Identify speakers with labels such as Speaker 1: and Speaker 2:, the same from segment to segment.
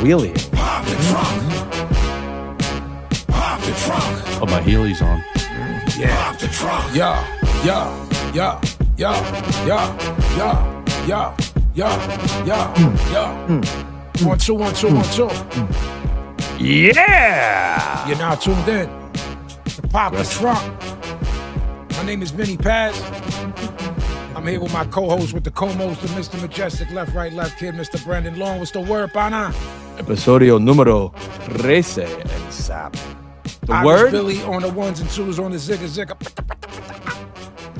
Speaker 1: wheelie.
Speaker 2: Pop the trunk. Pop the trunk.
Speaker 3: Oh, my Heelys on.
Speaker 2: Yeah. Pop the trunk.
Speaker 4: Yeah. 1 2 1 2 1 2.
Speaker 1: Yeah.
Speaker 4: You're now tuned in to Pop the Trunk. My name is Vinnie Paz. I'm here with my co-host with the co-most of Mr. Majestic, Left, Right, Left Kid, Mr. Brandon Long. What's the word, pana?
Speaker 1: Episodio número 13 and Sap. The
Speaker 4: Irish
Speaker 1: word?
Speaker 4: Billy on the ones and twos on the zigga zigga.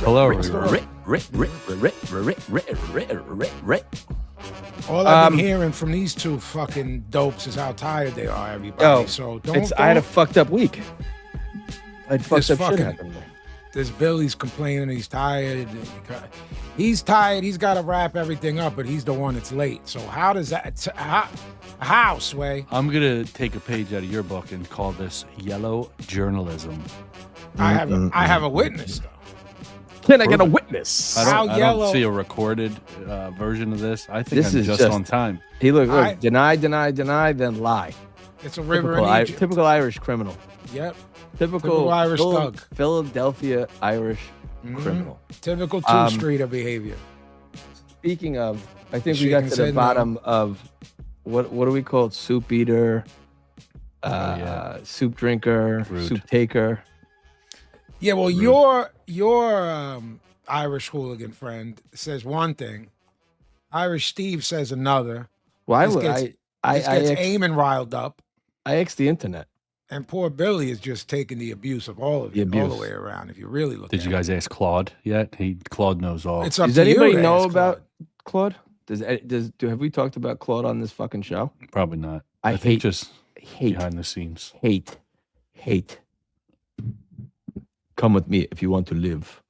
Speaker 3: Hello.
Speaker 4: All I've been hearing from these two fucking dopes is how tired they are, everybody. So don't.
Speaker 1: I had a fucked up week. I had fucked up
Speaker 4: fucking-
Speaker 1: shit happen.
Speaker 4: This Billy's complaining he's tired. He's tired. He's got to wrap everything up, but he's the one that's late. So how does that? How, Sway?
Speaker 3: I'm going to take a page out of your book and call this yellow journalism.
Speaker 4: I have a witness though.
Speaker 1: Can I get a witness?
Speaker 3: I
Speaker 4: How
Speaker 3: don't
Speaker 4: yellow-
Speaker 3: see a recorded version of this. I think
Speaker 1: This
Speaker 3: I'm
Speaker 1: is
Speaker 3: just on time.
Speaker 1: He look,
Speaker 4: I-
Speaker 1: deny, then lie.
Speaker 4: It's a river
Speaker 1: Typical,
Speaker 4: in Egypt.
Speaker 1: typical Irish criminal.
Speaker 4: Yep.
Speaker 1: Typical
Speaker 4: Irish thug.
Speaker 1: Philadelphia Irish
Speaker 4: Mhm.
Speaker 1: criminal.
Speaker 4: Typical two-streeter behavior.
Speaker 1: Speaking of, I think we
Speaker 4: She
Speaker 1: got
Speaker 4: can
Speaker 1: to
Speaker 4: say
Speaker 1: the
Speaker 4: no.
Speaker 1: bottom of what do we call it? Soup eater,
Speaker 3: yeah.
Speaker 1: soup drinker,
Speaker 3: Rude.
Speaker 1: soup taker.
Speaker 4: Yeah. Well, your Irish hooligan friend says one thing. Irish Steve says another.
Speaker 1: Why
Speaker 4: This
Speaker 1: would
Speaker 4: gets-
Speaker 1: I
Speaker 4: This gets Eamon riled up.
Speaker 1: I asked the internet.
Speaker 4: And poor Billy is just taking the abuse of all of you, all the way around. If you really look
Speaker 3: Did
Speaker 4: at
Speaker 3: you guys ask Claude yet? Claude knows all.
Speaker 4: it's up
Speaker 1: Does
Speaker 4: to you
Speaker 1: anybody
Speaker 4: to
Speaker 1: know
Speaker 4: ask
Speaker 1: about Claude? Have we talked about Claude on this fucking show?
Speaker 3: Probably not.
Speaker 1: I
Speaker 3: think
Speaker 1: hate-
Speaker 3: just
Speaker 1: Hate,
Speaker 3: behind the scenes.
Speaker 1: hate. Come with me if you want to live.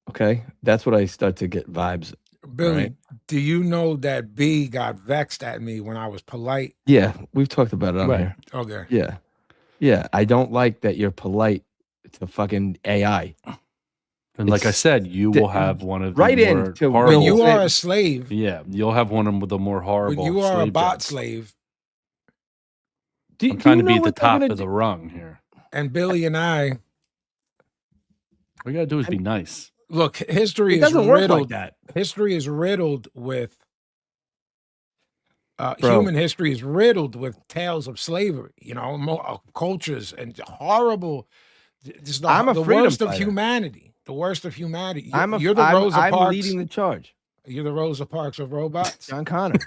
Speaker 1: Okay, that's what I start to get vibes.
Speaker 4: Billy,
Speaker 1: Right.
Speaker 4: do you know that B got vexed at me when I was polite?
Speaker 1: Yeah, we've talked about it on
Speaker 3: Right.
Speaker 1: here.
Speaker 4: Okay.
Speaker 1: Yeah. I don't like that you're polite to fucking AI.
Speaker 3: And like I
Speaker 1: It's-
Speaker 3: said, you will have one of the
Speaker 1: right in
Speaker 3: more
Speaker 1: to
Speaker 3: horrible.
Speaker 4: When you
Speaker 1: Bill-
Speaker 4: are a slave,
Speaker 3: Yeah, you'll have one of the more horrible.
Speaker 4: when you are a
Speaker 3: slave
Speaker 4: bot
Speaker 3: jobs.
Speaker 4: slave,
Speaker 3: I'm trying to be at the top of the rung here.
Speaker 4: and Billy and I,
Speaker 3: All you gotta do is be nice.
Speaker 4: look, history
Speaker 1: It
Speaker 4: is
Speaker 1: doesn't work
Speaker 4: riddled.
Speaker 1: like that.
Speaker 4: History is riddled with
Speaker 1: Bro.
Speaker 4: human history is riddled with tales of slavery. You know, cultures and horrible. Just the,
Speaker 1: I'm a
Speaker 4: the
Speaker 1: freedom
Speaker 4: worst of
Speaker 1: fighter.
Speaker 4: humanity. The worst of humanity.
Speaker 1: I'm
Speaker 4: You're the Rosa
Speaker 1: I'm
Speaker 4: Parks.
Speaker 1: leading the charge.
Speaker 4: You're the Rosa Parks of robots.
Speaker 1: John Connor.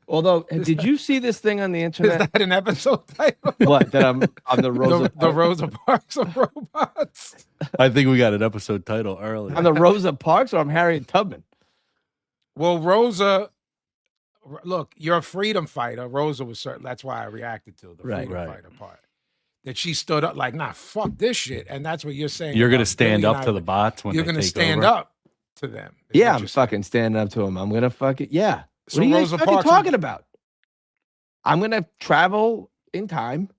Speaker 1: Although, did you see this thing on the
Speaker 4: Is
Speaker 1: internet?
Speaker 4: that an episode title?
Speaker 1: What? That I'm the Rosa
Speaker 4: the Rosa Parks of robots.
Speaker 3: I think we got an episode title early.
Speaker 1: I'm the Rosa Parks, or I'm Harriet Tubman.
Speaker 4: Well, Rosa, look, you're a freedom fighter. Rosa was certain. That's why I reacted to the
Speaker 1: Right,
Speaker 4: freedom
Speaker 3: right.
Speaker 4: fighter part. That she stood up like, nah, fuck this shit. And that's what you're saying.
Speaker 3: You're gonna
Speaker 4: about
Speaker 3: stand
Speaker 4: Billy and
Speaker 3: up
Speaker 4: I.
Speaker 3: to the bots when
Speaker 4: You're
Speaker 3: they
Speaker 4: gonna
Speaker 3: take
Speaker 4: stand
Speaker 3: over?
Speaker 4: up to them. is
Speaker 1: Yeah,
Speaker 4: what
Speaker 1: I'm
Speaker 4: you're saying.
Speaker 1: fucking standing up to him. I'm gonna fucking yeah.
Speaker 4: So
Speaker 1: What are you guys
Speaker 4: Rosa
Speaker 1: fucking
Speaker 4: Parks-
Speaker 1: talking about? I'm gonna travel in time,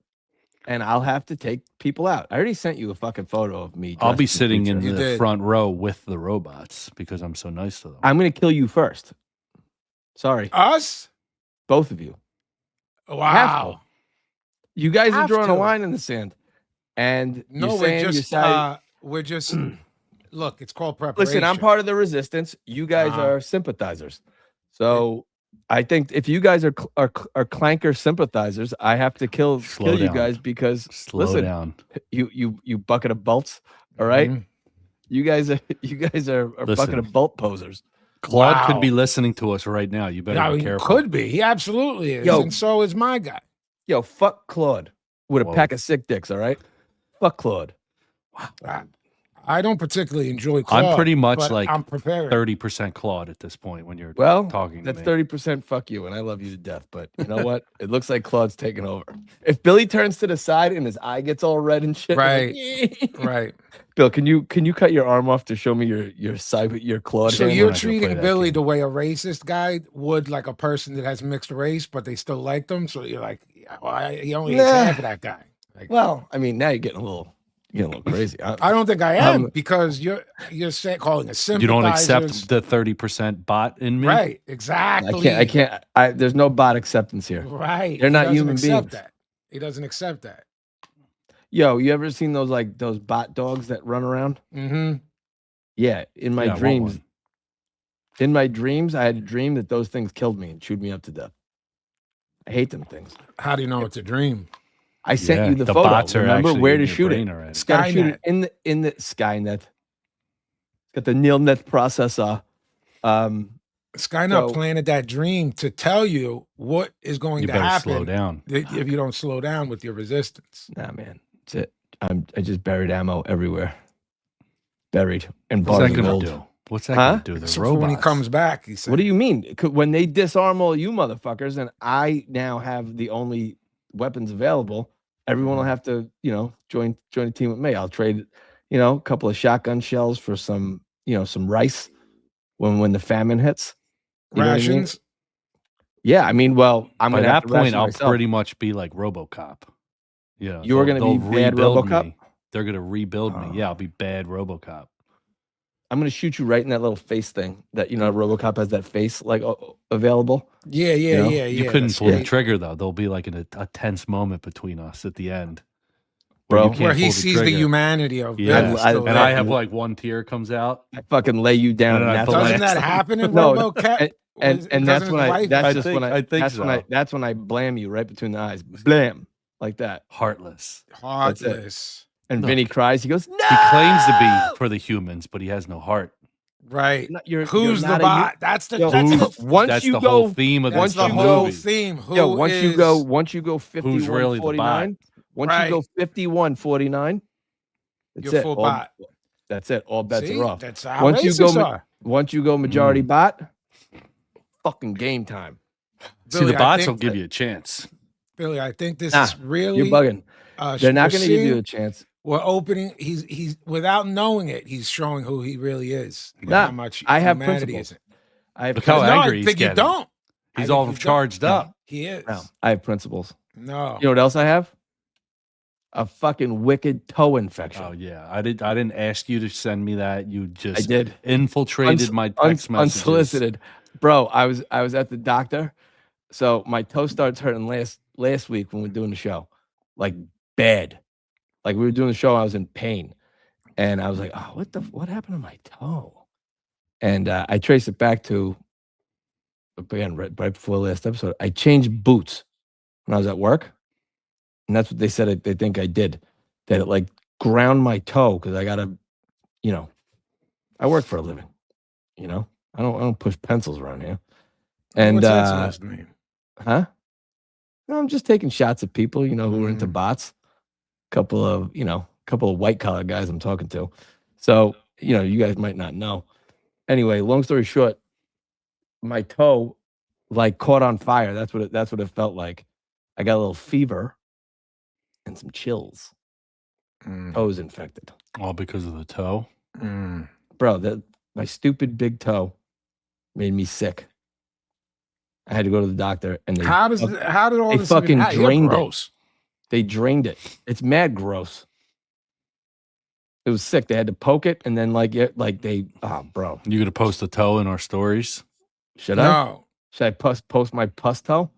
Speaker 1: and I'll have to take people out. I already sent you a fucking photo of me.
Speaker 3: I'll
Speaker 1: dressed
Speaker 3: be
Speaker 1: as a
Speaker 3: sitting in
Speaker 1: creature.
Speaker 4: You
Speaker 3: the
Speaker 4: did.
Speaker 3: front row with the robots because I'm so nice to them.
Speaker 1: I'm gonna kill you first. Sorry,
Speaker 4: Us?
Speaker 1: both of you.
Speaker 4: Wow.
Speaker 1: You guys are
Speaker 4: Have
Speaker 1: drawing
Speaker 4: to.
Speaker 1: a line in the sand, and
Speaker 4: No,
Speaker 1: you're
Speaker 4: we're
Speaker 1: saying
Speaker 4: just, we're just, look, it's called preparation.
Speaker 1: listen. I'm part of the resistance. You guys
Speaker 4: Uh-huh.
Speaker 1: are sympathizers. So I think if you guys are clanker sympathizers, I have to kill
Speaker 3: Slow
Speaker 1: you
Speaker 3: down.
Speaker 1: guys because
Speaker 3: Slow
Speaker 1: listen,
Speaker 3: down.
Speaker 1: you bucket of bolts. All right?
Speaker 4: Mhm.
Speaker 1: You guys are a
Speaker 3: Listen.
Speaker 1: bucket of bolt posers.
Speaker 3: Claude
Speaker 4: Wow.
Speaker 3: could be listening to us right now. You better
Speaker 4: Yeah,
Speaker 3: be
Speaker 4: he
Speaker 3: careful.
Speaker 4: could be. He absolutely is.
Speaker 1: Yo.
Speaker 4: And so is my guy.
Speaker 1: Yo, fuck Claude with a
Speaker 3: Whoa.
Speaker 1: pack of sick dicks. All right, fuck Claude.
Speaker 4: I don't particularly enjoy Claude.
Speaker 3: I'm pretty much
Speaker 4: but
Speaker 3: like
Speaker 4: I'm prepared.
Speaker 3: 30% Claude at this point when you're
Speaker 1: Well,
Speaker 3: talking to
Speaker 1: that's
Speaker 3: me.
Speaker 1: 30% fuck you, and I love you to death. But you know what? It looks like Claude's taking over. If Billy turns to the side and his eye gets all red and shit, I'm like,
Speaker 4: Right.
Speaker 1: Bill, can you cut your arm off to show me your Claude?
Speaker 4: So
Speaker 1: hand?
Speaker 4: you're
Speaker 3: not gonna play
Speaker 4: treating
Speaker 3: that
Speaker 4: Billy
Speaker 3: game.
Speaker 4: the way a racist guy would, like a person that has mixed race, but they still like them. So you're like, well, he only hates
Speaker 1: Nah.
Speaker 4: half of that guy. Like,
Speaker 1: Well, I mean, now you're getting a little You're a little crazy.
Speaker 4: I don't think I am because you're saying calling a sympathizer.
Speaker 3: You don't accept the 30% bot in me,
Speaker 4: right? Exactly.
Speaker 1: I can't. There's no bot acceptance here.
Speaker 4: Right.
Speaker 1: They're not human beings.
Speaker 4: He doesn't accept that.
Speaker 1: Yo, you ever seen those bot dogs that run around?
Speaker 4: Mm-hmm.
Speaker 1: Yeah, in my dreams. In my dreams, I had a dream that those things killed me and chewed me up to death. I hate them things.
Speaker 4: How do you know it's a dream?
Speaker 1: I sent you the photo.
Speaker 3: Bots are
Speaker 1: remember
Speaker 3: actually
Speaker 1: where
Speaker 3: in
Speaker 1: to
Speaker 3: your
Speaker 1: shoot
Speaker 3: brain
Speaker 1: it?
Speaker 3: already.
Speaker 1: Skynet. Shoot it in the Skynet. It's got the NealNet processor.
Speaker 4: Skynet planted that dream to tell you what is going to happen.
Speaker 3: Slow down
Speaker 4: if you don't slow down with your resistance.
Speaker 1: Nah, man, that's it. I just buried ammo everywhere. Buried and
Speaker 3: What's that
Speaker 1: gonna
Speaker 3: gonna do? What's that gonna do? The
Speaker 4: so
Speaker 3: robots.
Speaker 4: when he comes back, he said,
Speaker 1: "What do you mean? When they disarm all you motherfuckers, and I now have the only weapons available, everyone will have to, join a team with me. I'll trade, a couple of shotgun shells for some, some rice when the famine hits.
Speaker 4: Rations.
Speaker 1: Yeah, I mean, well, I'm
Speaker 3: By
Speaker 1: gonna
Speaker 3: that
Speaker 1: have to
Speaker 3: point, I'll
Speaker 1: myself.
Speaker 3: pretty much be like RoboCop. Yeah,
Speaker 1: you're gonna be bad RoboCop.
Speaker 3: Me. They're gonna rebuild me. Yeah, I'll be bad RoboCop.
Speaker 1: I'm gonna shoot you right in that little face thing that RoboCop has that face like available.
Speaker 4: Yeah.
Speaker 3: You couldn't pull the trigger though. There'll be like a tense moment between us at the end,
Speaker 1: bro,
Speaker 4: where he sees the humanity of
Speaker 3: and I have like one tear comes out.
Speaker 1: I fucking lay you down. And
Speaker 4: doesn't that happen in RoboCop?
Speaker 1: And that's when that's when I blam you right between the eyes. Blam. Like that.
Speaker 3: Heartless.
Speaker 1: And Vinny cries. He goes, "No!"
Speaker 3: He claims to be for the humans, but he has no heart.
Speaker 4: Right. Who's the bot? That's the
Speaker 3: whole theme of
Speaker 4: this whole theme.
Speaker 1: Once you go 51-49, once you go 51-49,
Speaker 4: you're full bot.
Speaker 1: That's it. All bets are off.
Speaker 4: That's how
Speaker 1: once you go majority bot, fucking game time.
Speaker 3: Billy, see, the bots will give you a chance.
Speaker 4: Billy, I think this is really
Speaker 1: you're bugging. They're not going to give you a chance.
Speaker 4: We're opening. He's without knowing it. He's showing who he really is.
Speaker 1: How much
Speaker 4: I have
Speaker 1: principles.
Speaker 4: Isn't.
Speaker 3: Look how angry he's getting.
Speaker 4: You don't.
Speaker 3: He's all charged up.
Speaker 4: He is.
Speaker 1: No, I have principles.
Speaker 4: No.
Speaker 1: You know what else I have? A fucking wicked toe infection.
Speaker 3: Oh yeah, I didn't ask you to send me that. You just
Speaker 1: I did.
Speaker 3: Infiltrated my text messages.
Speaker 1: Unsolicited, bro. I was at the doctor, so my toe starts hurting last week when we were doing the show, like bad. Like we were doing the show, I was in pain, and I was like, "Oh, what happened to my toe?" And I traced it back to, again, right before last episode. I changed boots when I was at work, and that's what they said. They think I did. That it like ground my toe because I gotta, I work for a living. I don't push pencils around here. And
Speaker 4: what's that supposed to mean?
Speaker 1: Huh? No, I'm just taking shots at people, who are into bots. Couple of white collar guys I'm talking to. So, you guys might not know. Anyway, long story short, my toe like caught on fire. That's what it felt like. I got a little fever and some chills. Toe's infected.
Speaker 3: All because of the toe?
Speaker 1: Bro, my stupid big toe made me sick. I had to go to the doctor and
Speaker 4: how did all this
Speaker 1: fucking drained
Speaker 4: it?
Speaker 1: They drained it. It's mad gross. It was sick. They had to poke it and then bro.
Speaker 3: You gonna post the toe in our stories?
Speaker 1: Should I?
Speaker 4: No.
Speaker 1: Should I post my pus toe?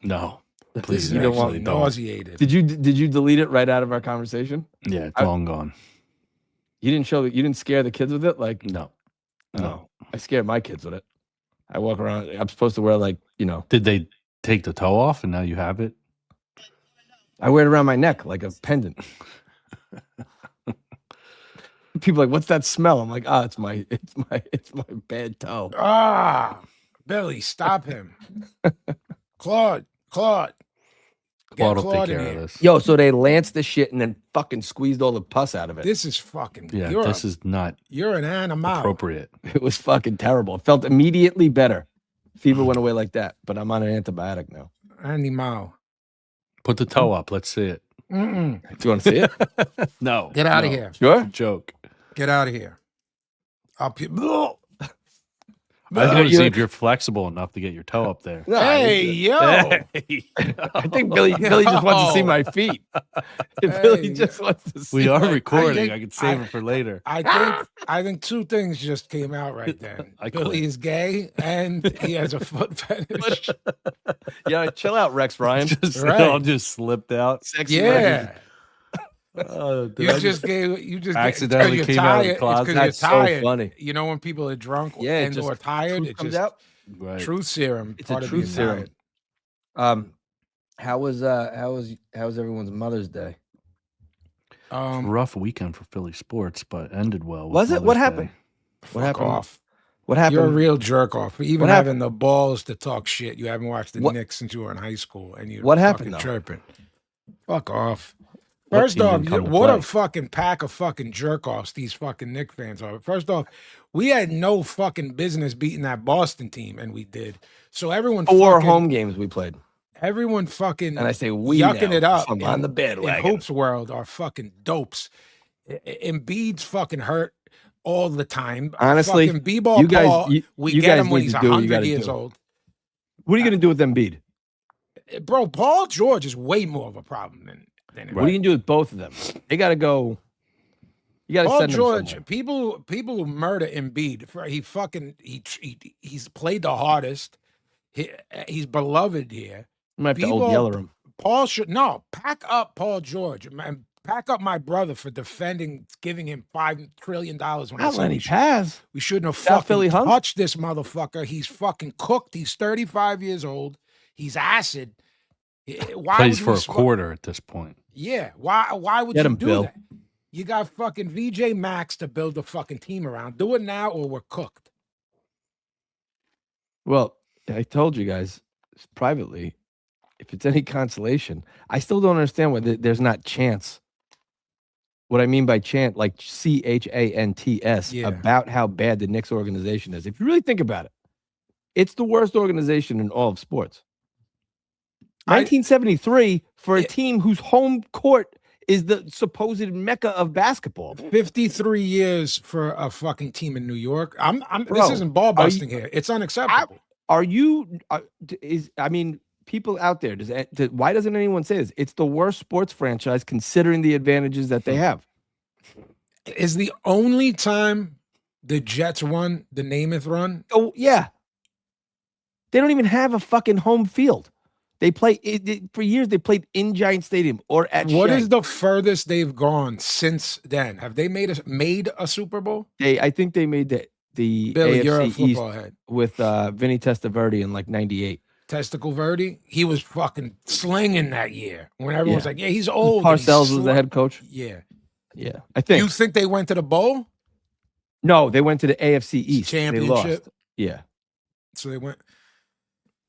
Speaker 3: No. Please,
Speaker 1: you don't want
Speaker 4: nauseated.
Speaker 1: Did you delete it right out of our conversation?
Speaker 3: Yeah, it's long gone.
Speaker 1: You didn't scare the kids with it? Like
Speaker 3: no.
Speaker 1: I scared my kids with it. I walk around. I'm supposed to wear
Speaker 3: Did they take the toe off and now you have it?
Speaker 1: I wear it around my neck like a pendant. People are like, what's that smell? I'm like, it's my bad toe.
Speaker 4: Billy, stop him. Claude.
Speaker 3: Claude will take care of this.
Speaker 1: Yo, so they lanced the shit and then fucking squeezed all the pus out of it.
Speaker 4: This is fucking.
Speaker 3: Yeah, this is not.
Speaker 4: You're an animal.
Speaker 3: Appropriate.
Speaker 1: It was fucking terrible. It felt immediately better. Fever went away like that, but I'm on an antibiotic now.
Speaker 4: Animal.
Speaker 3: Put the toe up. Let's see it.
Speaker 1: Do you want to see it?
Speaker 3: No.
Speaker 4: Get out of here.
Speaker 1: Sure.
Speaker 3: It's a joke.
Speaker 4: Get out of here.
Speaker 3: I want to see
Speaker 1: you're-
Speaker 3: if you're flexible enough to get your toe up there.
Speaker 1: No,
Speaker 4: Hey, yo.
Speaker 1: I think Billy just wants to see my feet. Billy
Speaker 4: Hey,
Speaker 1: just wants to see.
Speaker 3: We are
Speaker 1: my-
Speaker 3: recording.
Speaker 4: think-
Speaker 3: I can save
Speaker 4: I-
Speaker 3: it for later.
Speaker 4: I think two things just came out right then.
Speaker 3: I
Speaker 4: Billy
Speaker 3: quit.
Speaker 4: is gay and he has a foot fetish.
Speaker 1: Yeah, chill out, Rex Ryan.
Speaker 3: Just
Speaker 4: Right.
Speaker 3: all just slipped out.
Speaker 1: Sexy Rex.
Speaker 4: Yeah.
Speaker 3: Did
Speaker 4: You
Speaker 3: I
Speaker 4: just
Speaker 3: accidentally
Speaker 4: you're
Speaker 3: came out of the
Speaker 4: tired.
Speaker 3: closet?
Speaker 4: It's 'cause
Speaker 1: That's so
Speaker 4: you're tired.
Speaker 1: funny.
Speaker 4: You know when people are drunk
Speaker 1: Yeah, it
Speaker 4: and
Speaker 1: just
Speaker 4: or tired,
Speaker 1: truth
Speaker 4: it
Speaker 1: comes
Speaker 4: just
Speaker 1: out.
Speaker 3: Right.
Speaker 4: truth serum.
Speaker 1: It's a
Speaker 4: part of
Speaker 1: truth
Speaker 4: being
Speaker 1: serum.
Speaker 4: tired.
Speaker 1: How was everyone's Mother's Day?
Speaker 3: Rough weekend for Philly sports, but ended well. with
Speaker 1: Was it? What
Speaker 3: Mother's
Speaker 1: happened?
Speaker 3: Day.
Speaker 1: What
Speaker 4: Fuck
Speaker 1: happened?
Speaker 4: off.
Speaker 1: What happened?
Speaker 4: You're a real jerk off. For even
Speaker 1: What
Speaker 4: having
Speaker 1: happened?
Speaker 4: the balls to talk shit. You haven't watched the
Speaker 1: What-
Speaker 4: Knicks since you were in high school, and you're
Speaker 1: What happened,
Speaker 4: fucking
Speaker 1: though?
Speaker 4: chirping. Fuck off.
Speaker 3: What
Speaker 4: First
Speaker 3: team
Speaker 4: off,
Speaker 3: didn't come to
Speaker 4: what a
Speaker 3: play?
Speaker 4: fucking pack of fucking jerk offs these fucking Knicks fans are. First off, we had no fucking business beating that Boston team, and we did. So everyone
Speaker 1: 4
Speaker 4: fucking,
Speaker 1: home games we played,
Speaker 4: everyone fucking
Speaker 1: and I say we
Speaker 4: yucking
Speaker 1: now,
Speaker 4: it up.
Speaker 1: I'm on the
Speaker 4: in
Speaker 1: bandwagon.
Speaker 4: hoops world are fucking dopes. Embiid's fucking hurt all the time.
Speaker 1: Honestly,
Speaker 4: fucking B-ball
Speaker 1: you guys-
Speaker 4: Paul,
Speaker 1: you-
Speaker 4: we
Speaker 1: you
Speaker 4: get
Speaker 1: guys
Speaker 4: him when
Speaker 1: need
Speaker 4: he's
Speaker 1: to do what you
Speaker 4: 100
Speaker 1: gotta
Speaker 4: years
Speaker 1: do.
Speaker 4: old.
Speaker 1: What are you gonna do with Embiid?
Speaker 4: Bro, Paul George is way more of a problem than
Speaker 1: What are you gonna do with both of them? They gotta go. You gotta
Speaker 4: Paul
Speaker 1: send them
Speaker 4: George.
Speaker 1: somewhere.
Speaker 4: People who murder Embiid, he's played the hardest. He's beloved here.
Speaker 1: I might have to old
Speaker 4: B-ball-
Speaker 1: yeller him.
Speaker 4: Paul should pack up Paul George and pack up my brother for defending, giving him $5 trillion when I
Speaker 1: Not
Speaker 4: said
Speaker 1: Lenny
Speaker 4: we should-
Speaker 1: Paz.
Speaker 4: we shouldn't have
Speaker 1: South Philly
Speaker 4: fucking
Speaker 1: hunk?
Speaker 4: touched this motherfucker. He's fucking cooked. He's 35 years old. He's acid. Why
Speaker 3: Plays
Speaker 4: would
Speaker 3: for
Speaker 4: we
Speaker 3: a
Speaker 4: sw-
Speaker 3: quarter at this point.
Speaker 4: Yeah. Why would
Speaker 1: Get
Speaker 4: you
Speaker 1: him,
Speaker 4: do
Speaker 1: Bill.
Speaker 4: that? You got fucking VJ Max to build the fucking team around. Do it now or we're cooked.
Speaker 1: Well, I told you guys privately, if it's any consolation, I still don't understand why there's not chance. What I mean by chant, like CHANTS,
Speaker 4: Yeah.
Speaker 1: about how bad the Knicks organization is. If you really think about it, it's the worst organization in all of sports. 1973 for a team whose home court is the supposed mecca of basketball.
Speaker 4: 53 years for a fucking team in New York. This
Speaker 1: Bro,
Speaker 4: isn't ball
Speaker 1: are you-
Speaker 4: busting here. It's unacceptable.
Speaker 1: Are you? People out there? Why doesn't anyone say this? It's the worst sports franchise considering the advantages that they have.
Speaker 4: Is the only time the Jets won the Namath run.
Speaker 1: Oh yeah, they don't even have a fucking home field. They play for years. They played in Giant Stadium or at.
Speaker 4: What
Speaker 1: Shea.
Speaker 4: is the furthest they've gone since then? Have they made a Super Bowl?
Speaker 1: I think they made the
Speaker 4: Billy, you're a
Speaker 1: AFC East
Speaker 4: football head.
Speaker 1: with Vinny Testaverde in like '98.
Speaker 4: Testicle Verdi, he was fucking slinging that year. When everyone's
Speaker 1: Yeah.
Speaker 4: like, "Yeah, he's old." and he's
Speaker 1: Parcells was the head coach.
Speaker 4: Yeah.
Speaker 1: Yeah, I think.
Speaker 4: You think they went to the bowl
Speaker 1: No, they went to the AFC East. They
Speaker 4: championship?
Speaker 1: lost. Yeah.
Speaker 4: So they went.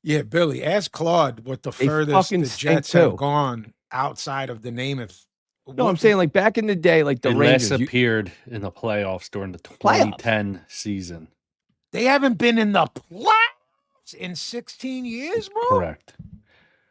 Speaker 4: Yeah, Billy, ask Claude what the
Speaker 1: They
Speaker 4: furthest
Speaker 1: fucking
Speaker 4: the
Speaker 1: stink,
Speaker 4: Jets have
Speaker 1: too.
Speaker 4: gone outside of the Namath.
Speaker 1: No, I'm saying like back in the day, like the
Speaker 3: They
Speaker 1: Rangers.
Speaker 3: last appeared in the playoffs during the
Speaker 1: Playoffs?
Speaker 3: 2010 season.
Speaker 4: they haven't been in the playoffs in 16 years, bro.
Speaker 3: Correct.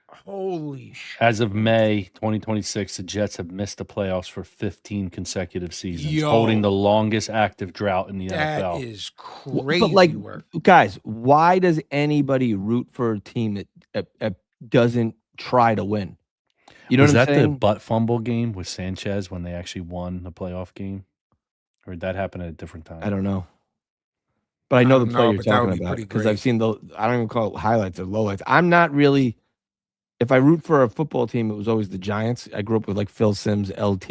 Speaker 4: Holy shit.
Speaker 3: As of May 2026, the Jets have missed the playoffs for 15 consecutive seasons,
Speaker 4: Yo.
Speaker 3: holding the longest active drought in the
Speaker 4: That
Speaker 3: NFL.
Speaker 4: is crazy
Speaker 1: But like,
Speaker 4: work.
Speaker 1: guys, why does anybody root for a team that doesn't try to win? You know
Speaker 3: Was
Speaker 1: what I'm
Speaker 3: that the
Speaker 1: saying?
Speaker 3: butt fumble game with Sanchez when they actually won the playoff game? Or did that happen at a different time?
Speaker 1: I don't know. But I know the
Speaker 4: don't
Speaker 1: play
Speaker 4: know,
Speaker 1: you're
Speaker 4: but that would
Speaker 1: talking
Speaker 4: be
Speaker 1: about
Speaker 4: pretty
Speaker 1: because
Speaker 4: great.
Speaker 1: I've seen I don't even call it highlights or lowlights. I'm not really. If I root for a football team, it was always the Giants. I grew up with like Phil Simms, LT,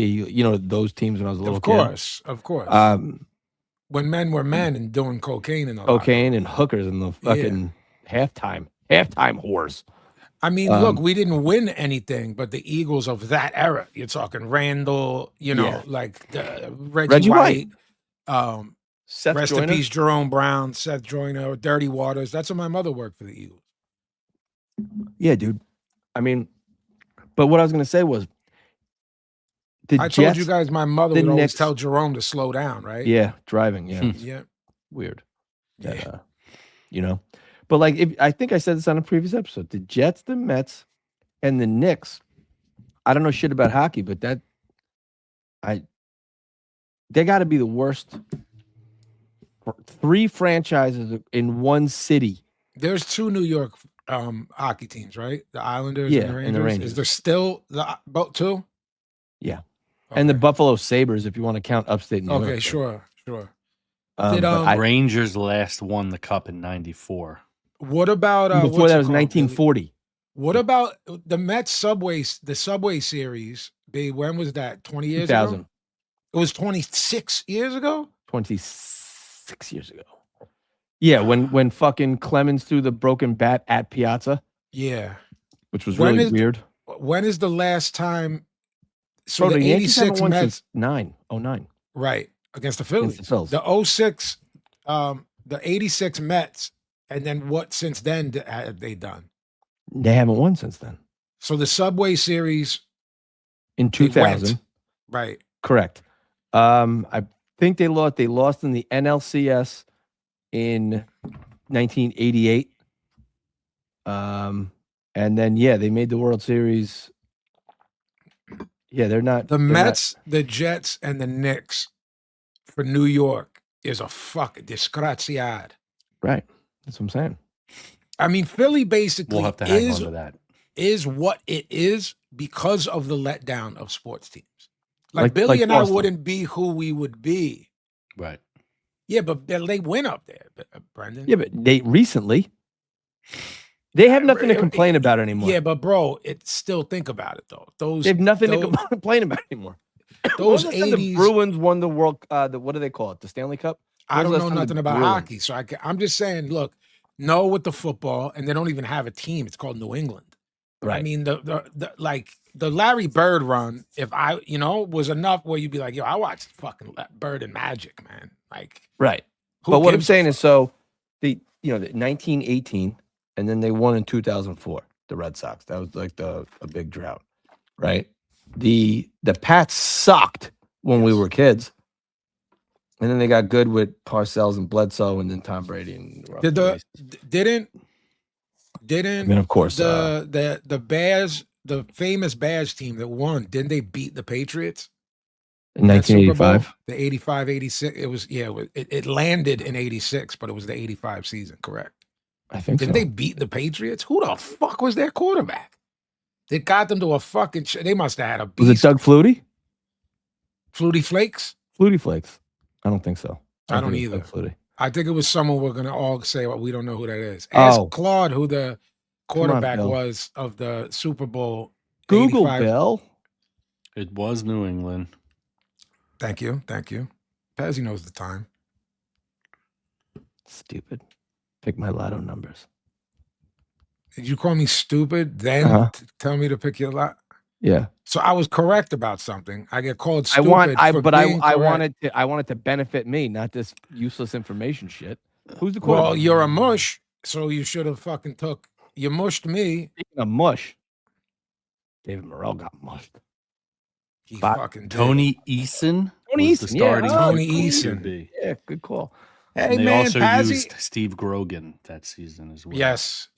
Speaker 1: those teams when I was a little
Speaker 4: Of course.
Speaker 1: kid.
Speaker 4: When men were men and doing cocaine and all
Speaker 1: Cocaine and hookers and the fucking halftime whores.
Speaker 4: I mean, look, we didn't win anything, but the Eagles of that era. You're talking Randall,
Speaker 1: Yeah.
Speaker 4: like
Speaker 1: Reggie
Speaker 4: Reggie
Speaker 1: White.
Speaker 4: White.
Speaker 1: Seth
Speaker 4: Rest
Speaker 1: Joyner?
Speaker 4: in peace, Jerome Brown, Seth Joyner, Dirty Waters. That's when my mother worked for the Eagles.
Speaker 1: Yeah, dude. I mean, but what I was gonna say was the
Speaker 4: I
Speaker 1: Jets.
Speaker 4: told you guys my mother
Speaker 1: the
Speaker 4: would always
Speaker 1: Knicks-
Speaker 4: tell Jerome to slow down, right?
Speaker 1: Yeah, driving. Yeah, it's
Speaker 4: Yeah.
Speaker 1: weird.
Speaker 4: Yeah.
Speaker 1: But like, I think I said this on a previous episode. The Jets, the Mets, and the Knicks. I don't know shit about hockey, but they got to be the worst 3 franchises in one city.
Speaker 4: There's 2 New York hockey teams, right? The Islanders
Speaker 1: Yeah,
Speaker 4: and the Rangers.
Speaker 1: and the Rangers.
Speaker 4: Is there still both 2?
Speaker 1: Yeah. And the Buffalo Sabres, if you want to count upstate New York.
Speaker 4: Okay, sure.
Speaker 3: Rangers last won the cup in '94.
Speaker 4: What about
Speaker 1: before that was 1940.
Speaker 4: What about the Mets the Subway Series? When was that? 20 years
Speaker 1: 2000.
Speaker 4: ago? It was 26 years ago?
Speaker 1: 26 years ago. Yeah, when fucking Clemens threw the broken bat at Piazza.
Speaker 4: Yeah.
Speaker 1: Which was really weird.
Speaker 4: When is the last time? So
Speaker 1: Bro,
Speaker 4: the
Speaker 1: Yankees haven't
Speaker 4: 86
Speaker 1: won
Speaker 4: Mets.
Speaker 1: since 09.
Speaker 4: Right. Against the Phillies.
Speaker 1: Against the Phils.
Speaker 4: The 06, the 86 Mets. And then what since then have they done?
Speaker 1: They haven't won since then.
Speaker 4: So the Subway Series.
Speaker 1: In 2000.
Speaker 4: Right.
Speaker 1: Correct. I think they lost. They lost in the NLCS in 1988. And then they made the World Series. Yeah, they're not
Speaker 4: the Mets, the Jets, and the Knicks for New York is a fucking disgraziad.
Speaker 1: Right. That's what I'm saying.
Speaker 4: I mean, Philly basically
Speaker 3: we'll have to hang on to that.
Speaker 4: Is what it is because of the letdown of sports teams. Like Billy and Boston. I wouldn't be who we would be.
Speaker 3: Right.
Speaker 4: Yeah, but they win up there, Brendan.
Speaker 1: Yeah, but they have nothing to complain about anymore.
Speaker 4: Yeah, but bro, still think about it though.
Speaker 1: They have nothing to complain about anymore.
Speaker 4: Those 80s,
Speaker 1: the Bruins won the World. What do they call it? The Stanley Cup.
Speaker 4: I don't know nothing about hockey, so I'm just saying. Look, no, with the football, and they don't even have a team. It's called New England.
Speaker 1: Right.
Speaker 4: I mean, the Larry Bird run, if I, was enough where you'd be like, yo, I watched fucking Bird and Magic, man. Like,
Speaker 1: right. But what I'm saying is, so the 1918, and then they won in 2004, the Red Sox. That was like a big drought, right? The Pats sucked when we were kids, and then they got good with Parcells and Bledsoe, and then Tom Brady and
Speaker 4: Didn't
Speaker 1: I mean, of course,
Speaker 4: the Bears, the famous Bears team that won, didn't they beat the Patriots
Speaker 1: in 1985?
Speaker 4: The 85, 86. It was it landed in 86, but it was the 85 season, correct?
Speaker 1: I think
Speaker 4: Didn't they beat the Patriots? Who the fuck was their quarterback? They got them to a fucking they must have had a beast.
Speaker 1: Was it Doug Flutie?
Speaker 4: Flutie Flakes?
Speaker 1: Flutie Flakes. I don't think so.
Speaker 4: I don't either. I think it was someone we're going to all say, well, we don't know who that is. Ask Claude who the quarterback was of the Super Bowl.
Speaker 1: Google, Bill.
Speaker 3: It was New England.
Speaker 4: Thank you. Pazzy knows the time.
Speaker 1: Stupid. Pick my lotto numbers.
Speaker 4: Did you call me stupid? Then tell me to pick your lot?
Speaker 1: Yeah.
Speaker 4: So I was correct about something. I get called stupid.
Speaker 1: I wanted to benefit me, not this useless information shit. Who's the quarterback?
Speaker 4: Well, you're a mush, so you should have fucking you mushed me.
Speaker 1: Speaking of mush, David Morrell got mushed.
Speaker 4: He fucking did.
Speaker 3: Tony Eason.
Speaker 1: Tony Eason,
Speaker 3: the starting
Speaker 4: Tony Eason.
Speaker 1: Yeah, good call.
Speaker 4: Hey,
Speaker 3: and they
Speaker 4: man,
Speaker 3: also
Speaker 4: Pazzy
Speaker 3: used Steve Grogan that season as well.
Speaker 4: Yes.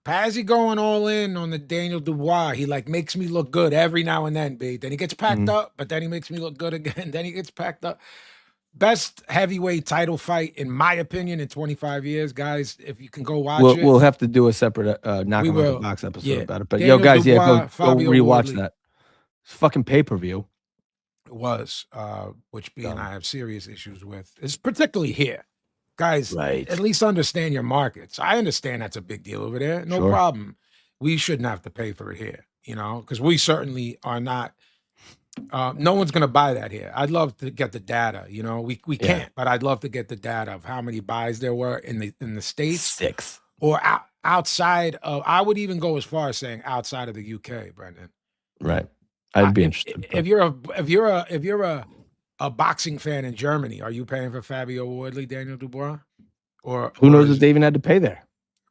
Speaker 4: Pazzy going all in on the Daniel Dubois. He makes me look good every now and then, B. Then he gets packed up, but then he makes me look good again. Then he gets packed up. Best heavyweight title fight, in my opinion, in 25 years. Guys, if you can go watch it.
Speaker 1: We'll have to do a separate knock on the box episode about it. But
Speaker 4: Daniel
Speaker 1: guys,
Speaker 4: Dubois,
Speaker 1: go rewatch that. It's fucking pay-per-view.
Speaker 4: It was, which B and I have serious issues with. It's particularly here. Guys, at least understand your markets. I understand that's a big deal over there. No problem. We shouldn't have to pay for it here, because we certainly are not. No one's going to buy that here. I'd love to get the data. We can't, but I'd love to get the data of how many buys there were in the States. 6. Or outside of. I would even go as far as saying outside of the UK, Brendan.
Speaker 1: Right. I'd be interested.
Speaker 4: If you're a boxing fan in Germany, are you paying for Fabio Wardley, Daniel Dubois? Or
Speaker 1: who knows if they even had to pay there?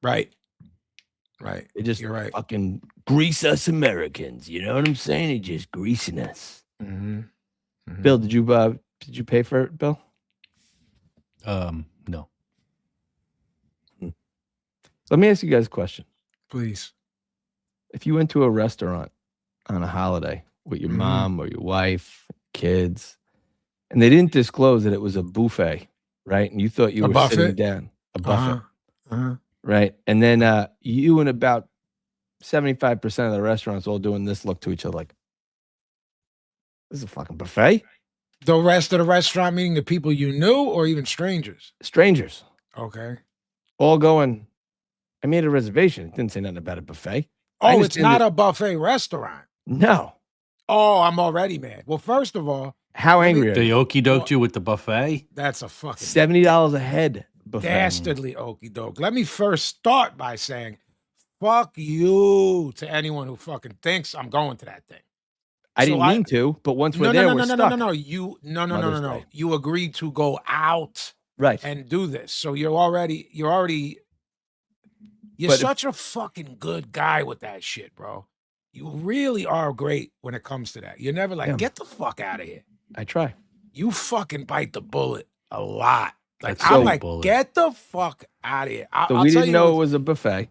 Speaker 4: Right.
Speaker 1: They just
Speaker 4: You're right.
Speaker 1: fucking grease us Americans. You know what I'm saying? They're just greasing us.
Speaker 4: Mm-hmm.
Speaker 1: Bill, did you pay for it, Bill?
Speaker 3: No.
Speaker 1: Let me ask you guys a question.
Speaker 4: Please.
Speaker 1: If you went to a restaurant on a holiday with your mom or your wife, kids, and they didn't disclose that it was a buffet, right? And you thought you
Speaker 4: A
Speaker 1: were
Speaker 4: buffet?
Speaker 1: sitting down, a buffet,
Speaker 4: Uh-huh.
Speaker 1: right? And then you and about 75% of the restaurants all doing this look to each other like, this is a fucking buffet?
Speaker 4: The rest of the restaurant, meaning the people you knew or even strangers?
Speaker 1: Strangers.
Speaker 4: Okay.
Speaker 1: All going, I made a reservation. It didn't say nothing about a buffet.
Speaker 4: Oh, it's not a buffet restaurant.
Speaker 1: No.
Speaker 4: Oh, I'm already mad. Well, first of all,
Speaker 1: How angry are
Speaker 3: They
Speaker 1: you?
Speaker 3: okey doked you with the buffet.
Speaker 4: that's a fucking
Speaker 1: $70 a head buffet.
Speaker 4: dastardly okey doke. Let me first start by saying, fuck you to anyone who fucking thinks I'm going to that thing.
Speaker 1: I
Speaker 4: So
Speaker 1: didn't mean to, but once we're there, we're stuck.
Speaker 4: No.
Speaker 1: Mother's Day.
Speaker 4: You agreed to go out
Speaker 1: Right.
Speaker 4: and do this. So you're
Speaker 1: But-
Speaker 4: such a fucking good guy with that shit, bro. You really are great when it comes to that. You're never like,
Speaker 1: Yeah.
Speaker 4: get the fuck out of here.
Speaker 1: I try.
Speaker 4: You fucking bite the bullet a lot. Like,
Speaker 3: That's
Speaker 4: I'm
Speaker 3: so
Speaker 4: like,
Speaker 3: bullet.
Speaker 4: get the fuck out of here.
Speaker 1: So
Speaker 4: I'll
Speaker 1: we
Speaker 4: tell
Speaker 1: didn't
Speaker 4: you
Speaker 1: know
Speaker 4: what-
Speaker 1: it was a buffet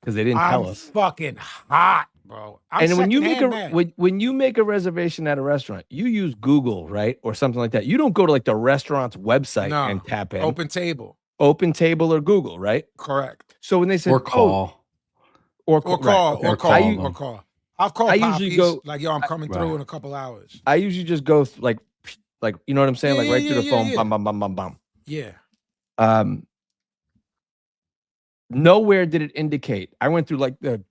Speaker 1: because they didn't tell
Speaker 4: I'm
Speaker 1: us.
Speaker 4: fucking hot, bro. I'm
Speaker 1: And when you make
Speaker 4: secondhand mad.
Speaker 1: when you make a reservation at a restaurant, you use Google, right, or something like that. You don't go to like the restaurant's website
Speaker 4: No.
Speaker 1: and tap in
Speaker 4: Open table.
Speaker 1: Open Table or Google, right?
Speaker 4: Correct.
Speaker 1: So when they say
Speaker 3: Or call.
Speaker 1: or
Speaker 4: Or
Speaker 1: call,
Speaker 4: call,
Speaker 1: right,
Speaker 4: or
Speaker 1: okay.
Speaker 4: call,
Speaker 3: I
Speaker 1: I,
Speaker 3: u-
Speaker 4: or call. I'll call
Speaker 1: I
Speaker 4: Poppies,
Speaker 1: usually go-
Speaker 4: like, yo, I'm coming through
Speaker 3: Right.
Speaker 4: in a couple hours.
Speaker 1: I usually just go like you know what I'm saying, like
Speaker 4: Yeah,
Speaker 1: right
Speaker 4: yeah,
Speaker 1: through the
Speaker 4: yeah,
Speaker 1: phone,
Speaker 4: yeah.
Speaker 1: bum bum bum bum bum.
Speaker 4: Yeah.
Speaker 1: Nowhere did it indicate. I went through like the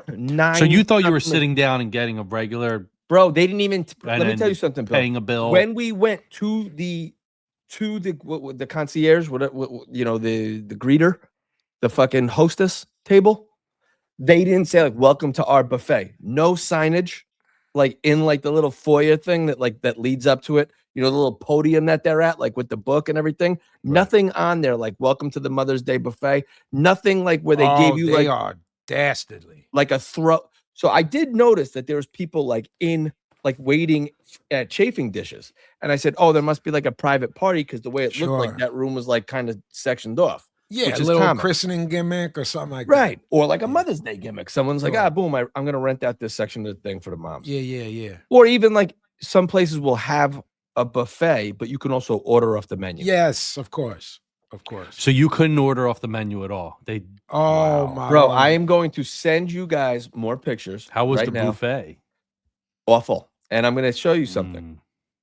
Speaker 1: 9.
Speaker 3: So you thought you were
Speaker 1: supplement-
Speaker 3: sitting down and getting a regular
Speaker 1: Bro, they didn't even. Let me
Speaker 3: then
Speaker 1: tell you something, Bill.
Speaker 3: paying a bill.
Speaker 1: When we went to the concierge, what you know, the greeter, the fucking hostess table, they didn't say like "Welcome to our buffet." No signage, like in like the little foyer thing that leads up to it. You know, the little podium that they're at, like with the book and everything. Nothing on there like "Welcome to the Mother's Day buffet." Nothing like where they gave you
Speaker 4: they
Speaker 1: like
Speaker 4: are dastardly.
Speaker 1: like a throw. So I did notice that there was people like in like waiting at chafing dishes, and I said, "Oh, there must be like a private party because the way it looked like
Speaker 4: Sure.
Speaker 1: that room was like kind of sectioned off."
Speaker 4: Yeah,
Speaker 1: Which
Speaker 4: a
Speaker 1: is
Speaker 4: little
Speaker 1: common.
Speaker 4: christening gimmick or something like
Speaker 1: Right. Or like a
Speaker 4: Yeah.
Speaker 1: Mother's Day gimmick. Someone's like,
Speaker 4: Sure.
Speaker 1: "Ah, boom, I'm gonna rent out this section of the thing for the moms."
Speaker 4: that. Yeah.
Speaker 1: Or even like some places will have a buffet, but you can also order off the menu.
Speaker 4: Yes, of course. Of course.
Speaker 3: So you couldn't order off the menu at all. They
Speaker 4: Oh
Speaker 3: Wow.
Speaker 4: my
Speaker 1: Bro,
Speaker 4: Lord.
Speaker 1: I am going to send you guys more pictures.
Speaker 3: how was
Speaker 1: right
Speaker 3: the
Speaker 1: now.
Speaker 3: buffet?
Speaker 1: Awful. And I'm gonna show you something.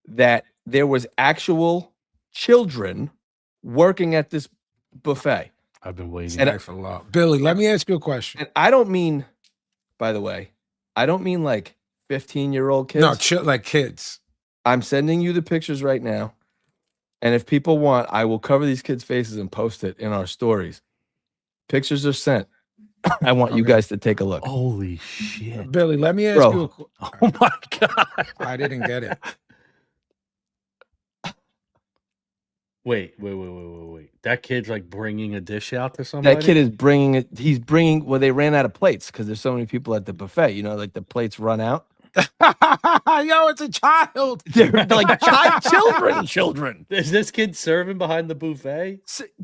Speaker 1: That there was actual children working at this buffet.
Speaker 3: I've been waiting.
Speaker 1: And
Speaker 4: Life for love. Billy, let me ask you a question.
Speaker 1: And I don't mean, by the way, I don't mean like 15-year-old kids.
Speaker 4: No, like kids.
Speaker 1: I'm sending you the pictures right now. And if people want, I will cover these kids' faces and post it in our stories. Pictures are sent. I want you
Speaker 4: Okay.
Speaker 1: guys to take a look.
Speaker 3: Holy shit!
Speaker 4: Billy, let me ask
Speaker 1: Bro.
Speaker 4: you a
Speaker 3: Oh my god!
Speaker 4: I didn't get it.
Speaker 3: Wait. That kid's like bringing a dish out to somebody.
Speaker 1: That kid is bringing it. He's bringing, well, they ran out of plates because there's so many people at the buffet. You know, like the plates run out.
Speaker 4: Yo, it's a child.
Speaker 1: They're like children.
Speaker 3: Is this kid serving behind the buffet?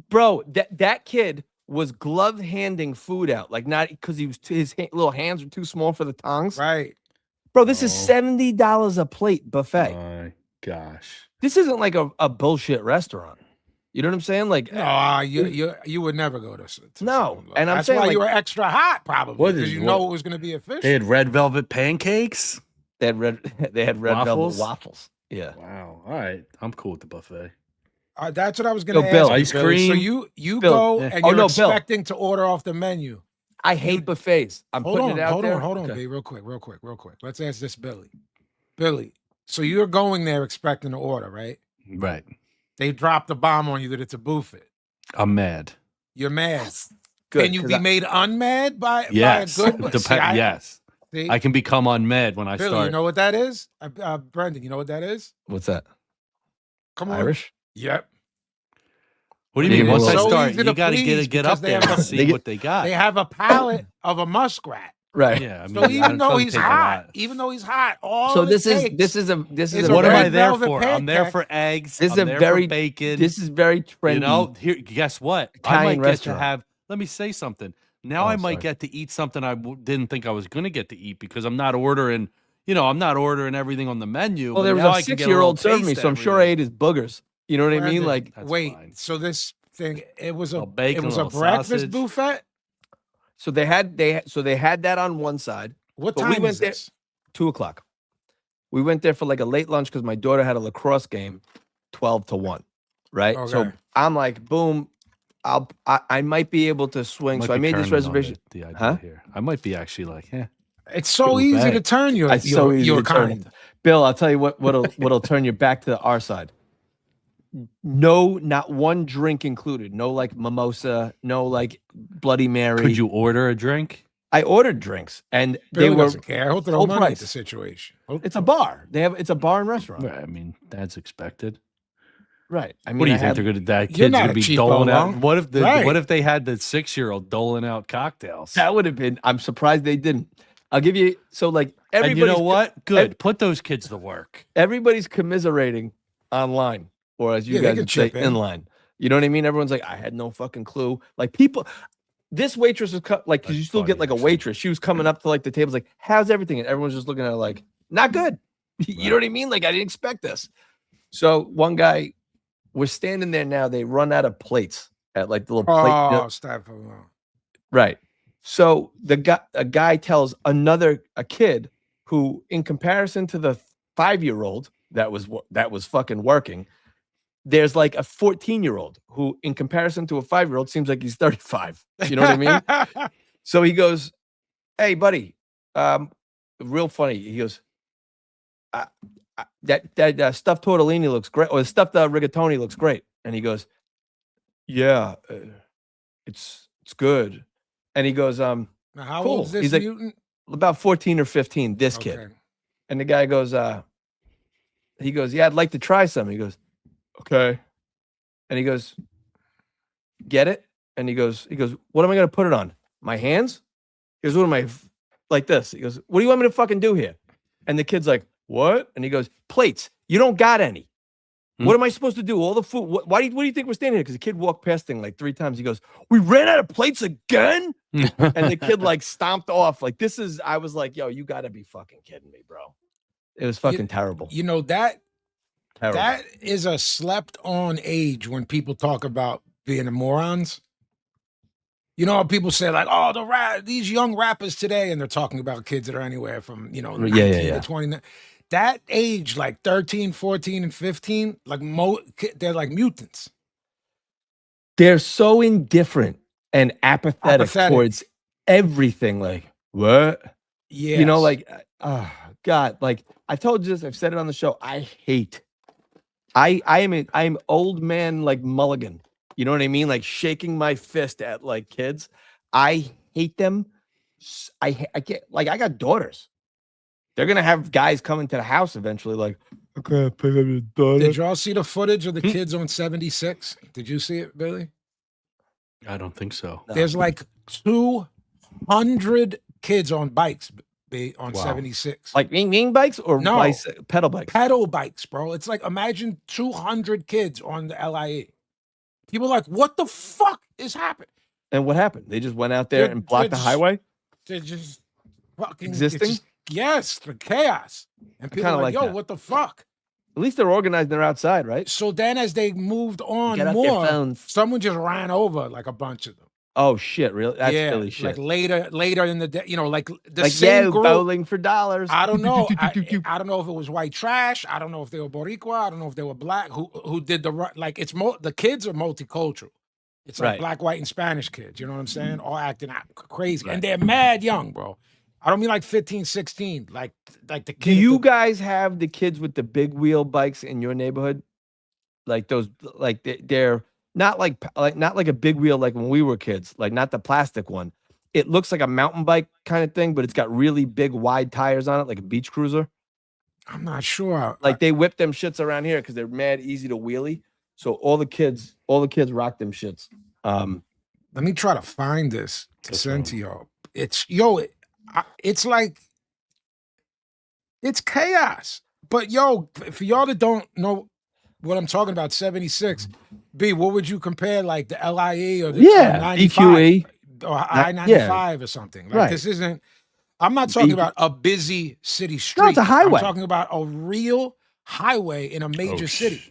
Speaker 1: Bro, that kid was glove handing food out, like not because he was his little hands were too small for the tongs.
Speaker 4: Right.
Speaker 1: Bro, this is
Speaker 3: Oh.
Speaker 1: $70 a plate buffet.
Speaker 3: My gosh!
Speaker 1: This isn't like a bullshit restaurant. You know what I'm saying? Like,
Speaker 4: No, you would never go to
Speaker 1: No,
Speaker 4: something like-
Speaker 1: and I'm
Speaker 4: that's
Speaker 1: saying,
Speaker 4: why
Speaker 1: like-
Speaker 4: you were extra hot, probably,
Speaker 3: What
Speaker 4: because
Speaker 3: is-
Speaker 4: you know
Speaker 3: what-
Speaker 4: it was going to be official.
Speaker 3: They had red velvet pancakes.
Speaker 1: they had red
Speaker 3: Waffles?
Speaker 1: velvet waffles. Yeah.
Speaker 3: Wow! All right, I'm cool with the buffet.
Speaker 4: That's what I was going
Speaker 1: So,
Speaker 4: to
Speaker 1: Bill,
Speaker 4: ask. you,
Speaker 3: ice
Speaker 4: Billy. So
Speaker 3: cream?
Speaker 4: you
Speaker 1: Bill,
Speaker 4: go
Speaker 3: yeah.
Speaker 4: and
Speaker 1: Oh,
Speaker 4: you're
Speaker 1: no, Bill.
Speaker 4: expecting to order off the menu.
Speaker 1: I hate buffets. I'm
Speaker 4: Hold
Speaker 1: putting
Speaker 4: on,
Speaker 1: it out there.
Speaker 4: hold on,
Speaker 1: Okay.
Speaker 4: B, real quick. Let's ask this, Billy. Billy, so you're going there expecting to order, right?
Speaker 3: Right.
Speaker 4: They dropped the bomb on you that it's a buffet.
Speaker 3: I'm mad.
Speaker 4: You're mad.
Speaker 1: Good,
Speaker 4: Can you
Speaker 1: 'cause
Speaker 4: be
Speaker 1: I-
Speaker 4: made unmad by
Speaker 3: Yes.
Speaker 4: a good? See,
Speaker 3: Yes.
Speaker 4: see?
Speaker 3: I can become unmad when I
Speaker 4: Billy,
Speaker 3: start.
Speaker 4: you know what that is? Brendan, you know what that is?
Speaker 1: What's that?
Speaker 4: Come on.
Speaker 1: Irish?
Speaker 4: Yep.
Speaker 3: What do you
Speaker 1: They
Speaker 3: mean?
Speaker 1: were
Speaker 3: Once I
Speaker 1: so
Speaker 3: start,
Speaker 4: easy
Speaker 3: you
Speaker 4: to
Speaker 3: got to
Speaker 4: please
Speaker 3: get
Speaker 4: because
Speaker 3: up
Speaker 4: they
Speaker 3: there
Speaker 4: have
Speaker 3: and
Speaker 4: a-
Speaker 3: see what they got.
Speaker 4: They have a palate of a muskrat.
Speaker 1: Right.
Speaker 3: Yeah. I mean,
Speaker 4: So even though
Speaker 3: doesn't
Speaker 4: he's
Speaker 3: take a
Speaker 4: hot,
Speaker 3: lot.
Speaker 4: all
Speaker 1: So
Speaker 4: it
Speaker 1: this is
Speaker 4: takes
Speaker 1: this is
Speaker 4: is
Speaker 1: a
Speaker 3: What am
Speaker 1: very,
Speaker 3: I there
Speaker 4: velvet
Speaker 3: for? I'm there
Speaker 4: pancake.
Speaker 3: for eggs.
Speaker 1: This is
Speaker 3: I'm
Speaker 1: a
Speaker 3: there
Speaker 1: very-
Speaker 3: for bacon.
Speaker 1: this is very trendy.
Speaker 3: You know, here. Guess what?
Speaker 1: Italian
Speaker 3: I might get
Speaker 1: restaurant.
Speaker 3: to have. Let me say something. Now
Speaker 1: Oh,
Speaker 3: I might
Speaker 1: sorry.
Speaker 3: get to eat something I didn't think I was going to get to eat because I'm not ordering. You know, I'm not ordering everything on the menu.
Speaker 1: Well,
Speaker 3: but
Speaker 1: there was
Speaker 3: now
Speaker 1: a
Speaker 3: I can get
Speaker 1: 6-year-old
Speaker 3: little
Speaker 1: serving me,
Speaker 3: taste
Speaker 1: so I'm
Speaker 3: of
Speaker 1: sure I
Speaker 3: everything.
Speaker 1: ate his boogers. You know what I mean?
Speaker 4: Brandon,
Speaker 1: Like,
Speaker 3: That's
Speaker 4: wait,
Speaker 3: fine.
Speaker 4: so this thing, it was a
Speaker 3: bacon,
Speaker 4: it was a
Speaker 3: little
Speaker 4: breakfast
Speaker 3: sausage.
Speaker 4: buffet?
Speaker 1: so they had that on one side.
Speaker 4: What
Speaker 1: But we
Speaker 4: time
Speaker 1: went
Speaker 4: is
Speaker 1: there-
Speaker 4: this?
Speaker 1: 2:00. We went there for like a late lunch because my daughter had a lacrosse game, 12 to 1. Right. So
Speaker 4: Okay.
Speaker 1: I'm like, boom, I might be able to swing. So I made this reservation.
Speaker 3: The idea
Speaker 1: Huh?
Speaker 3: here. I might be actually like,
Speaker 4: It's so
Speaker 3: Buffet.
Speaker 4: easy to turn your
Speaker 1: It's so easy
Speaker 4: your
Speaker 1: to turn
Speaker 4: kind.
Speaker 1: it. Bill, I'll tell you what'll turn you back to our side. No, not one drink included. No, like mimosa. No, like Bloody Mary.
Speaker 3: could you order a drink?
Speaker 1: I ordered drinks, and
Speaker 4: Billy
Speaker 1: they were.
Speaker 4: doesn't care. He'll throw
Speaker 1: full
Speaker 4: money at
Speaker 1: price.
Speaker 4: the situation.
Speaker 1: It's a bar. It's a bar and restaurant.
Speaker 3: Well, I mean, that's expected.
Speaker 1: Right. I mean,
Speaker 3: What do you
Speaker 1: I
Speaker 3: think
Speaker 1: had-
Speaker 3: they're gonna? That
Speaker 4: You're
Speaker 3: kid's
Speaker 4: not
Speaker 3: gonna
Speaker 4: a
Speaker 3: be
Speaker 4: cheapo,
Speaker 3: doling out.
Speaker 4: Lon.
Speaker 3: What if
Speaker 4: Right.
Speaker 3: What if they had the 6-year-old doling out cocktails?
Speaker 1: That would have been. I'm surprised they didn't. I'll give you. So like
Speaker 3: And
Speaker 1: everybody.
Speaker 3: you know what? Good. Put those kids to work.
Speaker 1: Everybody's commiserating online, or as you
Speaker 4: Yeah, they
Speaker 1: guys
Speaker 4: can
Speaker 1: would say,
Speaker 4: chip in.
Speaker 1: inline. You know what I mean? Everyone's like, I had no fucking clue. Like people, this waitress was like, because you
Speaker 3: That's
Speaker 1: still get
Speaker 3: funny,
Speaker 1: like a
Speaker 3: actually.
Speaker 1: waitress. She was coming up to like the tables, like, how's everything? And everyone's just looking at her like, not good. You know what I mean? Like I didn't expect this. So one guy, we're standing there now. They run out of plates at like the little plate.
Speaker 4: Oh, stop.
Speaker 1: Right. So a guy tells a kid who, in comparison to the 5-year-old that was fucking working, there's like a 14-year-old who, in comparison to a 5-year-old, seems like he's 35. You know what I mean? So he goes, "Hey, buddy, real funny." He goes, "That stuffed tortellini looks great, or the stuffed rigatoni looks great." And he goes, "Yeah, it's good." And he goes,
Speaker 4: Now, how
Speaker 1: Cool.
Speaker 4: old is this
Speaker 1: He's like-
Speaker 4: mutant?
Speaker 1: "About 14 or 15, this kid."
Speaker 4: Okay.
Speaker 1: And the guy goes, he goes, "Yeah, I'd like to try some." He goes, "Okay." And he goes, "Get it?" And he goes, "What am I going to put it on? My hands?" He goes, "What am I, like this?" He goes, "What do you want me to fucking do here?" And the kid's like, "What?" And he goes, "Plates. You don't got any. What am I supposed to do? All the food. What do you think we're standing here?" Because the kid walked past thing like 3 times. He goes, "We ran out of plates again?" And the kid like stomped off. Like, I was like, yo, you got to be fucking kidding me, bro. It was fucking terrible.
Speaker 4: You know, that
Speaker 1: Terrible.
Speaker 4: is a slept on age when people talk about being morons. You know how people say like, "Oh, these young rappers today," and they're talking about kids that are anywhere from 19
Speaker 1: yeah.
Speaker 4: to 29. That age, like 13, 14, and 15, like they're like mutants.
Speaker 1: They're so indifferent and apathetic towards everything. Like, what?
Speaker 4: Yeah,
Speaker 1: You know, like, oh God, like I told you this, I've said it on the show. I am old man like Mulligan. You know what I mean? Like shaking my fist at like kids. I hate them. I can't, like, I got daughters. They're gonna have guys coming to the house eventually, like, okay, pick up your daughter.
Speaker 4: Did y'all see the footage of the kids on 76? Did you see it, Billy?
Speaker 3: I don't think so.
Speaker 1: No.
Speaker 4: There's like 200 kids on bikes on
Speaker 3: Wow.
Speaker 4: 76.
Speaker 1: Like wing bikes or
Speaker 4: No.
Speaker 1: pedal bikes?
Speaker 4: Pedal bikes, bro. It's like, imagine 200 kids on the LIE. People are like, what the fuck is happening?
Speaker 1: And what happened? They just went out there
Speaker 4: They're-
Speaker 1: and blocked the
Speaker 4: they're
Speaker 1: highway?
Speaker 4: They're just fucking it's
Speaker 1: Existing?
Speaker 4: just- yes, the chaos. And people
Speaker 1: kinda
Speaker 4: are like,
Speaker 1: like
Speaker 4: yo,
Speaker 1: that.
Speaker 4: what the fuck?
Speaker 1: At least they're organized and they're outside, right?
Speaker 4: So then as they moved on
Speaker 1: Get out their
Speaker 4: more,
Speaker 1: phones.
Speaker 4: someone just ran over like a bunch of them.
Speaker 1: Oh shit, really? That's
Speaker 4: yeah,
Speaker 1: Philly shit.
Speaker 4: like later in the day, like the
Speaker 1: Like,
Speaker 4: same
Speaker 1: yeah,
Speaker 4: group.
Speaker 1: bowling for dollars.
Speaker 4: I don't know. I don't know if it was white trash. I don't know if they were Boricua. I don't know if they were black. Who did like it's the kids are multicultural. It's like
Speaker 1: Right.
Speaker 4: black, white, and Spanish kids. You know what I'm saying? All acting out crazy,
Speaker 1: Right.
Speaker 4: and they're mad young, bro. I don't mean like 15, 16. Like the kid.
Speaker 1: Do you guys have the kids with the big wheel bikes in your neighborhood? Like those, like they're not like not like a big wheel like when we were kids, like not the plastic one. It looks like a mountain bike kind of thing, but it's got really big, wide tires on it, like a beach cruiser.
Speaker 4: I'm not sure.
Speaker 1: Like they whip them shits around here because they're mad easy to wheelie. So all the kids rock them shits.
Speaker 4: Let me try to find this to
Speaker 3: That's
Speaker 4: send to y'all. It's like it's chaos. But for y'all that don't know what I'm talking about, 76. B, what would you compare like the LIE or the
Speaker 1: Yeah,
Speaker 4: 95
Speaker 1: EQE.
Speaker 4: or I-95 or something? Like
Speaker 1: Right.
Speaker 4: this isn't. I'm not talking
Speaker 1: B-
Speaker 4: about a busy city street.
Speaker 1: No, it's a highway.
Speaker 4: I'm talking about a real highway in a major city.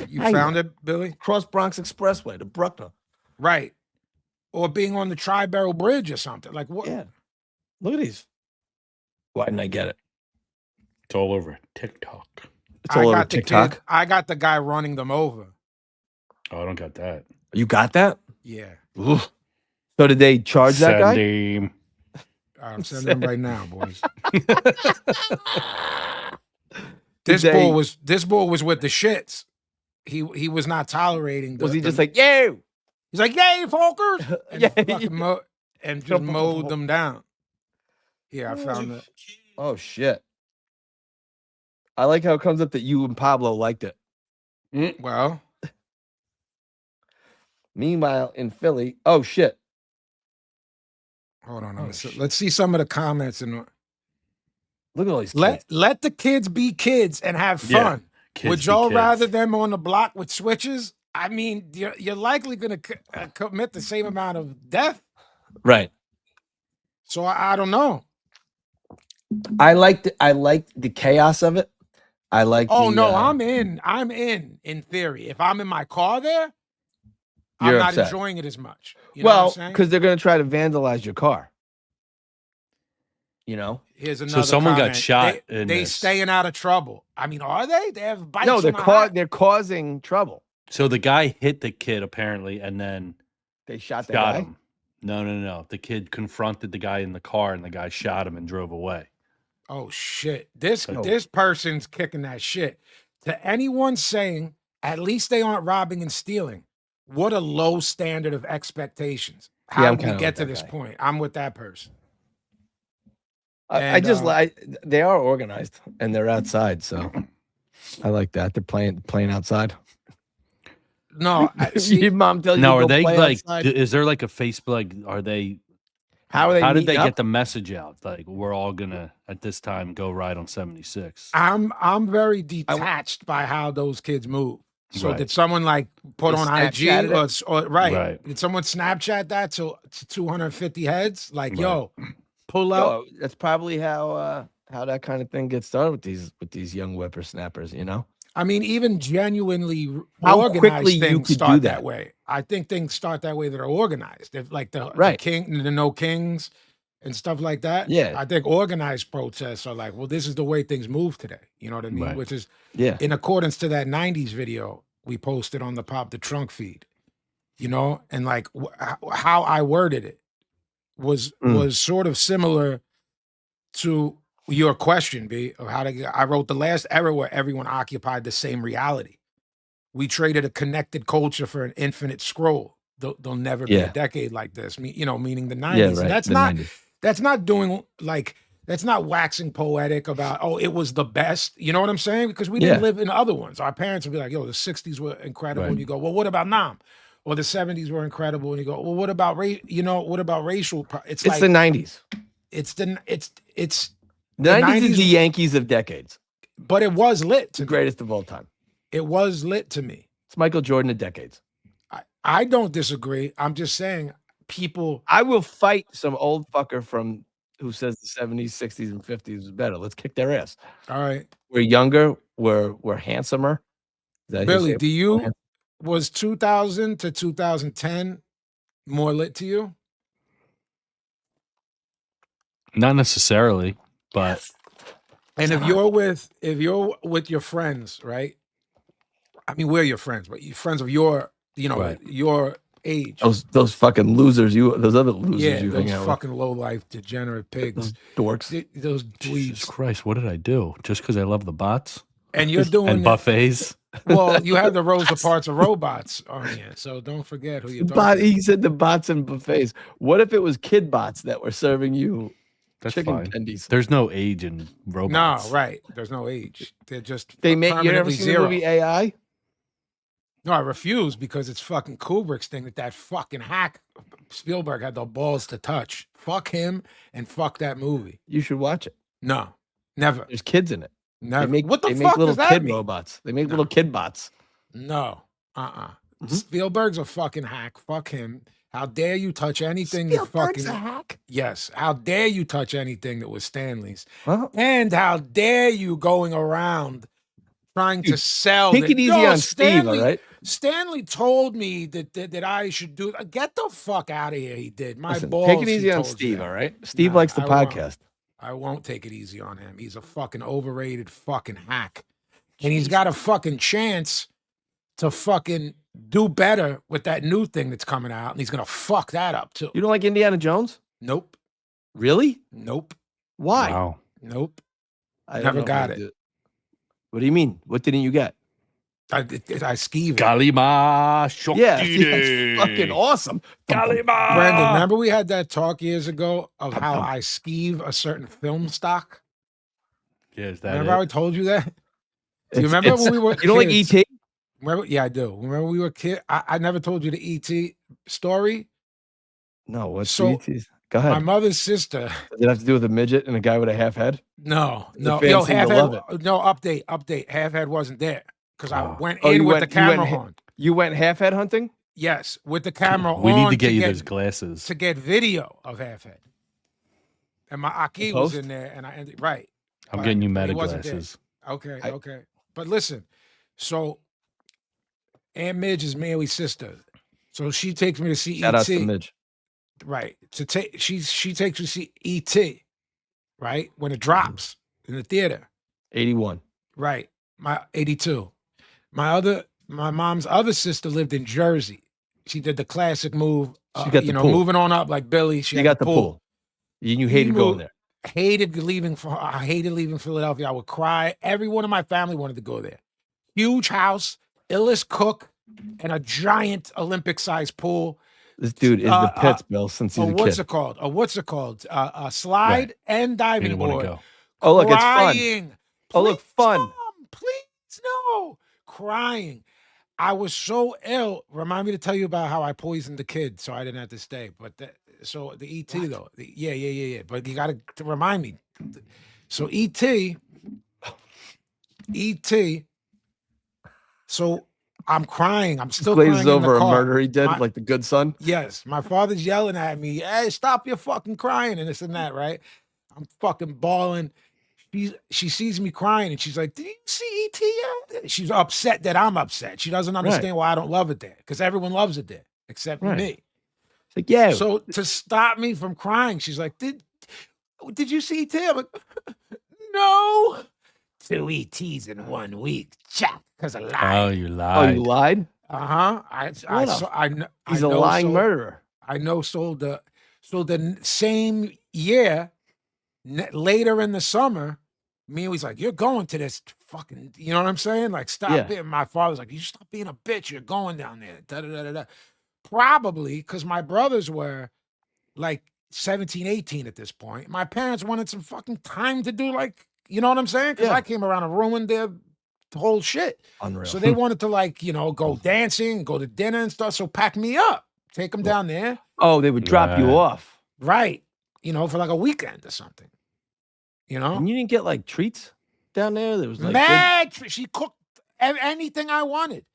Speaker 4: You
Speaker 1: Hey,
Speaker 4: found it, Billy?
Speaker 1: Cross Bronx Expressway to Bruckner.
Speaker 4: Right. Or being on the Tri-Barrel Bridge or something. Like what?
Speaker 1: Yeah. Look at these. Why didn't I get it?
Speaker 3: It's all over TikTok.
Speaker 1: It's all over
Speaker 4: the
Speaker 1: TikTok.
Speaker 4: kid. I got the guy running them over.
Speaker 3: Oh, I don't got that.
Speaker 1: You got that?
Speaker 4: Yeah.
Speaker 1: Oof. So did they charge that guy?
Speaker 3: Him.
Speaker 4: I'm sending him right now, boys.
Speaker 1: Did
Speaker 4: This bull was with the shits. He was not tolerating.
Speaker 1: Was he just like, yo?
Speaker 4: He's like, yay, folkers, and
Speaker 1: Yeah,
Speaker 4: fucking just mowed them down. Yeah, I found it.
Speaker 1: Oh shit! I like how it comes up that you and Pablo liked it.
Speaker 4: Well,
Speaker 1: Meanwhile, in Philly, oh shit!
Speaker 4: hold on.
Speaker 1: Oh,
Speaker 4: Let's see some of the comments and
Speaker 1: Look at all these kids.
Speaker 4: let the kids be kids and have
Speaker 3: Yeah,
Speaker 4: fun.
Speaker 3: kids
Speaker 4: Would
Speaker 3: be
Speaker 4: y'all
Speaker 3: kids.
Speaker 4: rather them on the block with switches? I mean, you're likely going to commit the same amount of death.
Speaker 1: Right.
Speaker 4: So I don't know.
Speaker 1: I liked the chaos of it. I like.
Speaker 4: Oh no, I'm in. In theory, if I'm in my car there, I'm
Speaker 1: You're
Speaker 4: not
Speaker 1: upset.
Speaker 4: enjoying it as much. You know what I'm
Speaker 1: Well,
Speaker 4: saying?
Speaker 1: because they're going to try to vandalize your car. You know.
Speaker 4: Here's another.
Speaker 3: someone got
Speaker 4: comment.
Speaker 3: shot
Speaker 4: They
Speaker 3: in this.
Speaker 4: staying out of trouble. I mean, are they? They have bikes.
Speaker 1: No,
Speaker 4: on the high-
Speaker 1: they're causing trouble.
Speaker 3: So the guy hit the kid apparently, and then
Speaker 1: They shot the
Speaker 3: shot
Speaker 1: guy.
Speaker 3: him. No. The kid confronted the guy in the car, and the guy shot him and drove away.
Speaker 4: Oh shit! This
Speaker 3: So-
Speaker 4: this person's kicking that shit. To anyone saying at least they aren't robbing and stealing, what a low standard of expectations. How
Speaker 1: Yeah, I'm
Speaker 4: did we
Speaker 1: kinda
Speaker 4: get
Speaker 1: with
Speaker 4: to
Speaker 1: that
Speaker 4: this
Speaker 1: guy.
Speaker 4: point? I'm with that person.
Speaker 1: I
Speaker 4: And,
Speaker 1: just like they are organized and they're outside, so I like that. They're playing outside.
Speaker 4: No, see,
Speaker 1: Your mom tells you
Speaker 3: Now,
Speaker 1: to
Speaker 3: are
Speaker 1: go
Speaker 3: they
Speaker 1: play
Speaker 3: like?
Speaker 1: outside?
Speaker 3: Is there like a Facebook? Like, are they?
Speaker 1: How are they?
Speaker 3: How did they
Speaker 1: meeting
Speaker 3: get
Speaker 1: up?
Speaker 3: the message out? Like, we're all gonna at this time go ride on 76.
Speaker 4: I'm very detached by how those kids move. So
Speaker 3: Right.
Speaker 4: did someone like put
Speaker 1: They
Speaker 4: on
Speaker 1: Snapchatted
Speaker 4: IG or right?
Speaker 3: Right.
Speaker 4: Did someone Snapchat that to 250 heads? Like,
Speaker 3: Right.
Speaker 4: yo, pull up.
Speaker 1: Yo, that's probably how that kind of thing gets started with these young whippersnappers. You know.
Speaker 4: I mean, even genuinely
Speaker 1: How
Speaker 4: organized
Speaker 1: quickly you
Speaker 4: things
Speaker 1: could
Speaker 4: start
Speaker 1: do
Speaker 4: that
Speaker 1: that.
Speaker 4: way. I think things start that way that are organized. If like the
Speaker 1: Right.
Speaker 4: the no kings and stuff like that.
Speaker 1: Yeah.
Speaker 4: I think organized protests are like, well, this is the way things move today. You know what I mean?
Speaker 3: Right.
Speaker 4: Which is
Speaker 1: Yeah.
Speaker 4: in accordance to that 90s video we posted on the Pop the Trunk feed. You know, and like how I worded it was sort of similar to your question, B, of how to get. I wrote the last era where everyone occupied the same reality. We traded a connected culture for an infinite scroll. There'll never be a
Speaker 1: Yeah.
Speaker 4: decade like this. Meaning the 90s.
Speaker 1: Yeah.
Speaker 4: And
Speaker 1: Right.
Speaker 4: that's
Speaker 1: the
Speaker 4: not
Speaker 1: 90s.
Speaker 4: that's not doing like that's not waxing poetic about, oh, it was the best. You know what I'm saying? Because we didn't
Speaker 1: Yeah.
Speaker 4: live in other ones. Our parents would be like, yo, the 60s were incredible.
Speaker 3: Right.
Speaker 4: And you go, well, what about Nam? Or the 70s were incredible. And you go, well, what about what about racial? It's
Speaker 1: It's
Speaker 4: like
Speaker 1: the 90s.
Speaker 4: it's
Speaker 1: The
Speaker 4: The
Speaker 1: 90s is
Speaker 4: 90s
Speaker 1: the Yankees of decades.
Speaker 4: but it was lit to
Speaker 1: The
Speaker 4: me.
Speaker 1: greatest of all time.
Speaker 4: It was lit to me.
Speaker 1: It's Michael Jordan of decades.
Speaker 4: I don't disagree. I'm just saying people.
Speaker 1: I will fight some old fucker from who says the 70s, 60s, and 50s was better. Let's kick their ass.
Speaker 4: All right,
Speaker 1: We're younger. We're handsomer. Is that his
Speaker 4: Billy,
Speaker 1: name?
Speaker 4: do you was 2000 to 2010 more lit to you?
Speaker 3: Not necessarily, but
Speaker 4: And if you're with your friends, right? I mean, we're your friends, but you friends of your,
Speaker 3: Right.
Speaker 4: your age.
Speaker 1: Those fucking losers. Those other losers
Speaker 4: Yeah,
Speaker 1: you
Speaker 4: those
Speaker 1: hang out
Speaker 4: fucking low life degenerate pigs,
Speaker 1: with. Dorks.
Speaker 4: those
Speaker 3: Jesus
Speaker 4: dweebs,
Speaker 3: Christ, what did I do? Just because I love the bots
Speaker 4: and you're doing
Speaker 3: and
Speaker 4: that-
Speaker 3: buffets?
Speaker 4: Well, you have the Rosa Parks of robots on here, so don't forget who you're
Speaker 1: The
Speaker 4: talking.
Speaker 1: he said the bots and buffets. What if it was kid bots that were serving you
Speaker 3: That's
Speaker 1: chicken
Speaker 3: fine.
Speaker 1: tendies?
Speaker 3: There's no age in
Speaker 4: No,
Speaker 3: robots.
Speaker 4: right. There's no age. They're just
Speaker 1: They make you ever
Speaker 4: permanently
Speaker 1: seen
Speaker 4: zero.
Speaker 1: the movie AI?
Speaker 4: No, I refuse because it's fucking Kubrick's thing that fucking hack Spielberg had the balls to touch. Fuck him and fuck that movie.
Speaker 1: You should watch it.
Speaker 4: No, never,
Speaker 1: There's kids in it.
Speaker 4: never.
Speaker 1: They make
Speaker 4: what the
Speaker 1: they
Speaker 4: fuck
Speaker 1: make little
Speaker 4: does that
Speaker 1: kid
Speaker 4: mean?
Speaker 1: robots. They make
Speaker 4: No.
Speaker 1: little kid bots.
Speaker 4: No,
Speaker 1: Mhm.
Speaker 4: Spielberg's a fucking hack. Fuck him. How dare you touch anything that
Speaker 1: Spielberg's
Speaker 4: fucking
Speaker 1: a hack.
Speaker 4: yes? How dare you touch anything that was Stanley's?
Speaker 1: Well,
Speaker 4: And how dare you going around trying to
Speaker 1: Dude,
Speaker 4: sell.
Speaker 1: take
Speaker 4: that,
Speaker 1: it easy
Speaker 4: "No,
Speaker 1: on Steve, all right?
Speaker 4: Stanley told me that I should do. Get the fuck out of here. He did. My
Speaker 1: Listen,
Speaker 4: balls.
Speaker 1: take it
Speaker 4: he
Speaker 1: easy on
Speaker 4: told you
Speaker 1: Steve,
Speaker 4: that.
Speaker 1: all right? Steve
Speaker 4: Nah,
Speaker 1: likes the
Speaker 4: I won't.
Speaker 1: podcast.
Speaker 4: I won't take it easy on him. He's a fucking overrated fucking hack. And he's got a fucking chance to fucking do better with that new thing that's coming out. And he's going to fuck that up too.
Speaker 1: You don't like Indiana Jones?
Speaker 4: Nope.
Speaker 1: Really?
Speaker 4: Nope.
Speaker 1: Why?
Speaker 3: Wow.
Speaker 4: Nope.
Speaker 1: I don't
Speaker 4: Never
Speaker 1: know
Speaker 4: got
Speaker 1: how to
Speaker 4: it.
Speaker 1: do What do you mean? What didn't you get?
Speaker 4: I skeeved it.
Speaker 3: Kalima
Speaker 1: Yeah,
Speaker 3: Shokti.
Speaker 1: it's fucking awesome.
Speaker 3: Kalima.
Speaker 4: Brandon, remember we had that talk years ago of
Speaker 1: Pum,
Speaker 4: how
Speaker 1: pum.
Speaker 4: I skeeve a certain film stock?
Speaker 3: Yeah, is that
Speaker 4: Remember how I
Speaker 3: it?
Speaker 4: told you that? Do you
Speaker 1: It's-
Speaker 4: remember
Speaker 1: it's-
Speaker 4: when we were
Speaker 1: You don't like
Speaker 4: kids?
Speaker 1: ET?
Speaker 4: Remember? Yeah, I do. Remember we were kids? I never told you the ET story.
Speaker 1: No, what's
Speaker 4: So,
Speaker 1: the ETs? Go
Speaker 4: My
Speaker 1: ahead.
Speaker 4: mother's sister.
Speaker 1: Does it have to do with a midget and a guy with a half head?
Speaker 4: No.
Speaker 1: fans
Speaker 4: Yo,
Speaker 1: seem to
Speaker 4: half
Speaker 1: love
Speaker 4: head. No, update. Half head wasn't there because I
Speaker 3: Oh.
Speaker 4: went
Speaker 1: Oh,
Speaker 4: in
Speaker 1: you
Speaker 4: with
Speaker 1: went-
Speaker 4: the
Speaker 1: you went
Speaker 4: camera
Speaker 1: ha-
Speaker 4: on.
Speaker 1: You went half head hunting?
Speaker 4: Yes, with the camera
Speaker 3: We
Speaker 4: on.
Speaker 3: need to get you those glasses.
Speaker 4: to get video of half head. And my Aki was
Speaker 1: post?
Speaker 4: in there, and I ended right.
Speaker 3: I'm
Speaker 4: but-
Speaker 3: getting you
Speaker 4: but he
Speaker 3: meta
Speaker 4: wasn't there.
Speaker 3: glasses.
Speaker 4: Okay,
Speaker 1: I-
Speaker 4: okay. But listen, so Aunt Midge is Mary's sister. So she takes me to see
Speaker 1: Shout out to
Speaker 4: E.T.
Speaker 1: Midge.
Speaker 4: Right. To take she takes me to see E.T. Right? When it drops in the theater.
Speaker 1: 81.
Speaker 4: Right. My 82. My mom's other sister lived in Jersey. She did the classic move.
Speaker 1: She got the pool.
Speaker 4: moving on up like Billy. She
Speaker 1: You
Speaker 4: had
Speaker 1: got the pool. You hated going there.
Speaker 4: Hated leaving Philadelphia. I would cry. Everyone in my family wanted to go there. Huge house, illest cook, and a giant Olympic-sized pool.
Speaker 1: This dude is the pits, Bill, since he's a
Speaker 4: What's
Speaker 1: kid.
Speaker 4: it called? What's it called? A slide and
Speaker 3: You
Speaker 4: diving
Speaker 3: didn't want
Speaker 4: board.
Speaker 3: to go.
Speaker 1: Oh, look, it's fun.
Speaker 4: Crying.
Speaker 1: Oh, look,
Speaker 4: Please,
Speaker 1: fun.
Speaker 4: Mom, please, no. Crying. I was so ill. Remind me to tell you about how I poisoned the kid so I didn't have to stay. But so the ET though. Yeah. But you got to remind me. So ET. So I'm crying. I'm still
Speaker 1: Glazes
Speaker 4: crying in
Speaker 1: over
Speaker 4: the
Speaker 1: a
Speaker 4: car.
Speaker 1: murder he did,
Speaker 4: My-
Speaker 1: like the good son.
Speaker 4: Yes, my father's yelling at me, "Hey, stop your fucking crying," and this and that, right? I'm fucking bawling. She sees me crying and she's like, "Did you see E.T. yet?" She's upset that I'm upset. She doesn't understand why I don't love it there because everyone loves it there except
Speaker 1: Right.
Speaker 4: me.
Speaker 1: It's like, yeah.
Speaker 4: So to stop me from crying, she's like, "Did you see E.T.?" I'm like, "No." 2 ETs in 1 week. Check, because I
Speaker 3: Oh,
Speaker 4: lied.
Speaker 3: you
Speaker 1: Oh,
Speaker 3: lied.
Speaker 1: you lied?
Speaker 4: Uh-huh. I
Speaker 1: He's a
Speaker 4: know
Speaker 1: lying
Speaker 4: so-
Speaker 1: murderer.
Speaker 4: I know. So the same year, later in the summer, me was like, "You're going to this fucking," you know what I'm saying? Like, stop
Speaker 1: Yeah.
Speaker 4: being. My father's like, "You stop being a bitch. You're going down there." Da, da, da, da, da. Probably because my brothers were like 17, 18 at this point. My parents wanted some fucking time to do, like, you know what I'm saying? Because
Speaker 1: Yeah.
Speaker 4: I came around and ruined their whole shit.
Speaker 1: Unreal.
Speaker 4: So they wanted to, like, go dancing, go to dinner and stuff. So pack me up, take them down there.
Speaker 1: Oh, they would drop you
Speaker 3: Right.
Speaker 1: off.
Speaker 4: Right. For like a weekend or something.
Speaker 1: And you didn't get like treats down there? There was like
Speaker 4: Mad. She cooked anything I wanted.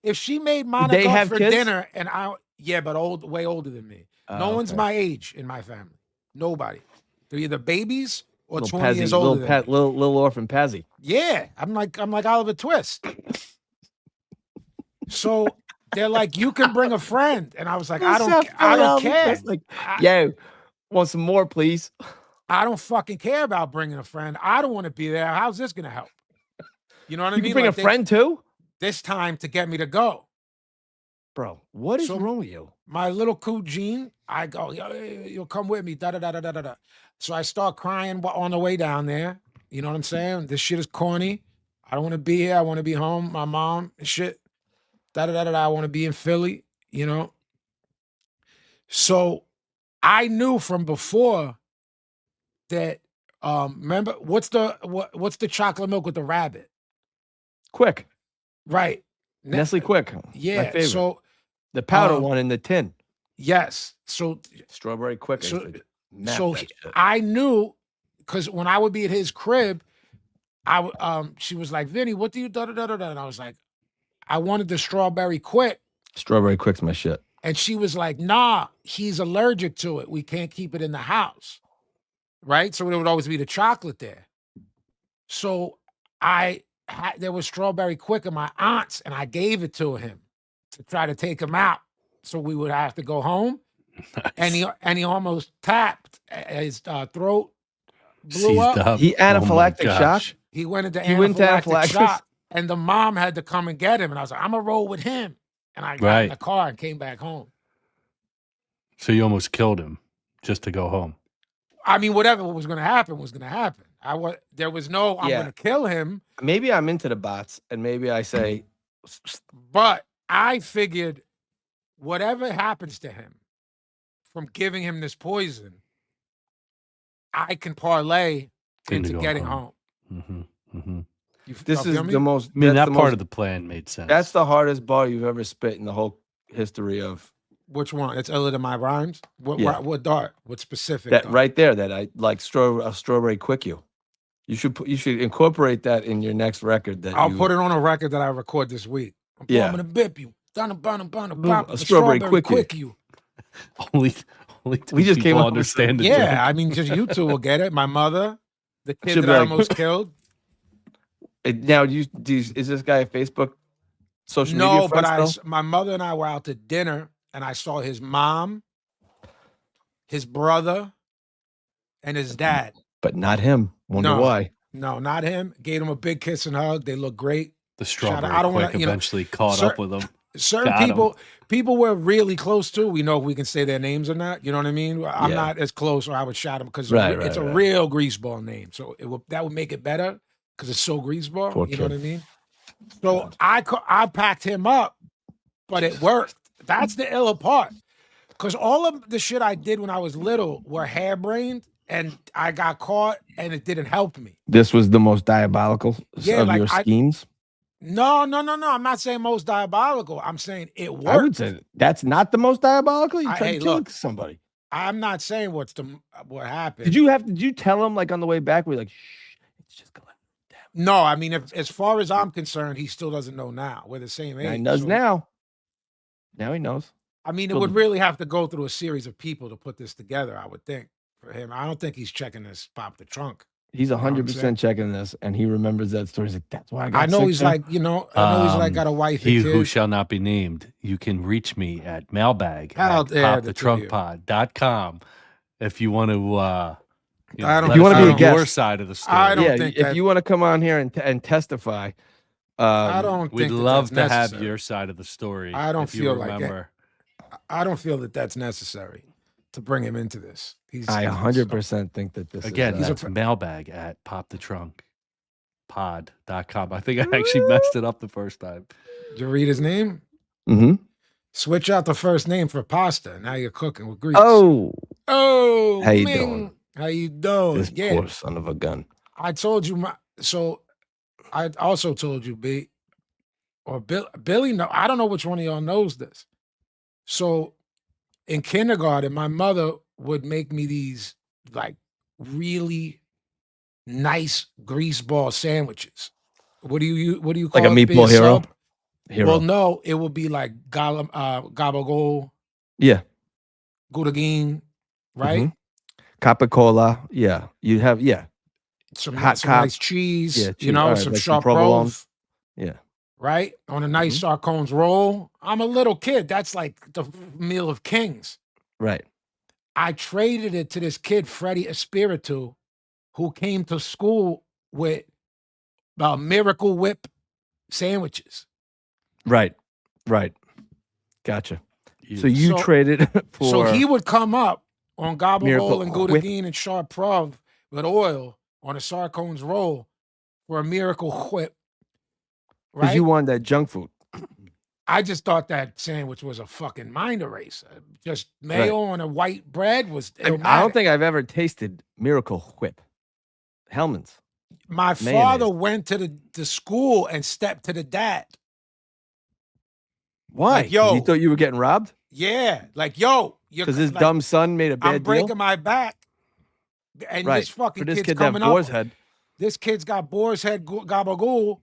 Speaker 4: If she made
Speaker 1: they
Speaker 4: Monica
Speaker 1: have
Speaker 4: for
Speaker 1: kids?
Speaker 4: dinner and but way older than me. No one's
Speaker 1: okay.
Speaker 4: my age in my family. Nobody. They're either babies or
Speaker 1: little
Speaker 4: 20 years older than me.
Speaker 1: little orphan Pazzy.
Speaker 4: Yeah, I'm like Oliver Twist. So they're like, "You can bring a friend," and I was like, "I don't care.
Speaker 1: Like, yo, want some more, please?
Speaker 4: I don't fucking care about bringing a friend. I don't want to be there. How's this gonna help?" You know what I
Speaker 1: You
Speaker 4: mean?
Speaker 1: can bring
Speaker 4: Like,
Speaker 1: a friend too?
Speaker 4: this time to get me to go.
Speaker 1: Bro, what is
Speaker 4: So-
Speaker 1: wrong with you?
Speaker 4: My little cougine, I go, "You'll come with me." Da da da da da da da. So I start crying on the way down there. You know what I'm saying? This shit is corny. I don't want to be here. I want to be home. My mom and shit. Da da da da da. I want to be in Philly. So I knew from before that. Remember what's the chocolate milk with the rabbit?
Speaker 1: Quick.
Speaker 4: Right.
Speaker 1: Nestle Quick.
Speaker 4: Yeah.
Speaker 1: My favorite.
Speaker 4: So
Speaker 1: the powder
Speaker 4: um,
Speaker 1: one in the tin.
Speaker 4: yes. So
Speaker 1: Strawberry Quick. I
Speaker 4: so-
Speaker 1: used to map
Speaker 4: so
Speaker 1: that shit.
Speaker 4: I knew because when I would be at his crib, she was like, "Vinny, what do you da da da da da?" And I was like, "I wanted the strawberry quick."
Speaker 1: Strawberry Quick's my shit.
Speaker 4: And she was like, "Nah, he's allergic to it. We can't keep it in the house." Right? So there would always be the chocolate there. So I there was strawberry quick in my aunt's, and I gave it to him to try to take him out, so we would have to go home.
Speaker 3: Nice.
Speaker 4: And he almost tapped. His throat blew
Speaker 3: Seized
Speaker 4: up.
Speaker 3: up.
Speaker 1: He
Speaker 3: Oh my
Speaker 1: anaphylactic
Speaker 3: gosh.
Speaker 1: shock.
Speaker 4: He went into
Speaker 1: He went to
Speaker 4: anaphylactic
Speaker 1: anaphylaxis?
Speaker 4: shock, and the mom had to come and get him. And I was like, I'm gonna roll with him. And I got in
Speaker 3: Right.
Speaker 4: the car and came back home.
Speaker 3: So you almost killed him just to go home.
Speaker 4: I mean, whatever was gonna happen was gonna happen. There was no I'm
Speaker 1: Yeah.
Speaker 4: gonna kill him,
Speaker 1: Maybe I'm into the bots, and maybe I say,
Speaker 4: but I figured whatever happens to him from giving him this poison, I can parlay into
Speaker 3: go
Speaker 4: getting home.
Speaker 3: home. Mm-hmm.
Speaker 1: this is
Speaker 4: feel me?
Speaker 1: the most.
Speaker 3: I mean,
Speaker 1: that's
Speaker 3: that
Speaker 1: the
Speaker 3: part
Speaker 1: most-
Speaker 3: of the plan made sense.
Speaker 1: That's the hardest bar you've ever spit in the whole history of
Speaker 4: Which one? It's iller than my rhymes. What?
Speaker 1: Yeah.
Speaker 4: What dart? What specific?
Speaker 1: that
Speaker 4: dart?
Speaker 1: right there. That I like strawberry quick you. You should incorporate that in your next record. That
Speaker 4: I'll put it on a record that I record this week.
Speaker 1: Yeah.
Speaker 4: I'm gonna bip you. Donna,
Speaker 1: A strawberry quick you.
Speaker 4: you.
Speaker 3: only two
Speaker 1: We just came
Speaker 3: people
Speaker 1: up with
Speaker 3: understand the
Speaker 4: Yeah,
Speaker 3: joke.
Speaker 4: I mean, just you two will get it. My mother, the kid
Speaker 1: Should
Speaker 4: that
Speaker 1: be
Speaker 4: I
Speaker 1: like-
Speaker 4: almost killed.
Speaker 1: Now, is this guy a Facebook social media
Speaker 4: No, but
Speaker 1: friend still?
Speaker 4: my mother and I were out to dinner, and I saw his mom, his brother, and his dad.
Speaker 1: But not him. Wonder
Speaker 4: No.
Speaker 1: why?
Speaker 4: No, not him. Gave him a big kiss and hug. They look great.
Speaker 3: The
Speaker 4: Shout out-
Speaker 3: strawberry
Speaker 4: I don't wanna-
Speaker 3: quick
Speaker 4: you know,
Speaker 3: eventually caught
Speaker 4: sir-
Speaker 3: up with him.
Speaker 4: Certain
Speaker 3: Got 'em.
Speaker 4: people we're really close to. We know if we can say their names or not. You know what I mean? I'm
Speaker 1: Yeah.
Speaker 4: not as close, or I would shout them because
Speaker 1: Right,
Speaker 4: it's a
Speaker 1: right.
Speaker 4: real greaseball name. So that would make it better because it's so greaseball.
Speaker 1: Poor
Speaker 4: You know what I
Speaker 1: kid.
Speaker 4: mean? So I packed him up, but it worked. That's the iller part. Because all of the shit I did when I was little were harebrained, and I got caught, and it didn't help me.
Speaker 1: This was the most diabolical
Speaker 4: Yeah,
Speaker 1: of
Speaker 4: like,
Speaker 1: your schemes.
Speaker 4: No. I'm not saying most diabolical. I'm saying it worked.
Speaker 1: I would say that's not the most diabolical. You
Speaker 4: I-
Speaker 1: tried
Speaker 4: hey,
Speaker 1: to kill
Speaker 4: look.
Speaker 1: somebody.
Speaker 4: I'm not saying what happened.
Speaker 1: Did you tell him like on the way back? We're like, shh, it's just gonna.
Speaker 4: No, I mean, as far as I'm concerned, he still doesn't know now. We're the same age.
Speaker 1: He knows
Speaker 4: so-
Speaker 1: now. Now he knows.
Speaker 4: I mean, it
Speaker 1: Still
Speaker 4: would
Speaker 1: the-
Speaker 4: really have to go through a series of people to put this together, I would think, for him. I don't think he's checking this pop the trunk.
Speaker 1: He's
Speaker 4: what I'm
Speaker 1: 100% checking this, and he remembers that story. He's like, that's why I got
Speaker 4: I know
Speaker 1: sick,
Speaker 4: he's
Speaker 1: sir."
Speaker 4: like, I know he's like got a wife
Speaker 3: He
Speaker 4: and
Speaker 3: who
Speaker 4: kids.
Speaker 3: shall not be named. You can reach me at mailbag
Speaker 4: How
Speaker 3: at
Speaker 4: dare the two of you.
Speaker 3: popthetrunkpod.com if you want to
Speaker 4: I don't-
Speaker 3: let
Speaker 4: If you wanna
Speaker 3: us
Speaker 4: be a
Speaker 3: know your
Speaker 1: guest,
Speaker 3: side of the story.
Speaker 4: I don't
Speaker 1: yeah,
Speaker 4: think
Speaker 1: if
Speaker 4: that-
Speaker 1: you want to come on here and testify,
Speaker 4: I don't
Speaker 3: We'd
Speaker 4: think that
Speaker 3: love
Speaker 4: that's
Speaker 3: to have
Speaker 4: necessary.
Speaker 3: your side of the story.
Speaker 4: I don't
Speaker 3: if you
Speaker 4: feel like it.
Speaker 3: remember.
Speaker 4: I don't feel that that's necessary to bring him into this.
Speaker 1: I 100% think that this
Speaker 3: Again,
Speaker 1: is.
Speaker 3: that's mailbag at popthetrunkpod.com. I think I actually messed it up the first time.
Speaker 4: Did you read his name?
Speaker 1: Mhm.
Speaker 4: Switch out the first name for pasta. Now you're cooking with grease.
Speaker 1: Oh,
Speaker 4: Oh,
Speaker 1: How you
Speaker 4: Ming.
Speaker 1: doing?
Speaker 4: How you doing?
Speaker 1: this
Speaker 4: Yeah,
Speaker 1: poor son of a gun.
Speaker 4: I told you. So I also told you, B, or Billy. No, I don't know which one of y'all knows this. So in kindergarten, my mother would make me these like really nice grease ball sandwiches. What do you call
Speaker 1: Like a
Speaker 4: it, B,
Speaker 1: meatball hero?
Speaker 4: sub?
Speaker 1: Hero.
Speaker 4: Well, no, it would be like gabagool,
Speaker 1: Yeah.
Speaker 4: gudagin, right?
Speaker 1: Mhm. Capicola. Yeah. You have, yeah.
Speaker 4: Some,
Speaker 1: Hot
Speaker 4: some
Speaker 1: cop.
Speaker 4: nice cheese,
Speaker 1: Yeah,
Speaker 4: you
Speaker 1: cheese.
Speaker 4: know,
Speaker 1: All right,
Speaker 4: some
Speaker 1: like some
Speaker 4: sharp
Speaker 1: provolone.
Speaker 4: prove,
Speaker 1: Yeah.
Speaker 4: right? On a nice Sarcone's roll. I'm a little kid. That's like the meal of kings.
Speaker 1: Right.
Speaker 4: I traded it to this kid, Freddie Espiritu, who came to school with Miracle Whip sandwiches.
Speaker 1: Right. Right. Gotcha. So you
Speaker 4: So-
Speaker 1: traded for.
Speaker 4: So he would come up on
Speaker 1: Miracle
Speaker 4: Gabagol and
Speaker 1: Whip.
Speaker 4: Gudagin and sharp prov with oil on a Sarcone's roll for a Miracle Whip.
Speaker 1: Because
Speaker 4: Right?
Speaker 1: you wanted that junk food.
Speaker 4: I just thought that sandwich was a fucking mind eraser. Just mayo on a white bread was.
Speaker 1: I don't think I've ever tasted Miracle Whip. Hellman's.
Speaker 4: my
Speaker 1: mayonnaise.
Speaker 4: father went to the school and stepped to the dad.
Speaker 1: Why?
Speaker 4: Like,
Speaker 1: 'Cause
Speaker 4: yo.
Speaker 1: he thought you were getting robbed?
Speaker 4: Yeah, like yo, you're
Speaker 1: Because his
Speaker 4: like,
Speaker 1: dumb son made a bad
Speaker 4: I'm breaking
Speaker 1: deal?
Speaker 4: my back, and
Speaker 1: Right.
Speaker 4: this fucking
Speaker 1: For this
Speaker 4: kid's
Speaker 1: kid to have
Speaker 4: coming
Speaker 1: boar's
Speaker 4: up.
Speaker 1: head.
Speaker 4: This kid's got boar's head gabagool.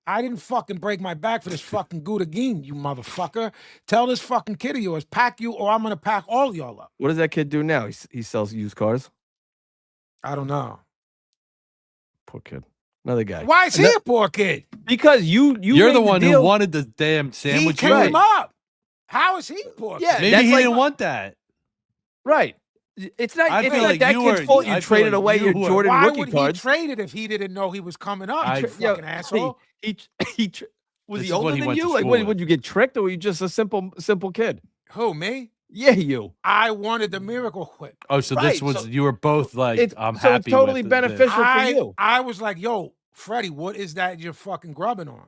Speaker 4: I didn't fucking break my back for this fucking gudagin, you motherfucker. Tell this fucking kid of yours, pack you, or I'm gonna pack all y'all up.
Speaker 1: What does that kid do now? He sells used cars?
Speaker 4: I don't know.
Speaker 1: Poor kid. Another guy.
Speaker 4: Why is he a poor kid?
Speaker 1: Because you're
Speaker 3: You're the one who wanted the damn sandwich.
Speaker 4: He came up. How is he poor?
Speaker 1: Yeah,
Speaker 4: kid?
Speaker 3: Maybe
Speaker 1: that's
Speaker 3: he
Speaker 1: like-
Speaker 3: didn't want that.
Speaker 1: Right. It's not.
Speaker 3: I
Speaker 1: It's
Speaker 3: feel
Speaker 1: not
Speaker 3: like
Speaker 1: that
Speaker 3: you
Speaker 1: kid's
Speaker 3: were-
Speaker 1: fault.
Speaker 3: I
Speaker 1: You
Speaker 3: feel
Speaker 1: traded
Speaker 3: like
Speaker 1: away
Speaker 3: you
Speaker 1: your
Speaker 3: were-
Speaker 1: Jordan
Speaker 4: Why
Speaker 1: rookie
Speaker 4: would
Speaker 1: cards.
Speaker 4: he trade it if he didn't know he was coming up?
Speaker 3: I-
Speaker 4: You fucking asshole.
Speaker 1: He was
Speaker 3: This
Speaker 1: he
Speaker 3: is what
Speaker 1: older
Speaker 3: he
Speaker 1: than
Speaker 3: went to
Speaker 1: you? Like,
Speaker 3: school
Speaker 1: what,
Speaker 3: with.
Speaker 1: would you get tricked, or were you just a simple kid?
Speaker 4: Who, me?
Speaker 1: Yeah, you.
Speaker 4: I wanted the miracle whip.
Speaker 3: Oh, so
Speaker 1: Right,
Speaker 3: this was
Speaker 1: so-
Speaker 3: you were both like, I'm
Speaker 1: so
Speaker 3: happy.
Speaker 1: it's totally
Speaker 3: with
Speaker 1: beneficial for you.
Speaker 4: I was like, yo, Freddie, what is that you're fucking grubbing on?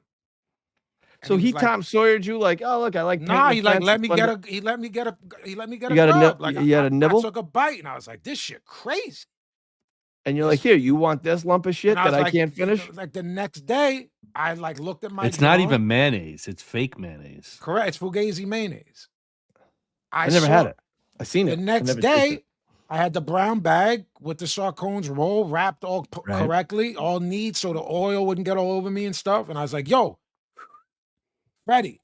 Speaker 4: And
Speaker 1: So he
Speaker 4: was like,
Speaker 1: Tom Sawyered you like, oh look, I like.
Speaker 4: Nah,
Speaker 1: painting
Speaker 4: he
Speaker 1: the
Speaker 4: like
Speaker 1: fence,
Speaker 4: let
Speaker 1: it's
Speaker 4: me
Speaker 1: fun
Speaker 4: get
Speaker 1: to-"
Speaker 4: a he let me get a
Speaker 1: You got a
Speaker 4: grub.
Speaker 1: nib-
Speaker 4: Like
Speaker 1: you had a nibble?
Speaker 4: I took a bite and I was like, this shit crazy.
Speaker 1: And you're like, here, you want this lump of shit
Speaker 4: And I
Speaker 1: that
Speaker 4: was
Speaker 1: I
Speaker 4: like,
Speaker 1: can't finish?
Speaker 4: Like the next day, I like looked at my.
Speaker 3: It's not
Speaker 4: joint.
Speaker 3: even mayonnaise. It's fake mayonnaise.
Speaker 4: Correct. It's Fugazi mayonnaise.
Speaker 1: I never had it. I seen
Speaker 4: The
Speaker 1: it. I
Speaker 4: next
Speaker 1: never tasted
Speaker 4: day,
Speaker 1: it.
Speaker 4: I had the brown bag with the sarcones roll wrapped all
Speaker 1: Right.
Speaker 4: correctly, all neat, so the oil wouldn't get all over me and stuff. And I was like, "Yo, Freddie,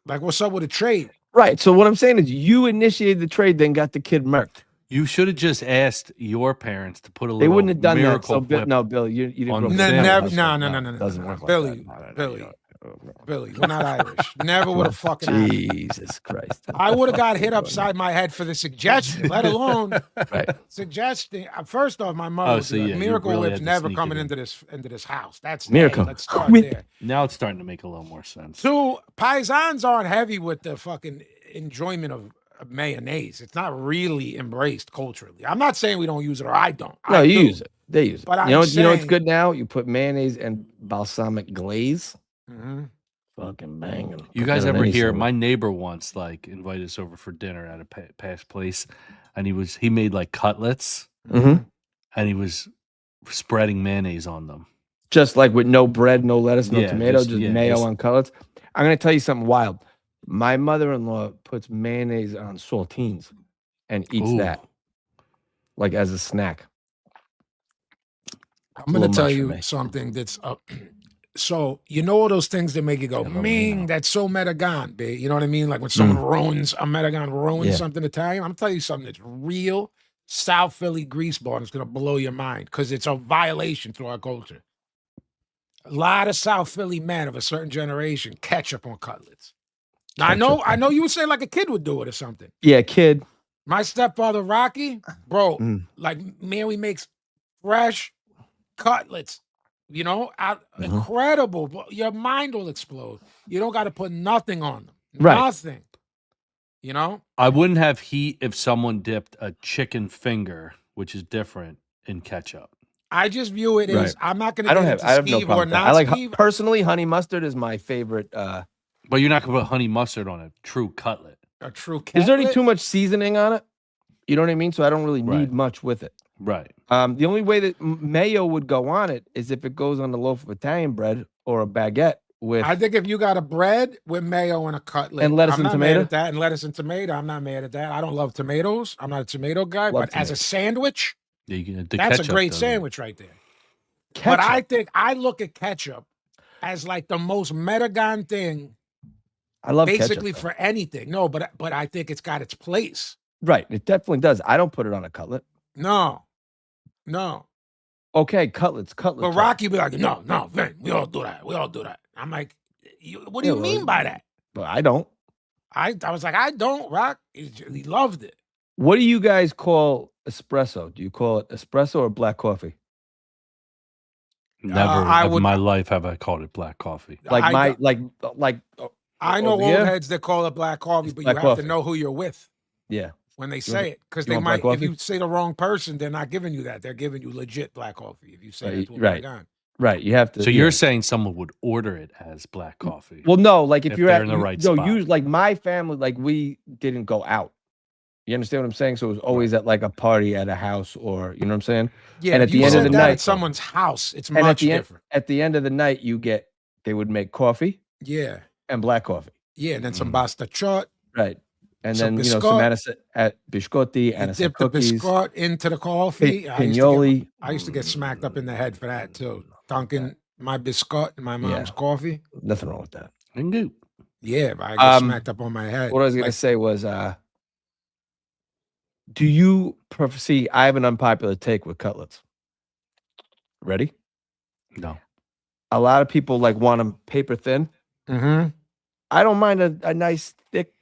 Speaker 4: like, what's up with a trade?"
Speaker 1: Right. So what I'm saying is, you initiated the trade, then got the kid murked.
Speaker 3: You should have just asked your parents to put a little.
Speaker 1: They wouldn't have done that.
Speaker 3: miracle
Speaker 1: So
Speaker 3: whip.
Speaker 1: no, Bill, you didn't.
Speaker 3: on
Speaker 1: grow up
Speaker 3: the
Speaker 1: in a
Speaker 3: sandwich.
Speaker 1: family
Speaker 4: Never,
Speaker 1: household.
Speaker 4: no,
Speaker 1: It doesn't work
Speaker 4: Billy,
Speaker 1: like that. No,
Speaker 4: Billy,
Speaker 1: you don't.
Speaker 4: Billy, we're not Irish. Never would have fucking happened.
Speaker 1: Jesus Christ.
Speaker 4: I would have got hit upside my head for the suggestion, let alone
Speaker 1: Right.
Speaker 4: suggesting. First off, my mother
Speaker 3: Oh,
Speaker 4: was
Speaker 3: so
Speaker 4: like,
Speaker 3: yeah, you
Speaker 4: Miracle
Speaker 3: really
Speaker 4: Whip's
Speaker 3: had to
Speaker 4: never
Speaker 3: sneak
Speaker 4: coming
Speaker 3: it in.
Speaker 4: into this house. That's
Speaker 1: Miracle
Speaker 4: let's start
Speaker 1: Whip.
Speaker 4: there.
Speaker 3: Now it's starting to make a little more sense.
Speaker 4: Two, paisans aren't heavy with the fucking enjoyment of mayonnaise. It's not really embraced culturally. I'm not saying we don't use it, or I don't.
Speaker 1: No,
Speaker 4: I
Speaker 1: you
Speaker 4: do.
Speaker 1: use it. They use it.
Speaker 4: But
Speaker 1: you
Speaker 4: I'm
Speaker 1: know what's
Speaker 4: saying-
Speaker 1: good now? You put mayonnaise and balsamic glaze.
Speaker 4: Mhm.
Speaker 1: Fucking banging.
Speaker 3: You
Speaker 1: Put
Speaker 3: guys
Speaker 1: that on
Speaker 3: ever
Speaker 1: any
Speaker 3: hear?
Speaker 1: sandwich.
Speaker 3: My neighbor once like invited us over for dinner at a past place, and he made like cutlets,
Speaker 1: Mhm.
Speaker 3: and he was spreading mayonnaise on them.
Speaker 1: Just like with no bread, no lettuce, no
Speaker 3: Yeah,
Speaker 1: tomato,
Speaker 3: just-
Speaker 1: just
Speaker 3: yeah,
Speaker 1: mayo
Speaker 3: just-
Speaker 1: on cutlets. I'm gonna tell you something wild. My mother-in-law puts mayonnaise on saltines and eats
Speaker 3: Ooh.
Speaker 1: that like as a snack.
Speaker 4: I'm
Speaker 1: a
Speaker 4: going
Speaker 1: little
Speaker 4: to tell
Speaker 1: much for
Speaker 4: you
Speaker 1: me.
Speaker 4: something that's so you know all those things that make you go,
Speaker 1: Yeah, let me
Speaker 4: Ming,
Speaker 1: know.
Speaker 4: that's so metagon, babe. You know what I mean? Like when someone ruins a metagon, ruins
Speaker 1: Yeah.
Speaker 4: something Italian. I'm telling you something that's real South Philly grease ball. It's going to blow your mind because it's a violation to our culture. A lot of South Philly men of a certain generation ketchup on cutlets. Now I know you would say like a kid would do it or something.
Speaker 1: Yeah, kid.
Speaker 4: My stepfather Rocky, bro,
Speaker 1: Mm.
Speaker 4: like Mary makes fresh cutlets. You know, incredible. But your mind will explode. You don't got to put nothing on them.
Speaker 1: Right.
Speaker 4: Nothing. You know?
Speaker 3: I wouldn't have heat if someone dipped a chicken finger, which is different, in ketchup.
Speaker 4: I just view it as
Speaker 1: Right.
Speaker 4: I'm not going
Speaker 1: I
Speaker 4: to
Speaker 1: don't
Speaker 4: get
Speaker 1: have.
Speaker 4: into
Speaker 1: I have no
Speaker 4: Steve
Speaker 1: problem.
Speaker 4: or
Speaker 1: With that.
Speaker 4: not
Speaker 1: I like
Speaker 4: Steve.
Speaker 1: personally, honey mustard is my favorite.
Speaker 3: But you're not gonna put honey mustard on a true cutlet.
Speaker 4: A true
Speaker 1: There's already
Speaker 4: cutlet.
Speaker 1: too much seasoning on it. You know what I mean? So I don't really
Speaker 3: Right.
Speaker 1: need much with it.
Speaker 3: Right.
Speaker 1: The only way that mayo would go on it is if it goes on a loaf of Italian bread or a baguette with.
Speaker 4: I think if you got a bread with mayo and a cutlet
Speaker 1: And lettuce
Speaker 4: I'm
Speaker 1: and
Speaker 4: not
Speaker 1: tomato?
Speaker 4: mad at that. And lettuce and tomato, I'm not mad at that. I don't love tomatoes. I'm not a tomato guy,
Speaker 1: Love
Speaker 4: but as a
Speaker 1: tomatoes.
Speaker 4: sandwich,
Speaker 3: Yeah, the
Speaker 4: that's a
Speaker 3: ketchup
Speaker 4: great
Speaker 3: doesn't-
Speaker 4: sandwich right there.
Speaker 1: ketchup.
Speaker 4: But I think I look at ketchup as like the most metagon thing,
Speaker 1: I love
Speaker 4: basically
Speaker 1: ketchup.
Speaker 4: for anything. No, but I think it's got its place.
Speaker 1: Right. It definitely does. I don't put it on a cutlet.
Speaker 4: No.
Speaker 1: Okay, cutlets.
Speaker 4: But Rocky be like, no, Vin, we all do that. I'm like, what do
Speaker 1: Yeah,
Speaker 4: you
Speaker 1: well,
Speaker 4: mean by that?
Speaker 1: But I don't.
Speaker 4: I was like, I don't, Rock. He loved it.
Speaker 1: What do you guys call espresso? Do you call it espresso or black coffee?
Speaker 3: Never
Speaker 4: I
Speaker 3: in
Speaker 4: would-
Speaker 3: my life have I called it black coffee.
Speaker 1: Like
Speaker 4: I
Speaker 1: my
Speaker 4: don't-
Speaker 1: like.
Speaker 4: I know
Speaker 1: over
Speaker 4: old
Speaker 1: here?
Speaker 4: heads that call it black coffee,
Speaker 1: It's
Speaker 4: but
Speaker 1: black
Speaker 4: you have to
Speaker 1: coffee.
Speaker 4: know who you're with
Speaker 1: Yeah.
Speaker 4: when they
Speaker 1: You
Speaker 4: say
Speaker 1: want-
Speaker 4: it. Because
Speaker 1: you
Speaker 4: they
Speaker 1: want
Speaker 4: might,
Speaker 1: black
Speaker 4: if you
Speaker 1: coffee?
Speaker 4: say the wrong person, they're not giving you that. They're giving you legit black coffee if you say
Speaker 1: Right,
Speaker 4: it to a
Speaker 1: right.
Speaker 4: Metagon.
Speaker 1: Right. You have to.
Speaker 3: So
Speaker 1: yeah.
Speaker 3: you're saying someone would order it as black coffee?
Speaker 1: Well, no. Like if,
Speaker 3: If
Speaker 1: you're
Speaker 3: they're
Speaker 1: at
Speaker 3: in the right
Speaker 1: no,
Speaker 3: spot.
Speaker 1: like my family, like we didn't go out. You understand what I'm saying? So it was always at like a party at a house, or you know what I'm saying.
Speaker 4: Yeah,
Speaker 1: And
Speaker 4: if
Speaker 1: at the
Speaker 4: you
Speaker 1: end of
Speaker 4: said
Speaker 1: the
Speaker 4: that
Speaker 1: night-
Speaker 4: at someone's house, it's
Speaker 1: And
Speaker 4: much
Speaker 1: at
Speaker 4: different.
Speaker 1: the end of the night, they would make coffee
Speaker 4: Yeah.
Speaker 1: and black coffee.
Speaker 4: Yeah, and then some
Speaker 3: Mm.
Speaker 4: basta chot.
Speaker 1: Right. And
Speaker 4: Some
Speaker 1: then some
Speaker 4: biscotti.
Speaker 1: at biscotti
Speaker 4: You
Speaker 1: and some
Speaker 4: dip the
Speaker 1: cookies.
Speaker 4: biscuit into the coffee.
Speaker 1: Pignoli.
Speaker 4: I used to get smacked up in the head for that too. Dunking my biscuit in my mom's
Speaker 1: Yeah.
Speaker 4: coffee.
Speaker 1: Nothing wrong with that.
Speaker 3: And goop.
Speaker 4: Yeah, but I get
Speaker 1: Um,
Speaker 4: smacked up on my head.
Speaker 1: What I was gonna
Speaker 4: Like,
Speaker 1: say was, do you see? I have an unpopular take with cutlets. Ready?
Speaker 3: No.
Speaker 1: A lot of people like want them paper thin.
Speaker 4: Mm-hmm.
Speaker 1: I don't mind a nice, thick,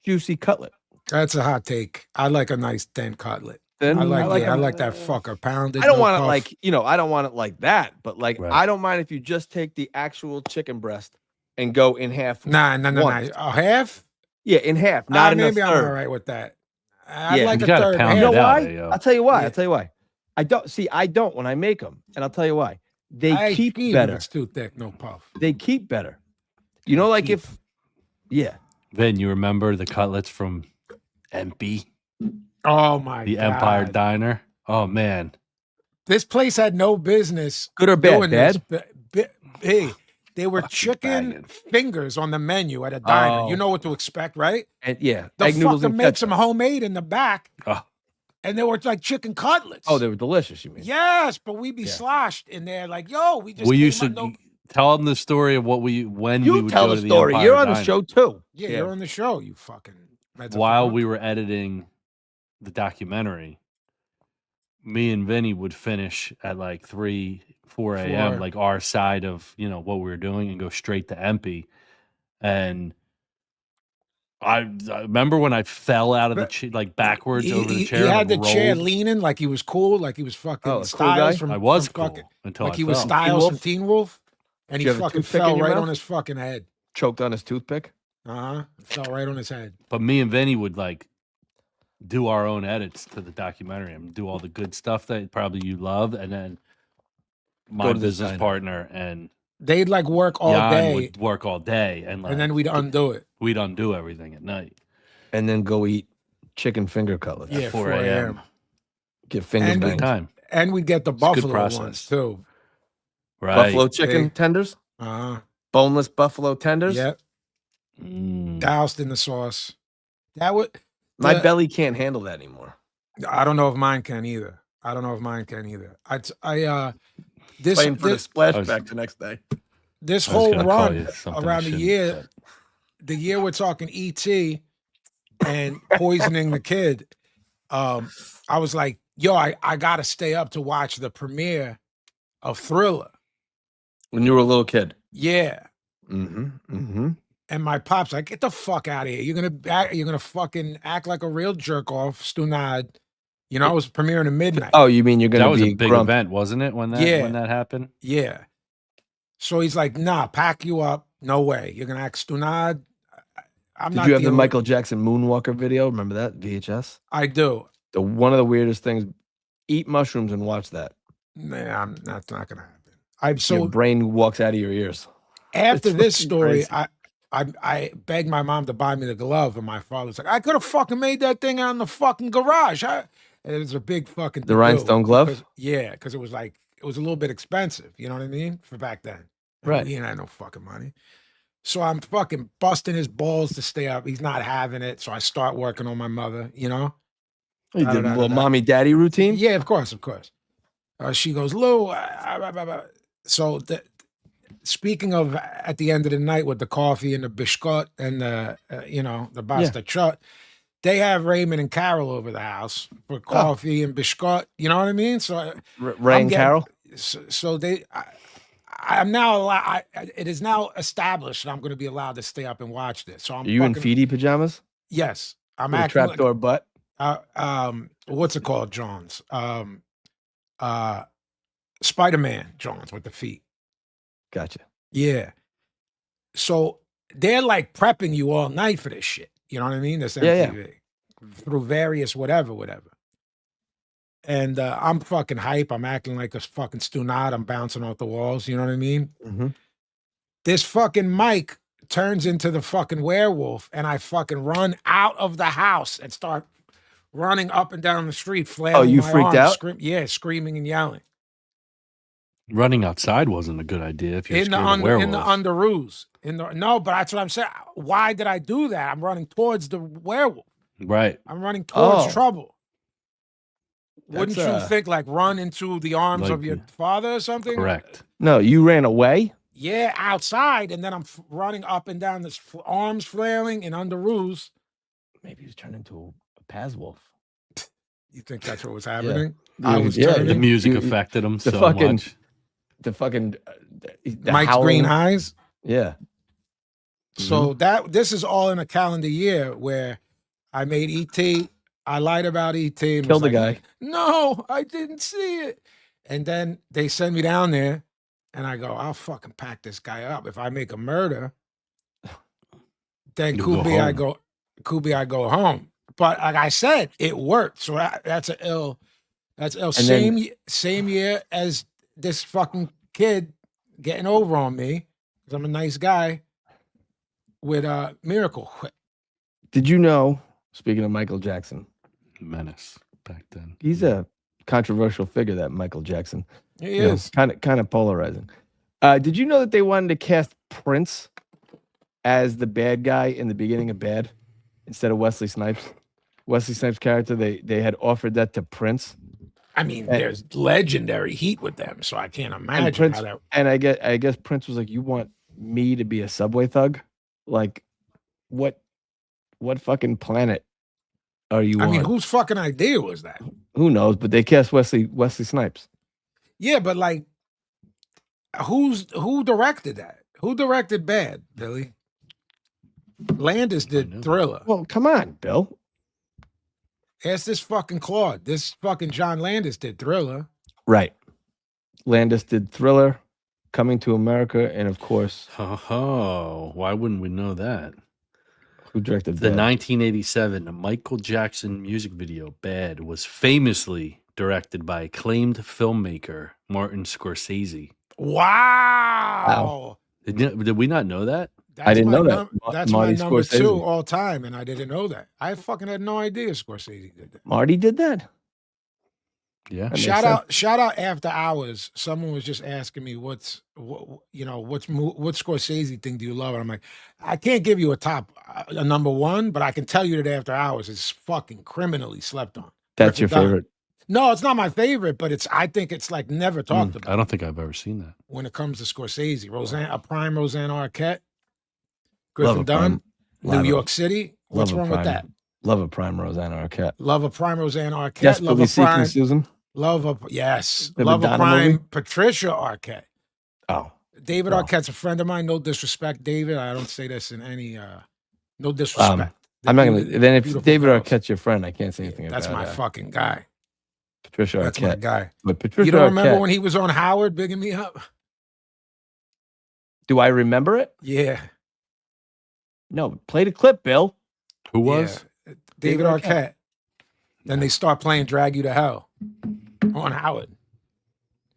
Speaker 1: juicy cutlet.
Speaker 4: That's a hot take. I like a nice thin cutlet.
Speaker 1: Thin.
Speaker 4: I like
Speaker 1: them-
Speaker 4: that fucker pounded.
Speaker 1: I don't
Speaker 4: no
Speaker 1: want it
Speaker 4: puff.
Speaker 1: like, I don't want it like that, but like,
Speaker 3: Right.
Speaker 1: I don't mind if you just take the actual chicken breast and go in half.
Speaker 4: Nah.
Speaker 1: once.
Speaker 4: A half?
Speaker 1: Yeah, in half, not in a
Speaker 4: Maybe I'm all
Speaker 1: third.
Speaker 4: right with that. I
Speaker 1: Yeah.
Speaker 4: like
Speaker 3: You
Speaker 4: a
Speaker 3: gotta
Speaker 4: third.
Speaker 3: pound
Speaker 1: You know
Speaker 3: it out,
Speaker 1: why?
Speaker 3: yo.
Speaker 1: I'll tell you why.
Speaker 4: Yeah.
Speaker 1: I'll tell you why. I don't when I make them, and I'll tell you why. They
Speaker 4: I
Speaker 1: keep
Speaker 4: keep
Speaker 1: better.
Speaker 4: It's too thick, no puff.
Speaker 1: They keep better. You know, like if, yeah.
Speaker 3: Vin, you remember the cutlets from MP,
Speaker 4: Oh my
Speaker 3: the
Speaker 4: god.
Speaker 3: Empire Diner? Oh man.
Speaker 4: This place had no business.
Speaker 1: Good or bad?
Speaker 4: doing this,
Speaker 1: Bad?
Speaker 4: but, hey, they were
Speaker 3: Fucking
Speaker 4: chicken
Speaker 3: banging.
Speaker 4: fingers on the menu at a diner.
Speaker 1: Oh.
Speaker 4: You know what to expect, right?
Speaker 1: And yeah,
Speaker 4: The
Speaker 1: egg noodles
Speaker 4: fucker
Speaker 1: and
Speaker 4: made some
Speaker 1: ketchup.
Speaker 4: homemade in the back,
Speaker 3: Oh,
Speaker 4: and they were like chicken cutlets.
Speaker 1: Oh, they were delicious. You mean?
Speaker 4: Yes, but we be
Speaker 1: Yeah.
Speaker 4: sloshed in there like, yo, we just
Speaker 3: we
Speaker 4: came
Speaker 3: used
Speaker 4: up-
Speaker 3: to
Speaker 4: no-
Speaker 3: tell them the story of when we
Speaker 1: You
Speaker 3: would
Speaker 1: tell
Speaker 3: go
Speaker 1: the
Speaker 3: to
Speaker 1: story.
Speaker 3: Empire
Speaker 1: You're on the
Speaker 3: Diner.
Speaker 1: show too.
Speaker 4: Yeah, you're on the show, you fucking.
Speaker 3: While we were editing the documentary, me and Vinny would finish at like 3, 4 a.m.,
Speaker 4: 4.
Speaker 3: like our side of, what we were doing, and go straight to MP. And I remember when I fell out of the like backwards over the chair.
Speaker 4: He
Speaker 3: and,
Speaker 4: had the
Speaker 3: like,
Speaker 4: chair
Speaker 3: rolled.
Speaker 4: leaning like he was cool, like he was fucking
Speaker 1: Oh, a cool
Speaker 4: Styles
Speaker 1: guy?
Speaker 4: from
Speaker 3: I was
Speaker 4: from
Speaker 3: cool
Speaker 4: fucking,
Speaker 3: until
Speaker 4: like
Speaker 3: I
Speaker 4: he was
Speaker 3: fell.
Speaker 4: Styles from
Speaker 1: Wolf?
Speaker 4: Teen Wolf, and
Speaker 1: Did
Speaker 4: he
Speaker 1: you have a
Speaker 4: fucking
Speaker 1: toothpick
Speaker 4: fell
Speaker 1: in your
Speaker 4: right
Speaker 1: mouth?
Speaker 4: on his fucking head.
Speaker 1: Choked on his toothpick.
Speaker 4: Fell right on his head.
Speaker 3: But me and Vinny would like do our own edits to the documentary and do all the good stuff that probably you love, and then my
Speaker 1: Go to the
Speaker 3: business
Speaker 1: diner.
Speaker 3: partner and
Speaker 4: They'd like work all
Speaker 3: Jan
Speaker 4: day,
Speaker 3: would work all day, and like
Speaker 4: and then we'd undo it.
Speaker 3: we'd undo everything at night.
Speaker 1: And then go eat chicken finger cutlets.
Speaker 4: Yeah,
Speaker 3: 4 a.m.
Speaker 1: Get finger
Speaker 4: And
Speaker 3: Good
Speaker 1: banged.
Speaker 3: time,
Speaker 4: And we'd get the
Speaker 3: a good
Speaker 4: buffalo
Speaker 3: process.
Speaker 4: ones too.
Speaker 3: right?
Speaker 1: Buffalo chicken
Speaker 4: Hey.
Speaker 1: tenders.
Speaker 4: Uh-huh.
Speaker 1: Boneless buffalo tenders.
Speaker 4: Yep.
Speaker 3: Mm.
Speaker 4: Doused in the sauce. That would.
Speaker 1: My
Speaker 4: the-
Speaker 1: belly can't handle that anymore.
Speaker 4: I don't know if mine can either. This
Speaker 1: Playing for the
Speaker 4: this,
Speaker 1: splashback the next day.
Speaker 4: this
Speaker 3: I was
Speaker 4: whole
Speaker 3: gonna call
Speaker 4: run
Speaker 3: you something I
Speaker 4: around the
Speaker 3: shouldn't
Speaker 4: year,
Speaker 3: have said.
Speaker 4: the year we're talking ET and poisoning the kid, I was like, yo, I gotta stay up to watch the premiere of Thriller.
Speaker 1: When you were a little kid.
Speaker 4: Yeah.
Speaker 1: Mm-hmm. Mm-hmm.
Speaker 4: And my pop's like, get the fuck out of here. You're gonna fucking act like a real jerk off, Stunad. You know, I was premiering at midnight.
Speaker 1: Oh, you mean you're
Speaker 3: That
Speaker 1: gonna
Speaker 3: was
Speaker 1: be
Speaker 3: a big
Speaker 1: grump.
Speaker 3: event, wasn't it? When that happened.
Speaker 4: Yeah. So he's like, nah, pack you up. No way. You're gonna act Stunad. I'm
Speaker 1: Did
Speaker 4: not
Speaker 1: you have the
Speaker 4: dealing with-
Speaker 1: Michael Jackson Moonwalker video? Remember that VHS?
Speaker 4: I do.
Speaker 1: One of the weirdest things. Eat mushrooms and watch that.
Speaker 4: Nah, that's not gonna happen. I'm
Speaker 1: Your
Speaker 4: so
Speaker 1: brain walks out of your ears.
Speaker 4: after
Speaker 1: it's
Speaker 4: this
Speaker 1: fucking
Speaker 4: story,
Speaker 1: crazy.
Speaker 4: I begged my mom to buy me the glove, and my father's like, I could have fucking made that thing out in the fucking garage. It was a big fucking
Speaker 1: The
Speaker 4: to-do
Speaker 1: rhinestone glove?
Speaker 4: because- yeah, because it was a little bit expensive. You know what I mean? For back then,
Speaker 1: Right.
Speaker 4: He ain't had no fucking money. So I'm fucking busting his balls to stay up. He's not having it. So I start working on my mother. You know?
Speaker 1: You did a little
Speaker 4: Da-da-da-da-da.
Speaker 1: mommy daddy routine?
Speaker 4: Yeah, of course. She goes, Lou. So speaking of at the end of the night with the coffee and the biscuit and the the basta chut, they have Raymond and Carol over the house for coffee and biscuit. You know what I mean? So
Speaker 1: Ray and Carol?
Speaker 4: So I'm now allowed. It is now established that I'm going to be allowed to stay up and watch this. So I'm
Speaker 1: Are you in
Speaker 4: fucking-
Speaker 1: feety pajamas?
Speaker 4: Yes, I'm
Speaker 1: With a
Speaker 4: acting like,
Speaker 1: trapdoor butt?
Speaker 4: what's it called, Jones? Spider-Man Jones with the feet.
Speaker 1: Gotcha.
Speaker 4: Yeah. So they're like prepping you all night for this shit. You know what I mean? This
Speaker 1: Yeah,
Speaker 4: MTV. Through various whatever. And I'm fucking hype. I'm acting like a fucking Stunad. I'm bouncing off the walls. You know what I mean?
Speaker 1: Mm-hmm.
Speaker 4: This fucking Mike turns into the fucking werewolf, and I fucking run out of the house and start running up and down the street, flailing
Speaker 1: you
Speaker 4: my
Speaker 1: freaked
Speaker 4: arms,
Speaker 1: out?
Speaker 4: screaming and yelling.
Speaker 3: Running outside wasn't a good idea if you're
Speaker 4: In the
Speaker 3: scared of werewolves.
Speaker 4: underoos. No, but that's what I'm saying. Why did I do that? I'm running towards the werewolf.
Speaker 3: Right.
Speaker 4: I'm running towards
Speaker 1: Oh.
Speaker 4: trouble. Wouldn't
Speaker 1: That's,
Speaker 4: you think like run into the arms
Speaker 3: like
Speaker 4: of your
Speaker 3: the-
Speaker 4: father or something?
Speaker 3: Correct.
Speaker 1: No, you ran away?
Speaker 4: Yeah, outside, and then I'm running up and down this arms flailing and underoos.
Speaker 1: Maybe he was turned into a Paz wolf.
Speaker 4: You think that's what was happening?
Speaker 1: Yeah,
Speaker 4: I was
Speaker 1: yeah,
Speaker 3: The
Speaker 4: turning.
Speaker 3: music
Speaker 1: You-
Speaker 3: affected him
Speaker 1: the
Speaker 3: so
Speaker 1: fucking-
Speaker 3: much.
Speaker 1: the fucking the
Speaker 4: Mike's
Speaker 1: howling.
Speaker 4: Green Eyes.
Speaker 1: Yeah.
Speaker 4: So this is all in a calendar year where I made E.T. I lied about E.T. and
Speaker 1: Killed
Speaker 4: was
Speaker 1: the
Speaker 4: like,
Speaker 1: guy.
Speaker 4: no, I didn't see it. And then they send me down there, and I go, I'll fucking pack this guy up. If I make a murder, then
Speaker 3: You'll go
Speaker 4: I go home. But like I said, it worked. So that's ill.
Speaker 1: And
Speaker 4: Same year as this fucking kid getting over on me because I'm a nice guy with Miracle Whip.
Speaker 1: Did you know, speaking of Michael Jackson,
Speaker 3: Menace back then.
Speaker 1: he's a controversial figure, that Michael Jackson.
Speaker 4: He is.
Speaker 1: Kind of polarizing. Did you know that they wanted to cast Prince as the bad guy in the beginning of Bad instead of Wesley Snipes? Wesley Snipes' character, they had offered that to Prince.
Speaker 4: I mean, there's legendary heat with them, so I can't imagine
Speaker 1: Prince,
Speaker 4: how that.
Speaker 1: And I guess Prince was like, "You want me to be a subway thug? Like, what fucking planet are you on?"
Speaker 4: I mean, whose fucking idea was that?
Speaker 1: Who knows? But they cast Wesley Snipes.
Speaker 4: Yeah, but like, who directed that? Who directed Bad, Billy? Landis did Thriller.
Speaker 1: Well, come on, Bill.
Speaker 4: Ask this fucking Claude. This fucking John Landis did Thriller.
Speaker 1: Right. Landis did Thriller, Coming to America, and of course,
Speaker 3: Why wouldn't we know that?
Speaker 1: who directed
Speaker 3: The
Speaker 1: Bad?
Speaker 3: 1987 Michael Jackson music video Bad was famously directed by acclaimed filmmaker Martin Scorsese.
Speaker 4: Wow.
Speaker 3: Did we not know that?
Speaker 1: I didn't know that.
Speaker 4: That's
Speaker 1: Marty
Speaker 4: my number
Speaker 1: Scorsese.
Speaker 4: 2 all time, and I didn't know that. I fucking had no idea Scorsese did that.
Speaker 1: Marty did that?
Speaker 3: Yeah.
Speaker 1: That
Speaker 4: Shout
Speaker 1: makes
Speaker 4: out After Hours. Someone was just asking me what Scorsese thing do you love? And I'm like, I can't give you a number 1, but I can tell you that After Hours is fucking criminally slept on.
Speaker 1: That's your favorite.
Speaker 4: No, it's not my favorite, but I think it's like never talked about.
Speaker 3: I don't think I've ever seen that.
Speaker 4: When it comes to Scorsese, a prime Roseanne Arquette,
Speaker 1: Love
Speaker 4: Griffin
Speaker 1: a
Speaker 4: Dunn,
Speaker 1: prime.
Speaker 4: New York City. What's wrong with that?
Speaker 1: Love a prime Roseanne Arquette.
Speaker 4: Love a prime Roseanne Arquette.
Speaker 1: Desperately Seeking Susan.
Speaker 4: Love a
Speaker 1: Madonna
Speaker 4: prime
Speaker 1: movie?
Speaker 4: Patricia Arquette.
Speaker 1: Oh,
Speaker 4: David
Speaker 1: Wow.
Speaker 4: Arquette's a friend of mine. No disrespect, David. I don't say this in any no disrespect.
Speaker 1: I'm not gonna. Then if
Speaker 4: beautiful
Speaker 1: David
Speaker 4: girls.
Speaker 1: Arquette's your friend, I can't say anything
Speaker 4: That's
Speaker 1: about
Speaker 4: my
Speaker 1: that.
Speaker 4: fucking guy.
Speaker 1: Patricia
Speaker 4: That's my
Speaker 1: Arquette.
Speaker 4: guy.
Speaker 1: But Patricia
Speaker 4: You don't remember
Speaker 1: Arquette-
Speaker 4: when he was on Howard bigging me up?
Speaker 1: Do I remember it?
Speaker 4: Yeah.
Speaker 1: No. Play the clip, Bill.
Speaker 3: Who was?
Speaker 4: Yeah. David Arquette. Then they start playing Drag You to Hell on Howard.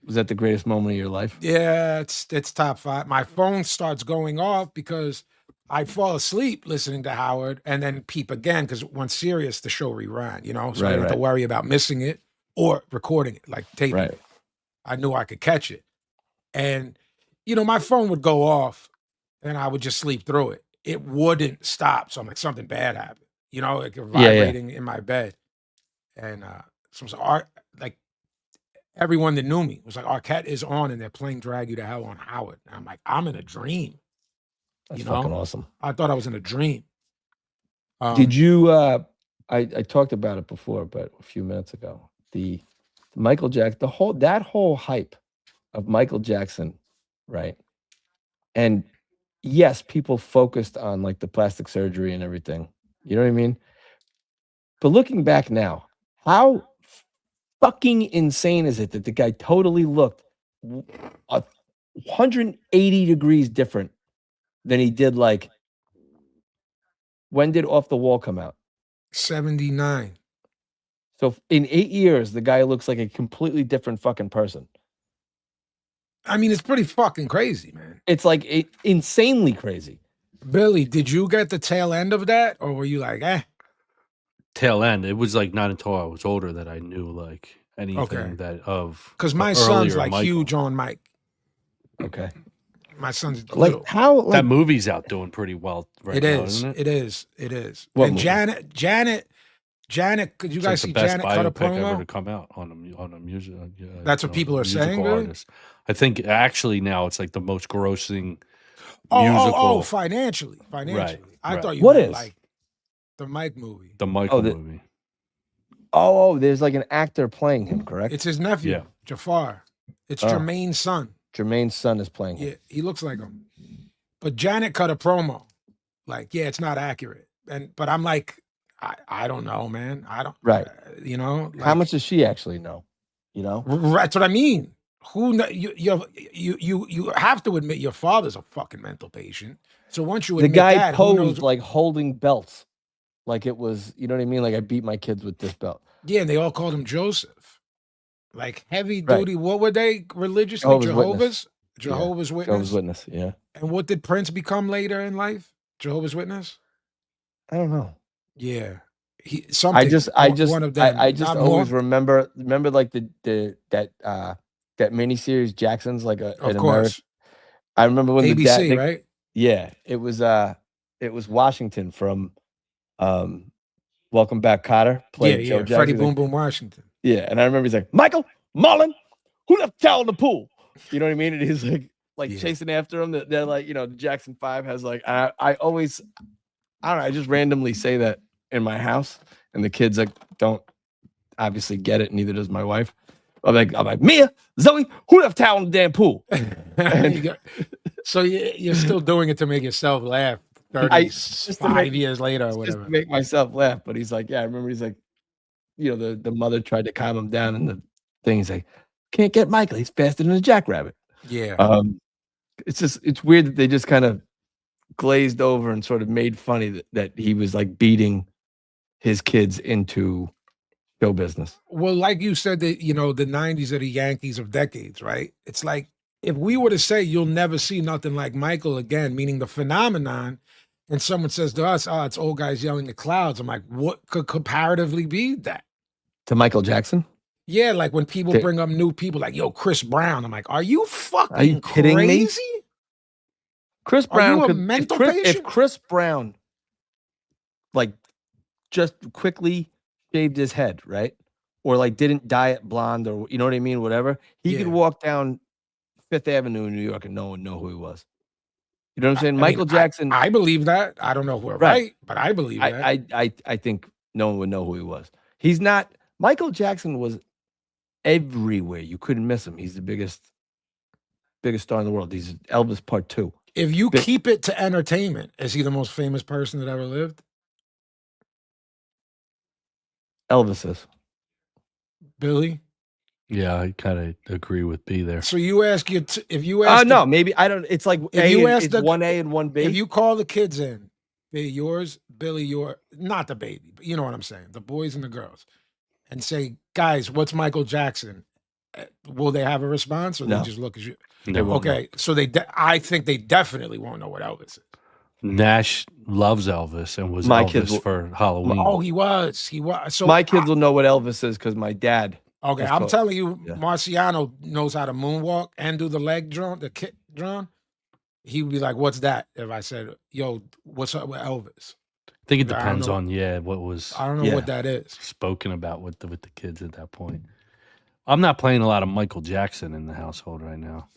Speaker 1: Was that the greatest moment of your life?
Speaker 4: Yeah, it's top 5. My phone starts going off because I fall asleep listening to Howard and then peep again because once Sirius, the show reran, so I didn't have to worry about missing it or recording it, like taping it. I knew I could catch it. And, my phone would go off and I would just sleep through it. It wouldn't stop. So I'm like, something bad happened, like vibrating in my bed. And so it was like everyone that knew me was like, Arquette is on and they're playing Drag You to Hell on Howard. And I'm like, I'm in a dream.
Speaker 1: That's fucking awesome.
Speaker 4: I thought I was in a dream.
Speaker 1: Did you? I talked about it before, but a few minutes ago, the Michael Jackson, that whole hype of Michael Jackson, right? And yes, people focused on like the plastic surgery and everything. You know what I mean? But looking back now, how fucking insane is it that the guy totally looked 180 degrees different than he did like, when did Off the Wall come out?
Speaker 4: 79.
Speaker 1: So in 8 years, the guy looks like a completely different fucking person.
Speaker 4: I mean, it's pretty fucking crazy, man.
Speaker 1: It's like insanely crazy.
Speaker 4: Billy, did you get the tail end of that? Or were you like,
Speaker 3: Tail end. It was like not until I was older that I knew like anything that of.
Speaker 4: Because my
Speaker 3: earlier
Speaker 4: son's like
Speaker 3: Michael.
Speaker 4: huge on Mike.
Speaker 1: Okay.
Speaker 4: My son's
Speaker 1: Like
Speaker 4: little.
Speaker 1: how like,
Speaker 3: That movie's out doing pretty well right now, isn't it?
Speaker 4: It is.
Speaker 1: What
Speaker 4: And
Speaker 1: movie?
Speaker 4: Janet, could you
Speaker 3: It's
Speaker 4: guys
Speaker 3: like
Speaker 4: see
Speaker 3: the best
Speaker 4: Janet cut a
Speaker 3: biopic ever to
Speaker 4: promo?
Speaker 3: come out on a music.
Speaker 4: That's what people are saying,
Speaker 3: musical
Speaker 4: really?
Speaker 3: artist. I think actually now it's like the most grossing
Speaker 4: Oh,
Speaker 3: musical.
Speaker 4: financially.
Speaker 3: Right,
Speaker 4: I
Speaker 3: right.
Speaker 4: thought you
Speaker 1: What
Speaker 4: meant
Speaker 1: is?
Speaker 4: like the Mike movie.
Speaker 3: The Michael
Speaker 1: the-
Speaker 3: movie.
Speaker 1: Oh, there's like an actor playing him, correct?
Speaker 4: It's his nephew,
Speaker 3: Yeah.
Speaker 4: Jafar. It's
Speaker 1: Oh.
Speaker 4: Jermaine's son.
Speaker 1: Jermaine's son is playing him.
Speaker 4: Yeah, he looks like him. But Janet cut a promo. Like, yeah, it's not accurate. But I'm like, I don't know, man. I don't.
Speaker 1: Right.
Speaker 4: You know. Like,
Speaker 1: How much does she actually know? You know.
Speaker 4: That's what I mean. You have to admit your father's a fucking mental patient. So once you
Speaker 1: The
Speaker 4: admit
Speaker 1: guy
Speaker 4: that, who knows?
Speaker 1: posed like holding belts, like it was. You know what I mean? Like I beat my kids with this belt.
Speaker 4: Yeah, and they all called him Joseph. Like heavy
Speaker 1: Right.
Speaker 4: duty. What were they religiously?
Speaker 1: Jehovah's
Speaker 4: Jehovah's Witness.
Speaker 1: Jehovah's Witness. Yeah.
Speaker 4: And what did Prince become later in life? Jehovah's Witness.
Speaker 1: I don't know.
Speaker 4: Yeah. Something. One of them.
Speaker 1: I just
Speaker 4: Not
Speaker 1: always
Speaker 4: more.
Speaker 1: remember like that miniseries Jackson's like
Speaker 4: Of
Speaker 1: an
Speaker 4: course.
Speaker 1: American. I remember when
Speaker 4: ABC,
Speaker 1: the dad,
Speaker 4: right?
Speaker 1: Yeah, it was Washington from Welcome Back, Kotter. Played Joe Jackson.
Speaker 4: Freddie Boom Boom Washington.
Speaker 1: Yeah, and I remember he's like, Michael Mullen, who left towel in the pool? You know what I mean? And he's like
Speaker 4: Yeah.
Speaker 1: chasing after him. They're like, the Jackson 5 has like I always, I don't know, I just randomly say that in my house, and the kids like don't obviously get it, neither does my wife. I'm like, Mia, Zoe, who left towel in the damn pool?
Speaker 4: So you're still doing it to make yourself laugh 35 years later or
Speaker 1: Just
Speaker 4: whatever.
Speaker 1: to make myself laugh. But he's like, yeah, I remember he's like, the mother tried to calm him down, and the thing he's like, can't get Michael, he's faster than a jackrabbit.
Speaker 4: Yeah.
Speaker 1: It's weird that they just kind of glazed over and sort of made funny that he was like beating his kids into show business.
Speaker 4: Well, like you said, that the 90s are the Yankees of decades, right? It's like if we were to say you'll never see nothing like Michael again, meaning the phenomenon, and someone says to us, "Oh, it's old guys yelling at clouds," I'm like, what could comparatively be that?
Speaker 1: To Michael Jackson?
Speaker 4: Yeah, like when people bring up new people, like Chris Brown. I'm like, are you fucking
Speaker 1: Are you kidding
Speaker 4: crazy?
Speaker 1: me? Chris Brown
Speaker 4: Are you a mental patient?
Speaker 1: If Chris Brown like just quickly shaved his head, right? Or like didn't dye it blonde, or you know what I mean, whatever, he could walk down Fifth Avenue in New York and no one know who he was. You know what I'm saying? Michael Jackson.
Speaker 4: I believe that. I don't know if we're right, but I believe that.
Speaker 1: I think no one would know who he was. He's not. Michael Jackson was everywhere. You couldn't miss him. He's the biggest star in the world. He's Elvis Part 2.
Speaker 4: If you keep it to entertainment, is he the most famous person that ever lived?
Speaker 1: Elvis is.
Speaker 4: Billy?
Speaker 3: Yeah, I kind of agree with B there.
Speaker 4: So you ask if you ask
Speaker 1: no, maybe I don't. It's like it's 1A and 1B.
Speaker 4: If you call the kids in, they're yours, Billy, not the baby, but you know what I'm saying, the boys and the girls, and say, guys, what's Michael Jackson? Will they have a response, or
Speaker 1: No.
Speaker 4: they just look at you?
Speaker 3: They won't
Speaker 4: Okay, so I think they definitely won't know what Elvis is.
Speaker 3: Nash loves Elvis and was
Speaker 1: My
Speaker 3: Elvis
Speaker 1: kids will-
Speaker 3: for Halloween.
Speaker 4: Oh, he was. So
Speaker 1: My kids will know what Elvis is because my dad.
Speaker 4: Okay,
Speaker 1: That's
Speaker 4: I'm
Speaker 1: cool.
Speaker 4: telling you,
Speaker 1: Yeah.
Speaker 4: Marciano knows how to moonwalk and do the leg drawn, the kick drawn. He would be like, "What's that?" If I said, "Yo, what's up with Elvis?"
Speaker 3: I think it
Speaker 4: I don't
Speaker 3: depends
Speaker 4: know.
Speaker 3: on what was
Speaker 4: I don't know what that is.
Speaker 3: spoken about with the kids at that point. I'm not playing a lot of Michael Jackson in the household right now.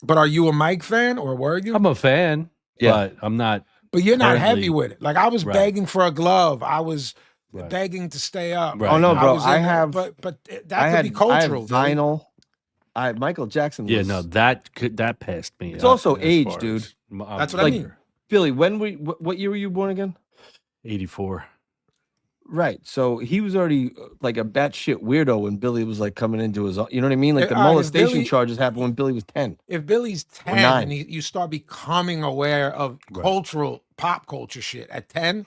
Speaker 4: But are you a Mike fan, or were you?
Speaker 3: I'm a fan, but I'm not.
Speaker 4: But you're not
Speaker 3: currently-
Speaker 4: heavy with it. Like I was
Speaker 3: Right.
Speaker 4: begging for a glove. I was
Speaker 3: Right.
Speaker 4: begging to stay up.
Speaker 3: Right.
Speaker 1: Oh no, bro!
Speaker 4: was in
Speaker 1: I
Speaker 4: there,
Speaker 1: have.
Speaker 4: but that
Speaker 1: I
Speaker 4: could
Speaker 1: had
Speaker 4: be cultural.
Speaker 1: I have vinyl. Michael Jackson.
Speaker 3: Yeah,
Speaker 1: was,
Speaker 3: no, that passed me.
Speaker 1: It's
Speaker 3: up
Speaker 1: also
Speaker 3: as
Speaker 1: age,
Speaker 3: far
Speaker 1: dude.
Speaker 3: as-
Speaker 4: That's what I
Speaker 1: like-
Speaker 4: mean.
Speaker 1: Billy, what year were you born again?
Speaker 3: 84.
Speaker 1: Right. So he was already like a batshit weirdo when Billy was like coming into his own. You know what I mean? Like the
Speaker 4: All right, if
Speaker 1: molestation
Speaker 4: Billy-
Speaker 1: charges happened when Billy was 10.
Speaker 4: If Billy's 10
Speaker 1: 9.
Speaker 4: and you start becoming aware of cultural pop culture shit at 10,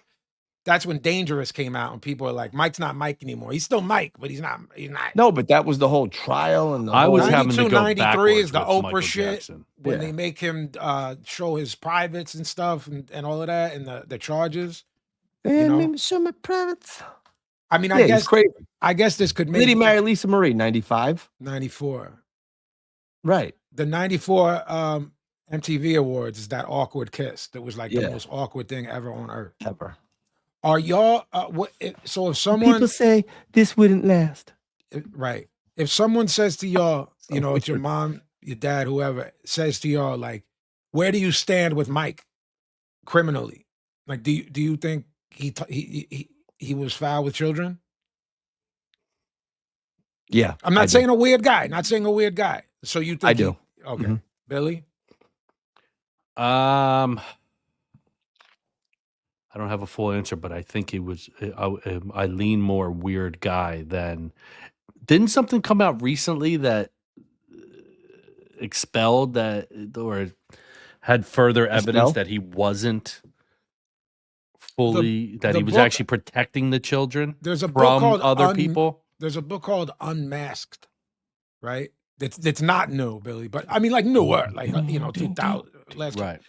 Speaker 4: that's when Dangerous came out and people are like, Mike's not Mike anymore. He's still Mike, but he's not.
Speaker 1: No, but that was the whole trial and the
Speaker 3: I
Speaker 1: whole,
Speaker 3: was having to
Speaker 4: 92,
Speaker 3: go
Speaker 4: 93
Speaker 3: backwards
Speaker 4: is the
Speaker 3: with
Speaker 4: Oprah
Speaker 3: Michael
Speaker 4: shit.
Speaker 3: Jackson.
Speaker 4: When
Speaker 1: Yeah.
Speaker 4: they make him show his privates and stuff and all of that and the charges.
Speaker 1: Hey,
Speaker 4: know?
Speaker 1: let me show my privates.
Speaker 4: I mean,
Speaker 1: Yeah,
Speaker 4: I
Speaker 1: he's
Speaker 4: guess
Speaker 1: crazy.
Speaker 4: this could
Speaker 1: Did he
Speaker 4: make
Speaker 1: marry Lisa Marie? 95.
Speaker 4: 94.
Speaker 1: Right.
Speaker 4: The 94 MTV Awards is that awkward kiss that was like the
Speaker 1: Yeah.
Speaker 4: most awkward thing ever on earth.
Speaker 1: Ever.
Speaker 4: Are y'all so if someone
Speaker 1: People say this wouldn't last.
Speaker 4: right, if someone says to y'all, it's your mom, your dad, whoever says to y'all, like, where do you stand with Mike criminally? Like, do you think he was foul with children?
Speaker 1: Yeah.
Speaker 4: I'm not saying a weird guy. Not saying a weird guy. So you think
Speaker 1: I do.
Speaker 4: Okay.
Speaker 1: Mhm.
Speaker 4: Billy?
Speaker 3: I don't have a full answer, but I think he was. I lean more weird guy than. Didn't something come out recently that expelled that or had further evidence
Speaker 1: Expel?
Speaker 3: that he wasn't fully that
Speaker 4: the
Speaker 3: he was
Speaker 4: book-
Speaker 3: actually protecting the children
Speaker 4: There's a book
Speaker 3: from
Speaker 4: called
Speaker 3: other people?
Speaker 4: There's a book called Unmasked, right? That's not new, Billy, but I mean like newer, like 2000 last
Speaker 3: Right.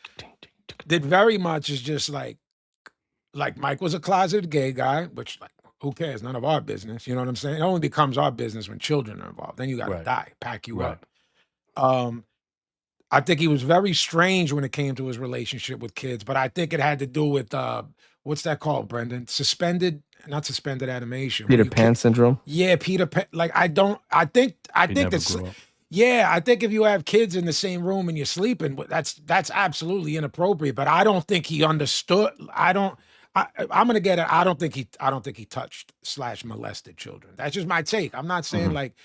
Speaker 4: that very much is just like Mike was a closeted gay guy, which like who cares? None of our business. You know what I'm saying? It only becomes our business when children are involved. Then you gotta
Speaker 3: Right.
Speaker 4: die, pack you
Speaker 3: Right.
Speaker 4: up. I think he was very strange when it came to his relationship with kids, but I think it had to do with what's that called, Brendan? Not suspended animation.
Speaker 1: Peter
Speaker 4: where you
Speaker 1: Pan syndrome.
Speaker 4: Yeah, Peter Pan. Like I think
Speaker 3: He never
Speaker 4: that's
Speaker 3: grew up.
Speaker 4: yeah. I think if you have kids in the same room and you're sleeping, that's absolutely inappropriate. But I don't think he understood. I'm gonna get it. I don't think he touched / molested children. That's just my take. I'm not saying like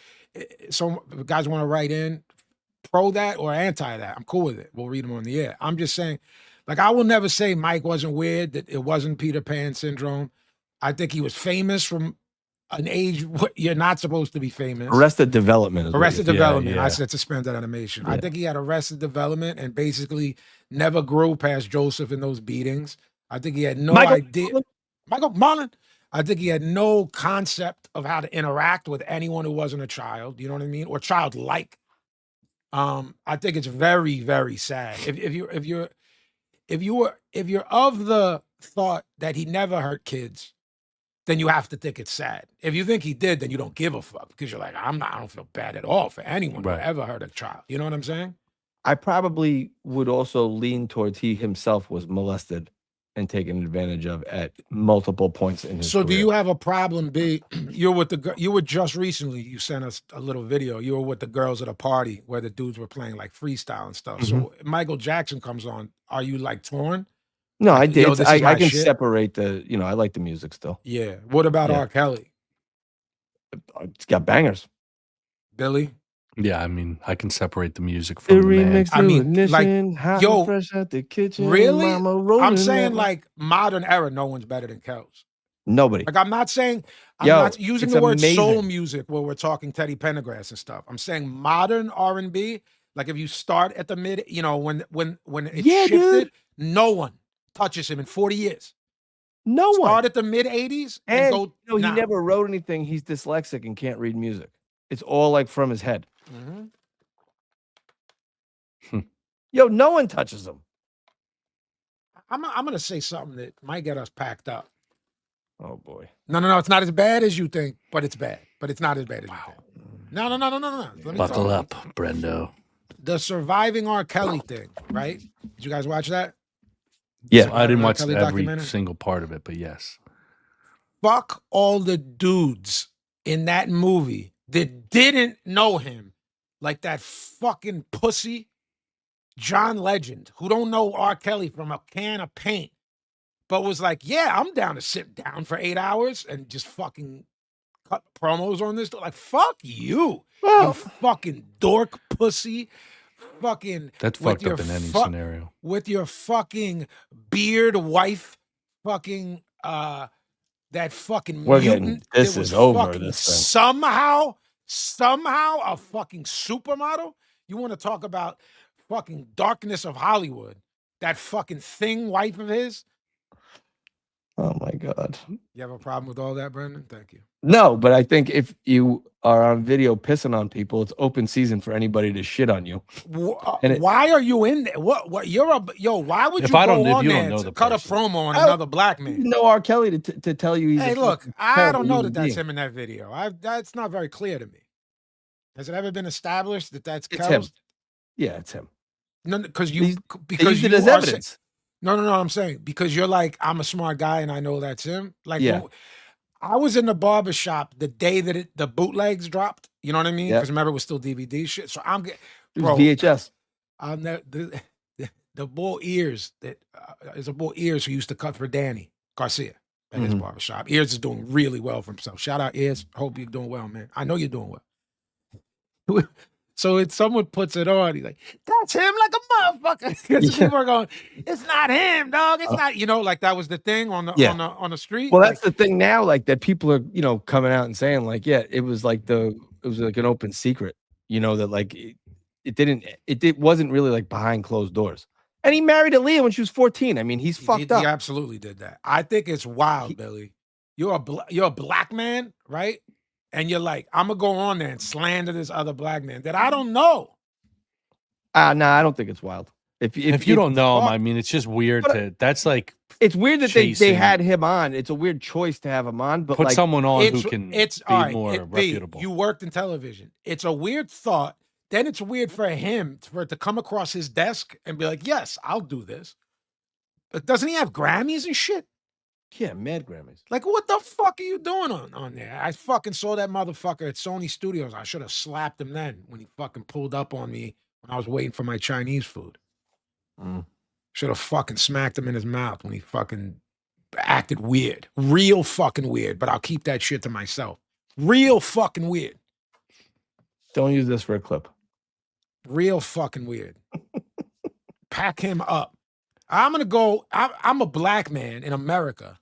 Speaker 4: some guys want to write in pro that or anti that. I'm cool with it. We'll read them on the air. I'm just saying, like I will never say Mike wasn't weird. That it wasn't Peter Pan syndrome. I think he was famous from an age you're not supposed to be famous.
Speaker 1: Arrested Development. Is what
Speaker 4: Arrested
Speaker 1: you-
Speaker 4: Development.
Speaker 3: yeah.
Speaker 4: I said suspended animation. I
Speaker 1: Yeah.
Speaker 4: think he had Arrested Development and basically never grew past Joseph in those beatings. I think he had no idea. Michael Marlon. I think he had no concept of how to interact with anyone who wasn't a child. You know what I mean? Or childlike. I think it's very, very sad. If you're of the thought that he never hurt kids, then you have to think it's sad. If you think he did, then you don't give a fuck because you're like, I don't feel bad at all for anyone
Speaker 3: Right.
Speaker 4: who ever hurt a child. You know what I'm saying?
Speaker 1: I probably would also lean towards he himself was molested and taken advantage of at multiple points in his
Speaker 4: So do
Speaker 1: career.
Speaker 4: you have a problem, B? You were just recently, you sent us a little video. You were with the girls at a party where the dudes were playing like freestyle and stuff. So Michael Jackson comes on. Are you like torn?
Speaker 1: No, I
Speaker 4: Like,
Speaker 1: did.
Speaker 4: yo, this is my
Speaker 1: I can
Speaker 4: shit?
Speaker 1: separate the. I like the music still.
Speaker 4: Yeah. What about
Speaker 1: Yeah.
Speaker 4: R. Kelly?
Speaker 1: It's got bangers.
Speaker 4: Billy?
Speaker 3: Yeah, I mean, I can separate the music from the man.
Speaker 4: I mean, like,
Speaker 1: hot
Speaker 4: yo,
Speaker 1: and fresh out the kitchen.
Speaker 4: Really?
Speaker 1: Mama rolling
Speaker 4: I'm saying
Speaker 1: that-
Speaker 4: like modern era, no one's better than Kells.
Speaker 1: nobody.
Speaker 4: Like I'm not saying I'm
Speaker 1: Yo,
Speaker 4: not using
Speaker 1: it's
Speaker 4: the word soul
Speaker 1: amazing.
Speaker 4: music where we're talking Teddy Pendergrass and stuff. I'm saying modern R&B. Like if you start at the mid, when it
Speaker 1: Yeah,
Speaker 4: shifted,
Speaker 1: dude.
Speaker 4: no one touches him in 40 years.
Speaker 1: No one.
Speaker 4: Start at the mid 80s and
Speaker 1: And
Speaker 4: go.
Speaker 1: he
Speaker 4: now.
Speaker 1: never wrote anything. He's dyslexic and can't read music. It's all like from his head.
Speaker 4: Mhm.
Speaker 1: Yo, no one touches him.
Speaker 4: I'm gonna say something that might get us packed up.
Speaker 1: Oh boy.
Speaker 4: No, it's not as bad as you think, but it's bad. But it's not as bad as you think. No. Let me
Speaker 3: Buckle
Speaker 4: talk.
Speaker 3: up, Brendo.
Speaker 4: The surviving R. Kelly thing, right? Did you guys watch that?
Speaker 1: Yeah.
Speaker 3: I didn't
Speaker 4: R.
Speaker 3: watch
Speaker 4: Kelly
Speaker 3: every
Speaker 4: documentary?
Speaker 3: single part of it, but yes.
Speaker 4: Fuck all the dudes in that movie that didn't know him, like that fucking pussy John Legend, who don't know R. Kelly from a can of paint, but was like, yeah, I'm down to sit down for 8 hours and just fucking cut promos on this. Like, fuck you, you
Speaker 1: Well,
Speaker 4: fucking dork pussy. Fucking
Speaker 3: That's
Speaker 4: with
Speaker 3: fucked up
Speaker 4: your
Speaker 3: in any
Speaker 4: fu-
Speaker 3: scenario.
Speaker 4: with your fucking beard wife, fucking that fucking
Speaker 1: We're
Speaker 4: mutant.
Speaker 1: getting- this
Speaker 4: that was
Speaker 1: is over,
Speaker 4: fucking
Speaker 1: this thing.
Speaker 4: somehow a fucking supermodel. You want to talk about fucking darkness of Hollywood? That fucking thing wife of his.
Speaker 1: oh my God.
Speaker 4: You have a problem with all that, Brendan? Thank you.
Speaker 1: No, but I think if you are on video pissing on people, it's open season for anybody to shit on you. And it-
Speaker 4: Why are you in there? What? Why would
Speaker 3: If
Speaker 4: you
Speaker 3: I
Speaker 4: go
Speaker 3: don't- if
Speaker 4: on
Speaker 3: you don't
Speaker 4: there
Speaker 3: know
Speaker 4: to
Speaker 3: the
Speaker 4: cut a
Speaker 3: person.
Speaker 4: promo on
Speaker 1: Oh,
Speaker 4: another black
Speaker 1: You
Speaker 4: man?
Speaker 1: know R. Kelly to tell you he's
Speaker 4: Hey,
Speaker 1: a
Speaker 4: look,
Speaker 1: fucking
Speaker 4: I
Speaker 1: terrible
Speaker 4: don't know
Speaker 1: human
Speaker 4: that that's
Speaker 1: being.
Speaker 4: him in that video. That's not very clear to me. Has it ever been established that that's
Speaker 1: It's him.
Speaker 4: Kells?
Speaker 1: Yeah, it's him.
Speaker 4: No, because
Speaker 1: They
Speaker 4: you
Speaker 1: used it as
Speaker 4: are sa-
Speaker 1: evidence.
Speaker 4: No, I'm saying because you're like, I'm a smart guy and I know that's him. Like,
Speaker 1: Yeah.
Speaker 4: I was in the barber shop the day that the bootlegs dropped. You know what I mean?
Speaker 1: Yeah.
Speaker 4: Because remember, it was still DVD shit. So I'm getting,
Speaker 1: It was
Speaker 4: bro.
Speaker 1: VHS.
Speaker 4: The bull ears that is a bull ears who used to cut for Danny Garcia at his
Speaker 1: Mhm.
Speaker 4: barbershop. Ears is doing really well for himself. Shout out Ears. Hope you're doing well, man. I know you're doing well. So someone puts it on. He's like, "That's him," like a motherfucker. Because
Speaker 1: Yeah.
Speaker 4: people are going, "It's not him, dog. It's not." You know, like that was the thing on the
Speaker 1: Yeah.
Speaker 4: on the street.
Speaker 1: Well,
Speaker 4: like,
Speaker 1: that's the thing now, like that people are, coming out and saying like, yeah, it was like an open secret, that like it wasn't really like behind closed doors. And he married Aaliyah when she was 14. I mean, he's fucked
Speaker 4: he
Speaker 1: up.
Speaker 4: absolutely did that. I think it's wild, Billy. You're a black man, right? And you're like, I'm gonna go on there and slander this other black man that I don't know.
Speaker 1: No, I don't think it's wild.
Speaker 3: If you don't know him,
Speaker 4: fuck-
Speaker 3: I mean, it's just weird
Speaker 1: But-
Speaker 3: that's like
Speaker 1: it's weird that they
Speaker 3: chasing-
Speaker 1: had him on. It's a weird choice to have him on, but
Speaker 3: put
Speaker 1: like
Speaker 3: someone on who
Speaker 4: it's
Speaker 3: can
Speaker 4: all
Speaker 3: be
Speaker 4: right,
Speaker 3: more
Speaker 4: B,
Speaker 3: reputable.
Speaker 4: you worked in television. It's a weird thought. Then it's weird for him for it to come across his desk and be like, "Yes, I'll do this." But doesn't he have Grammys and shit?
Speaker 1: yeah, mad Grammys.
Speaker 4: Like, what the fuck are you doing on there? I fucking saw that motherfucker at Sony Studios. I should have slapped him then when he fucking pulled up on me when I was waiting for my Chinese food. Should have fucking smacked him in his mouth when he fucking acted weird. Real fucking weird, but I'll keep that shit to myself. Real fucking weird.
Speaker 1: Don't use this for a clip.
Speaker 4: Real fucking weird. Pack him up. I'm gonna go. I'm a black man in America.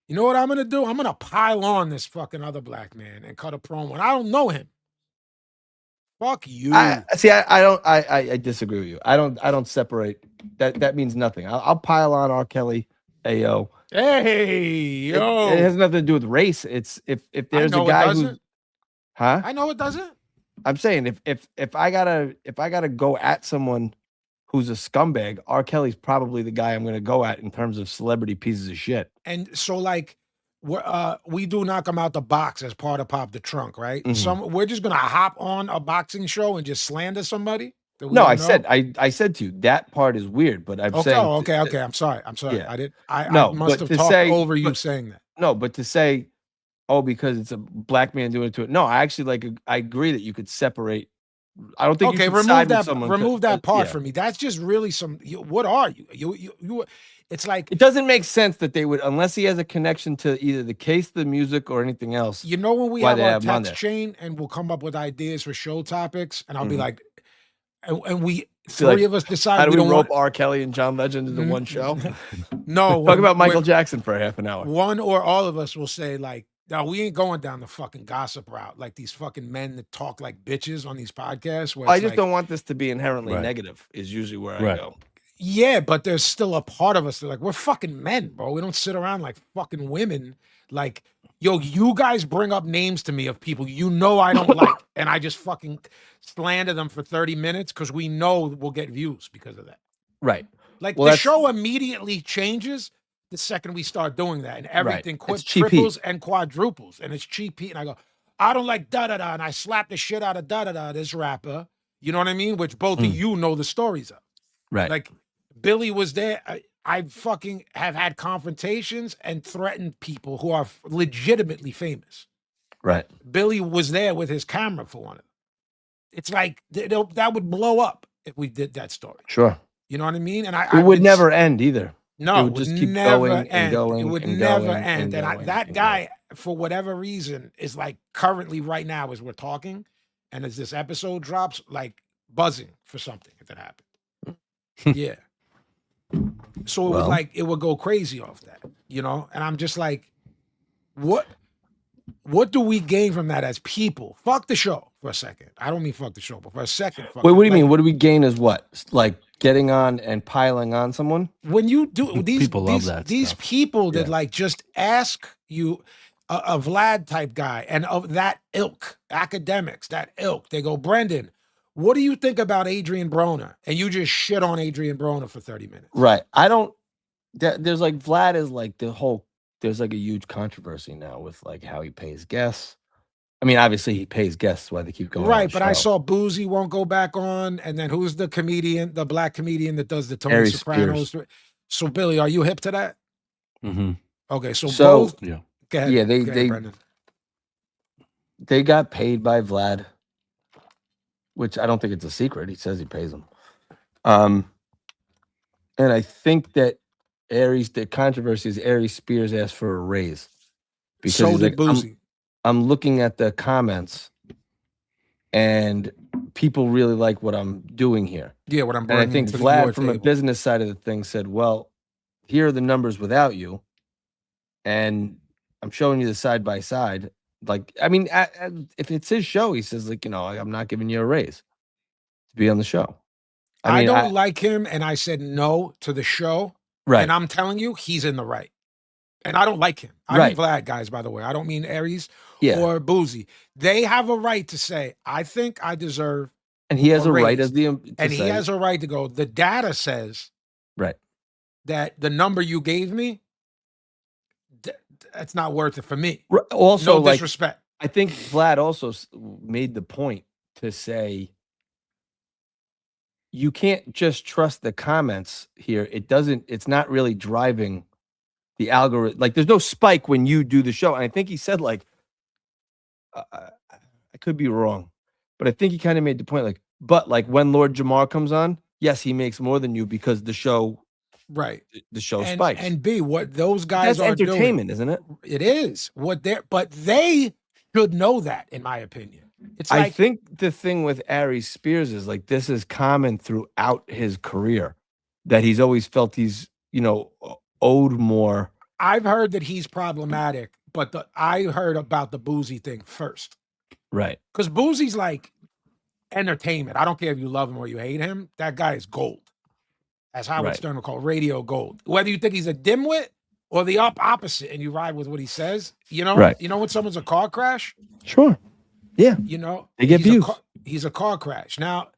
Speaker 4: You know what I'm gonna do? I'm gonna pile on this fucking other black man and cut a promo. And I don't know him. Fuck you.
Speaker 1: I disagree with you. I don't separate. That means nothing. I'll pile on R. Kelly, Ayo.
Speaker 4: Hey,
Speaker 1: It
Speaker 4: yo.
Speaker 1: has nothing to do with race. It's if there's a guy who's, huh?
Speaker 4: I know it doesn't.
Speaker 1: I'm saying if I gotta go at someone who's a scumbag, R. Kelly's probably the guy I'm gonna go at in terms of celebrity pieces of shit.
Speaker 4: And so like we do knock him out the box as part of Pop the Trunk, right? We're just gonna hop on a boxing show and just slander somebody.
Speaker 1: No, I said to you that part is weird, but I'm saying
Speaker 4: okay. I'm sorry.
Speaker 1: Yeah.
Speaker 4: I
Speaker 1: No,
Speaker 4: must
Speaker 1: but
Speaker 4: have
Speaker 1: to
Speaker 4: talked
Speaker 1: say-
Speaker 4: over you
Speaker 1: but-
Speaker 4: saying that.
Speaker 1: no, but to say, oh, because it's a black man doing it to it. No, I actually I agree that you could separate. I don't think you should side with someone.
Speaker 4: Remove that part
Speaker 1: yeah.
Speaker 4: for me. That's just really what are you? You it's like
Speaker 1: It doesn't make sense that they would, unless he has a connection to either the case, the music, or anything else.
Speaker 4: you know when we
Speaker 1: Why
Speaker 4: have
Speaker 1: they
Speaker 4: our
Speaker 1: have him on
Speaker 4: text
Speaker 1: there.
Speaker 4: chain and we'll come up with ideas for show topics and I'll be
Speaker 1: Mhm.
Speaker 4: like and we
Speaker 1: Feel like,
Speaker 4: three of us decide
Speaker 1: How do we
Speaker 4: don't
Speaker 1: rope
Speaker 4: want
Speaker 1: R. Kelly and John Legend into one show?
Speaker 4: no
Speaker 1: Talk about
Speaker 4: when-
Speaker 1: Michael Jackson for half an hour.
Speaker 4: one or all of us will say like, no, we ain't going down the fucking gossip route like these fucking men that talk like bitches on these podcasts. Where
Speaker 1: I
Speaker 4: it's
Speaker 1: just
Speaker 4: like,
Speaker 1: don't want this to be inherently
Speaker 3: Right.
Speaker 1: negative. Is usually where I
Speaker 3: Right.
Speaker 1: go.
Speaker 4: Yeah, but there's still a part of us that like we're fucking men, bro. We don't sit around like fucking women. Like, yo, you guys bring up names to me of people you know I don't like, and I just fucking slander them for 30 minutes because we know we'll get views because of that.
Speaker 1: Right.
Speaker 4: Like
Speaker 1: Well,
Speaker 4: the
Speaker 1: that's-
Speaker 4: show immediately changes the second we start doing that, and everything
Speaker 1: It's cheap heat.
Speaker 4: triples and quadruples, and it's cheap heat. And I go, I don't like da da da, and I slap the shit out of da da da. This rapper, you know what I mean? Which both of you know the stories of.
Speaker 1: Right.
Speaker 4: Like Billy was there. I fucking have had confrontations and threatened people who are legitimately famous.
Speaker 1: right.
Speaker 4: Billy was there with his camera for one of them. It's like that would blow up if we did that story.
Speaker 1: Sure.
Speaker 4: You know what I mean? And
Speaker 1: It would never end either.
Speaker 4: No,
Speaker 1: it would just keep
Speaker 4: never
Speaker 1: going and
Speaker 4: end.
Speaker 1: going
Speaker 4: It would
Speaker 1: and
Speaker 4: never
Speaker 1: going
Speaker 4: end.
Speaker 1: and
Speaker 4: And
Speaker 1: going
Speaker 4: that
Speaker 1: and
Speaker 4: guy, for whatever reason, is like currently right now as we're talking, and as this episode drops, like buzzing for something if it happened. Yeah. So it
Speaker 1: Well.
Speaker 4: it would go crazy off that, you know? And I'm just like, what do we gain from that as people? Fuck the show for a second. I don't mean fuck the show, but for a second. Fuck
Speaker 1: Wait,
Speaker 4: it.
Speaker 1: what do you
Speaker 4: Like,
Speaker 1: mean? What do we gain as what? Like getting on and piling on someone?
Speaker 4: when you do these
Speaker 3: People love
Speaker 4: these,
Speaker 3: that
Speaker 4: these
Speaker 3: stuff.
Speaker 4: people that
Speaker 1: Yeah.
Speaker 4: like just ask you a Vlad type guy and of that ilk, academics, that ilk, they go, Brendan, what do you think about Adrian Broner? And you just shit on Adrian Broner for 30 minutes.
Speaker 1: Right. I don't. There's like Vlad is like the whole. There's like a huge controversy now with like how he pays guests. I mean, obviously he pays guests. Why they keep going? on
Speaker 4: Right,
Speaker 1: the
Speaker 4: but I
Speaker 1: show.
Speaker 4: saw Boozy won't go back on, and then who's the comedian, the black comedian that does the Tony
Speaker 1: Ari
Speaker 4: Sopranos? So Billy, are you hip to that?
Speaker 3: Mm-hmm.
Speaker 4: Okay, so
Speaker 1: So-
Speaker 4: both.
Speaker 3: Yeah.
Speaker 4: Go ahead,
Speaker 1: Yeah,
Speaker 4: go ahead, Brendan.
Speaker 1: they got paid by Vlad, which I don't think it's a secret. He says he pays them. And I think that the controversy is Ari Spears asked for a raise.
Speaker 4: So
Speaker 1: he's
Speaker 4: did
Speaker 1: like,
Speaker 4: Boozy.
Speaker 1: I'm looking at the comments and people really like what I'm doing here.
Speaker 4: Yeah, what I'm
Speaker 1: And I
Speaker 4: bringing
Speaker 1: think
Speaker 4: to your
Speaker 1: Vlad, from a
Speaker 4: table.
Speaker 1: business side of the thing, said, "Well, here are the numbers without you, and I'm showing you the side by side." Like, I mean, if it's his show, he says, like, I'm not giving you a raise to be on the show. I
Speaker 4: I
Speaker 1: mean,
Speaker 4: don't like him, and I said no to the show.
Speaker 1: right,
Speaker 4: And I'm telling you, he's in the right. And I don't like him. I
Speaker 1: right,
Speaker 4: mean Vlad, guys, by the way. I don't mean Aries
Speaker 1: yeah,
Speaker 4: or Boozy. They have a right to say, I think I deserve
Speaker 1: and he has
Speaker 4: a
Speaker 1: a right
Speaker 4: raise.
Speaker 1: as the to
Speaker 4: And he
Speaker 1: say,
Speaker 4: has a right to go. The data says
Speaker 1: right.
Speaker 4: that the number you gave me, that's not worth it for me.
Speaker 1: Also,
Speaker 4: No
Speaker 1: like,
Speaker 4: disrespect.
Speaker 1: I think Vlad also made the point to say, you can't just trust the comments here. It's not really driving the algorithm. Like, there's no spike when you do the show. And I think he said, like, I could be wrong, but I think he kind of made the point, like, but like when Lord Jamar comes on, yes, he makes more than you because the show
Speaker 4: Right.
Speaker 1: spikes.
Speaker 4: And B, what those guys
Speaker 1: That's
Speaker 4: are doing.
Speaker 1: entertainment, isn't it?
Speaker 4: It is. But they should know that, in my opinion. It's like,
Speaker 1: I think the thing with Ari Spears is, like, this is common throughout his career, that he's always felt he's, owed more.
Speaker 4: I've heard that he's problematic, but I heard about the Boozy thing first.
Speaker 1: Right.
Speaker 4: Because Boozy's like entertainment. I don't care if you love him or you hate him. That guy is gold. As Howard
Speaker 1: Right.
Speaker 4: Stern would call radio gold. Whether you think he's a dimwit or the opposite and you ride with what he says,
Speaker 1: Right.
Speaker 4: You know when someone's a car crash?
Speaker 1: Sure. Yeah. They get views.
Speaker 4: He's a car crash. Now,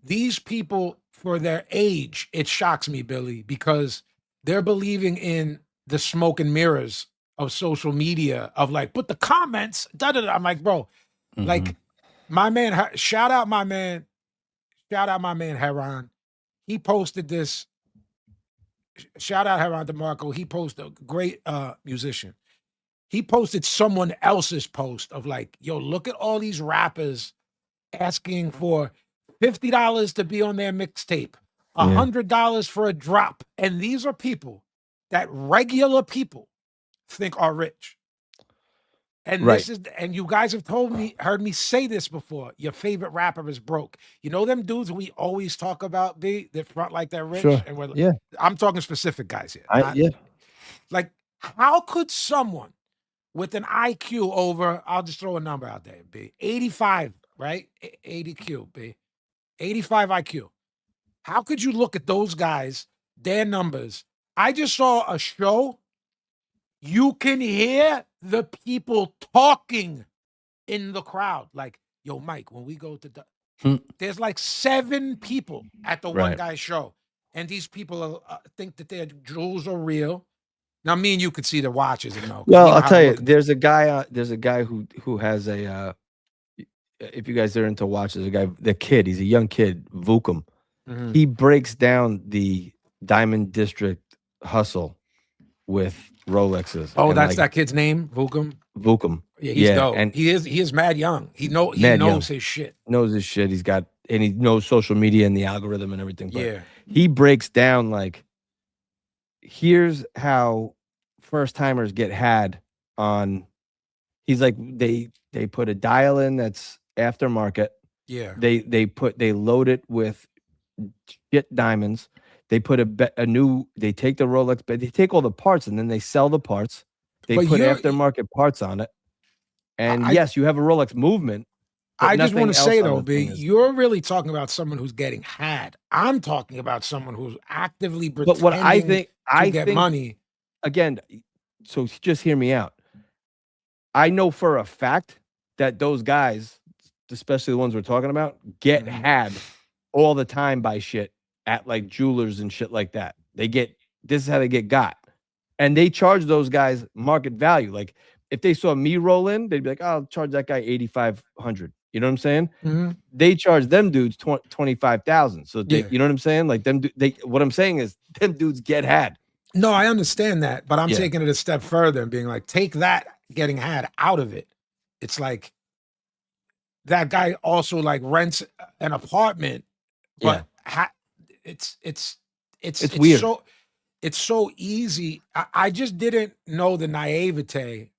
Speaker 4: these people, for their age, it shocks me, Billy, because they're believing in the smoke and mirrors of social media of like, put the comments, da-da-da. I'm like, bro, like my man, shout out my man Heron. He posted this. Shout out Heron DeMarco. He posted a great musician. He posted someone else's post of like, yo, look at all these rappers asking for $50 to be on their mixtape, $100 for a drop. And these are people that regular people think are rich. And
Speaker 1: Right.
Speaker 4: and you guys have heard me say this before. Your favorite rapper is broke. You know them dudes we always talk about, B, that front like they're rich?
Speaker 1: Sure.
Speaker 4: And
Speaker 1: Yeah.
Speaker 4: I'm talking specific guys here.
Speaker 1: Yeah.
Speaker 4: Like, how could someone with an IQ over, I'll just throw a number out there, B, 85, right? 80 Q, B, 85 IQ. How could you look at those guys, their numbers? I just saw a show. You can hear the people talking in the crowd. Like, yo, Mike, when we go to there's like 7 people at the one guy show. And these people think that their jewels are real. Now, me and you could see the watches and know.
Speaker 1: Well, I'll tell you, there's a guy who has a, if you guys are into watches, the kid, he's a young kid, Vukum. He breaks down the Diamond District hustle with Rolexes.
Speaker 4: Oh, that's that kid's name, Vukum?
Speaker 1: Vukum.
Speaker 4: Yeah, he's dope. And he is mad young. He knows his shit.
Speaker 1: Knows his shit. He knows social media and the algorithm and everything. But
Speaker 4: yeah.
Speaker 1: He breaks down, like, here's how first timers get had on. He's like, they put a dial in that's aftermarket.
Speaker 4: Yeah.
Speaker 1: They load it with shit diamonds. They put a new, they take the Rolex, but they take all the parts and then they sell the parts. They put aftermarket parts on it. And yes, you have a Rolex movement.
Speaker 4: I just want to say though, B, you're really talking about someone who's getting had. I'm talking about someone who's actively pretending
Speaker 1: what I think,
Speaker 4: to get money.
Speaker 1: Again, so just hear me out. I know for a fact that those guys, especially the ones we're talking about, get had all the time by shit at like jewelers and shit like that. This is how they get got. And they charge those guys market value. Like, if they saw me roll in, they'd be like, oh, I'll charge that guy $8,500. You know what I'm saying? They charge them dudes $25,000. So you know what I'm saying? Like, what I'm saying is them dudes get had.
Speaker 4: No, I understand that, but I'm taking it a step further and being like, take that getting had out of it. It's like that guy also like rents an apartment, but it's
Speaker 1: weird.
Speaker 4: It's so easy. I just didn't know the naivete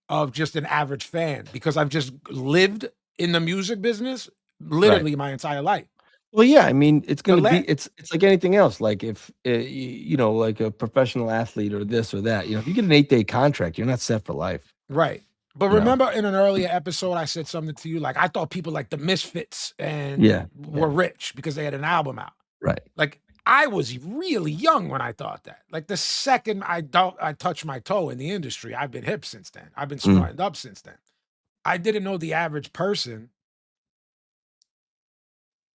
Speaker 4: of just an average fan because I've just lived in the music business literally my entire life.
Speaker 1: Well, yeah, I mean, it's going to
Speaker 4: let-
Speaker 1: be, it's like anything else. Like if, you know, like a professional athlete or this or that, you know, if you get an 8-day contract, you're not set for life.
Speaker 4: Right. But
Speaker 1: No.
Speaker 4: remember in an earlier episode, I said something to you, like I thought people like the Misfits and were rich because they had an album out.
Speaker 1: Right.
Speaker 4: Like I was really young when I thought that. Like the second I touched my toe in the industry, I've been hip since then. I've been smartened up since then. I didn't know the average person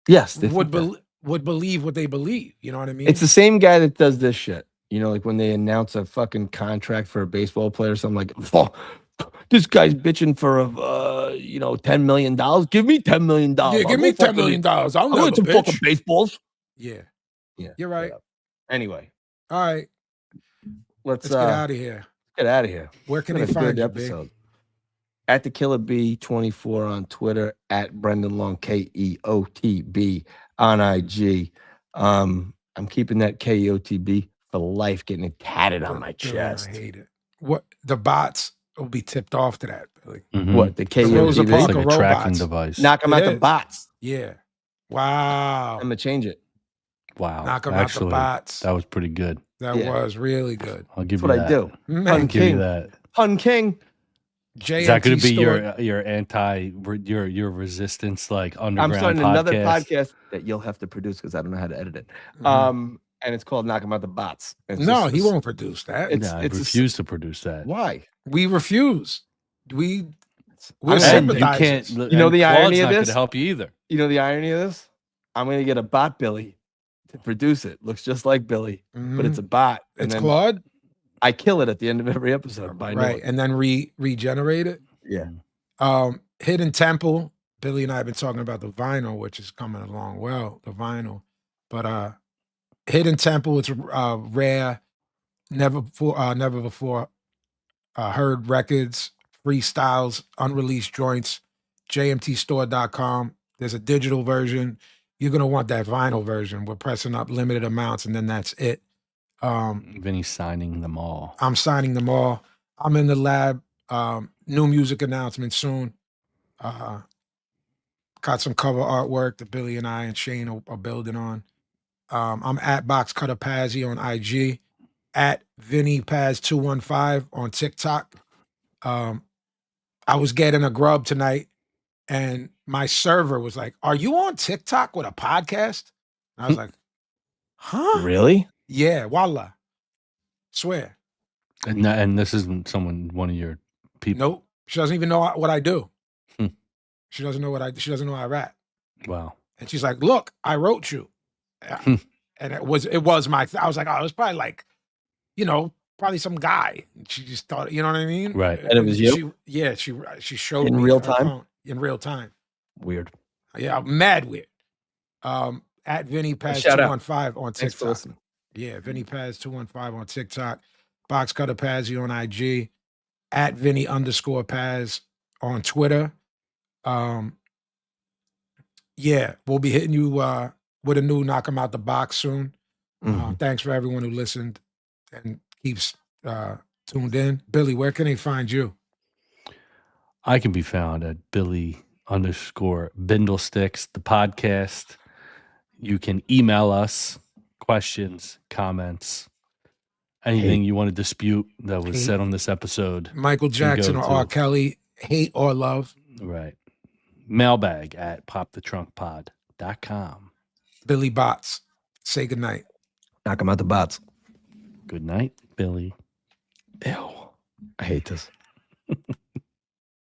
Speaker 4: would believe what they believe. You know what I mean?
Speaker 1: It's the same guy that does this shit. You know, like when they announce a fucking contract for a baseball player or something, like, oh, this guy's bitching for you know, $10 million. Give me $10 million.
Speaker 4: Yeah, give me $10 million. I'll
Speaker 1: get some fucking baseballs.
Speaker 4: Yeah.
Speaker 1: Yeah.
Speaker 4: You're right.
Speaker 1: Anyway.
Speaker 4: All right.
Speaker 1: Let's
Speaker 4: get out of here.
Speaker 1: Get out of here.
Speaker 4: Where can they find you, episode?
Speaker 1: At the Killer B24 on Twitter, at Brendan Long, KEOTB on IG. I'm keeping that KEOTB for life, getting it tatted on my chest.
Speaker 4: I hate it. What the bots will be tipped off to that, Billy.
Speaker 1: What the KEOTB?
Speaker 3: It's like a tracking device.
Speaker 1: Knock them out the bots.
Speaker 4: Yeah. Wow.
Speaker 1: I'm gonna change it.
Speaker 3: Wow.
Speaker 4: Knock them out the bots.
Speaker 3: That was pretty good.
Speaker 4: That was really good.
Speaker 3: I'll give
Speaker 1: That's
Speaker 3: you
Speaker 1: what
Speaker 3: that.
Speaker 1: I do.
Speaker 3: I'll give you that.
Speaker 1: Pun King.
Speaker 3: Is that going to be your anti your resistance like underground?
Speaker 1: I'm starting
Speaker 3: podcast?
Speaker 1: Another podcast that you'll have to produce because I don't know how to edit it. And it's called Knock 'Em Out the Bots.
Speaker 4: No, he won't produce that.
Speaker 3: I refuse to produce that.
Speaker 1: Why?
Speaker 4: We refuse. We're
Speaker 3: sympathizers.
Speaker 1: You know the irony of this?
Speaker 3: To help you either.
Speaker 1: You know the irony of this? I'm going to get a bot Billy to produce it. Looks just like Billy, but it's a bot.
Speaker 4: It's Claude.
Speaker 1: I kill it at the end of every episode by
Speaker 4: right, and then regenerate it.
Speaker 1: Yeah.
Speaker 4: Hidden Temple. Billy and I have been talking about the vinyl, which is coming along well. The vinyl, but Hidden Temple. It's rare, never before heard records, freestyles, unreleased joints. JMTstore.com. There's a digital version. You're gonna want that vinyl version. We're pressing up limited amounts, and then that's it.
Speaker 3: Vinny's signing them all.
Speaker 4: I'm signing them all. I'm in the lab. New music announcement soon. Got some cover artwork that Billy and I and Shane are building on. I'm at Box Cutter Pazzi on IG, at Vinnie Paz 215 on TikTok. I was getting a grub tonight, and my server was like, "Are you on TikTok with a podcast?" And I was like, "Huh?
Speaker 1: Really?
Speaker 4: Yeah, voila. Swear."
Speaker 3: And this isn't one of your people.
Speaker 4: Nope. She doesn't even know what I do. She doesn't know she doesn't know I rap.
Speaker 3: Wow.
Speaker 4: And she's like, "Look, I wrote you." And it was my I was like, "Oh, it was probably like, you know, probably some guy." And she just thought, you know what I mean?
Speaker 3: Right.
Speaker 1: And it was you?
Speaker 4: She showed
Speaker 1: in
Speaker 4: me
Speaker 1: real
Speaker 4: her
Speaker 1: time?
Speaker 4: phone. In real time.
Speaker 1: Weird.
Speaker 4: Yeah, mad weird. At Vinnie Paz
Speaker 1: Shout
Speaker 4: 215 on
Speaker 1: Thanks for
Speaker 4: TikTok.
Speaker 1: listening.
Speaker 4: Yeah, Vinnie Paz 215 on TikTok. Box Cutter Pazzi on IG. At Vinnie_Paz on Twitter. Yeah, we'll be hitting you with a new Knock 'Em Out the Box soon. Thanks for everyone who listened and keeps tuned in. Billy, where can they find you?
Speaker 3: I can be found at Billy_Bindlesticks, the podcast. You can email us questions, comments, anything you want to dispute that was said on this episode.
Speaker 4: Michael Jackson or R. Kelly, hate or love.
Speaker 3: Right. Mailbag at popthetrunkpod.com.
Speaker 4: Billy Bots, say goodnight.
Speaker 1: Knock 'em out the bots.
Speaker 3: Good night, Billy.
Speaker 1: Ew. I hate this.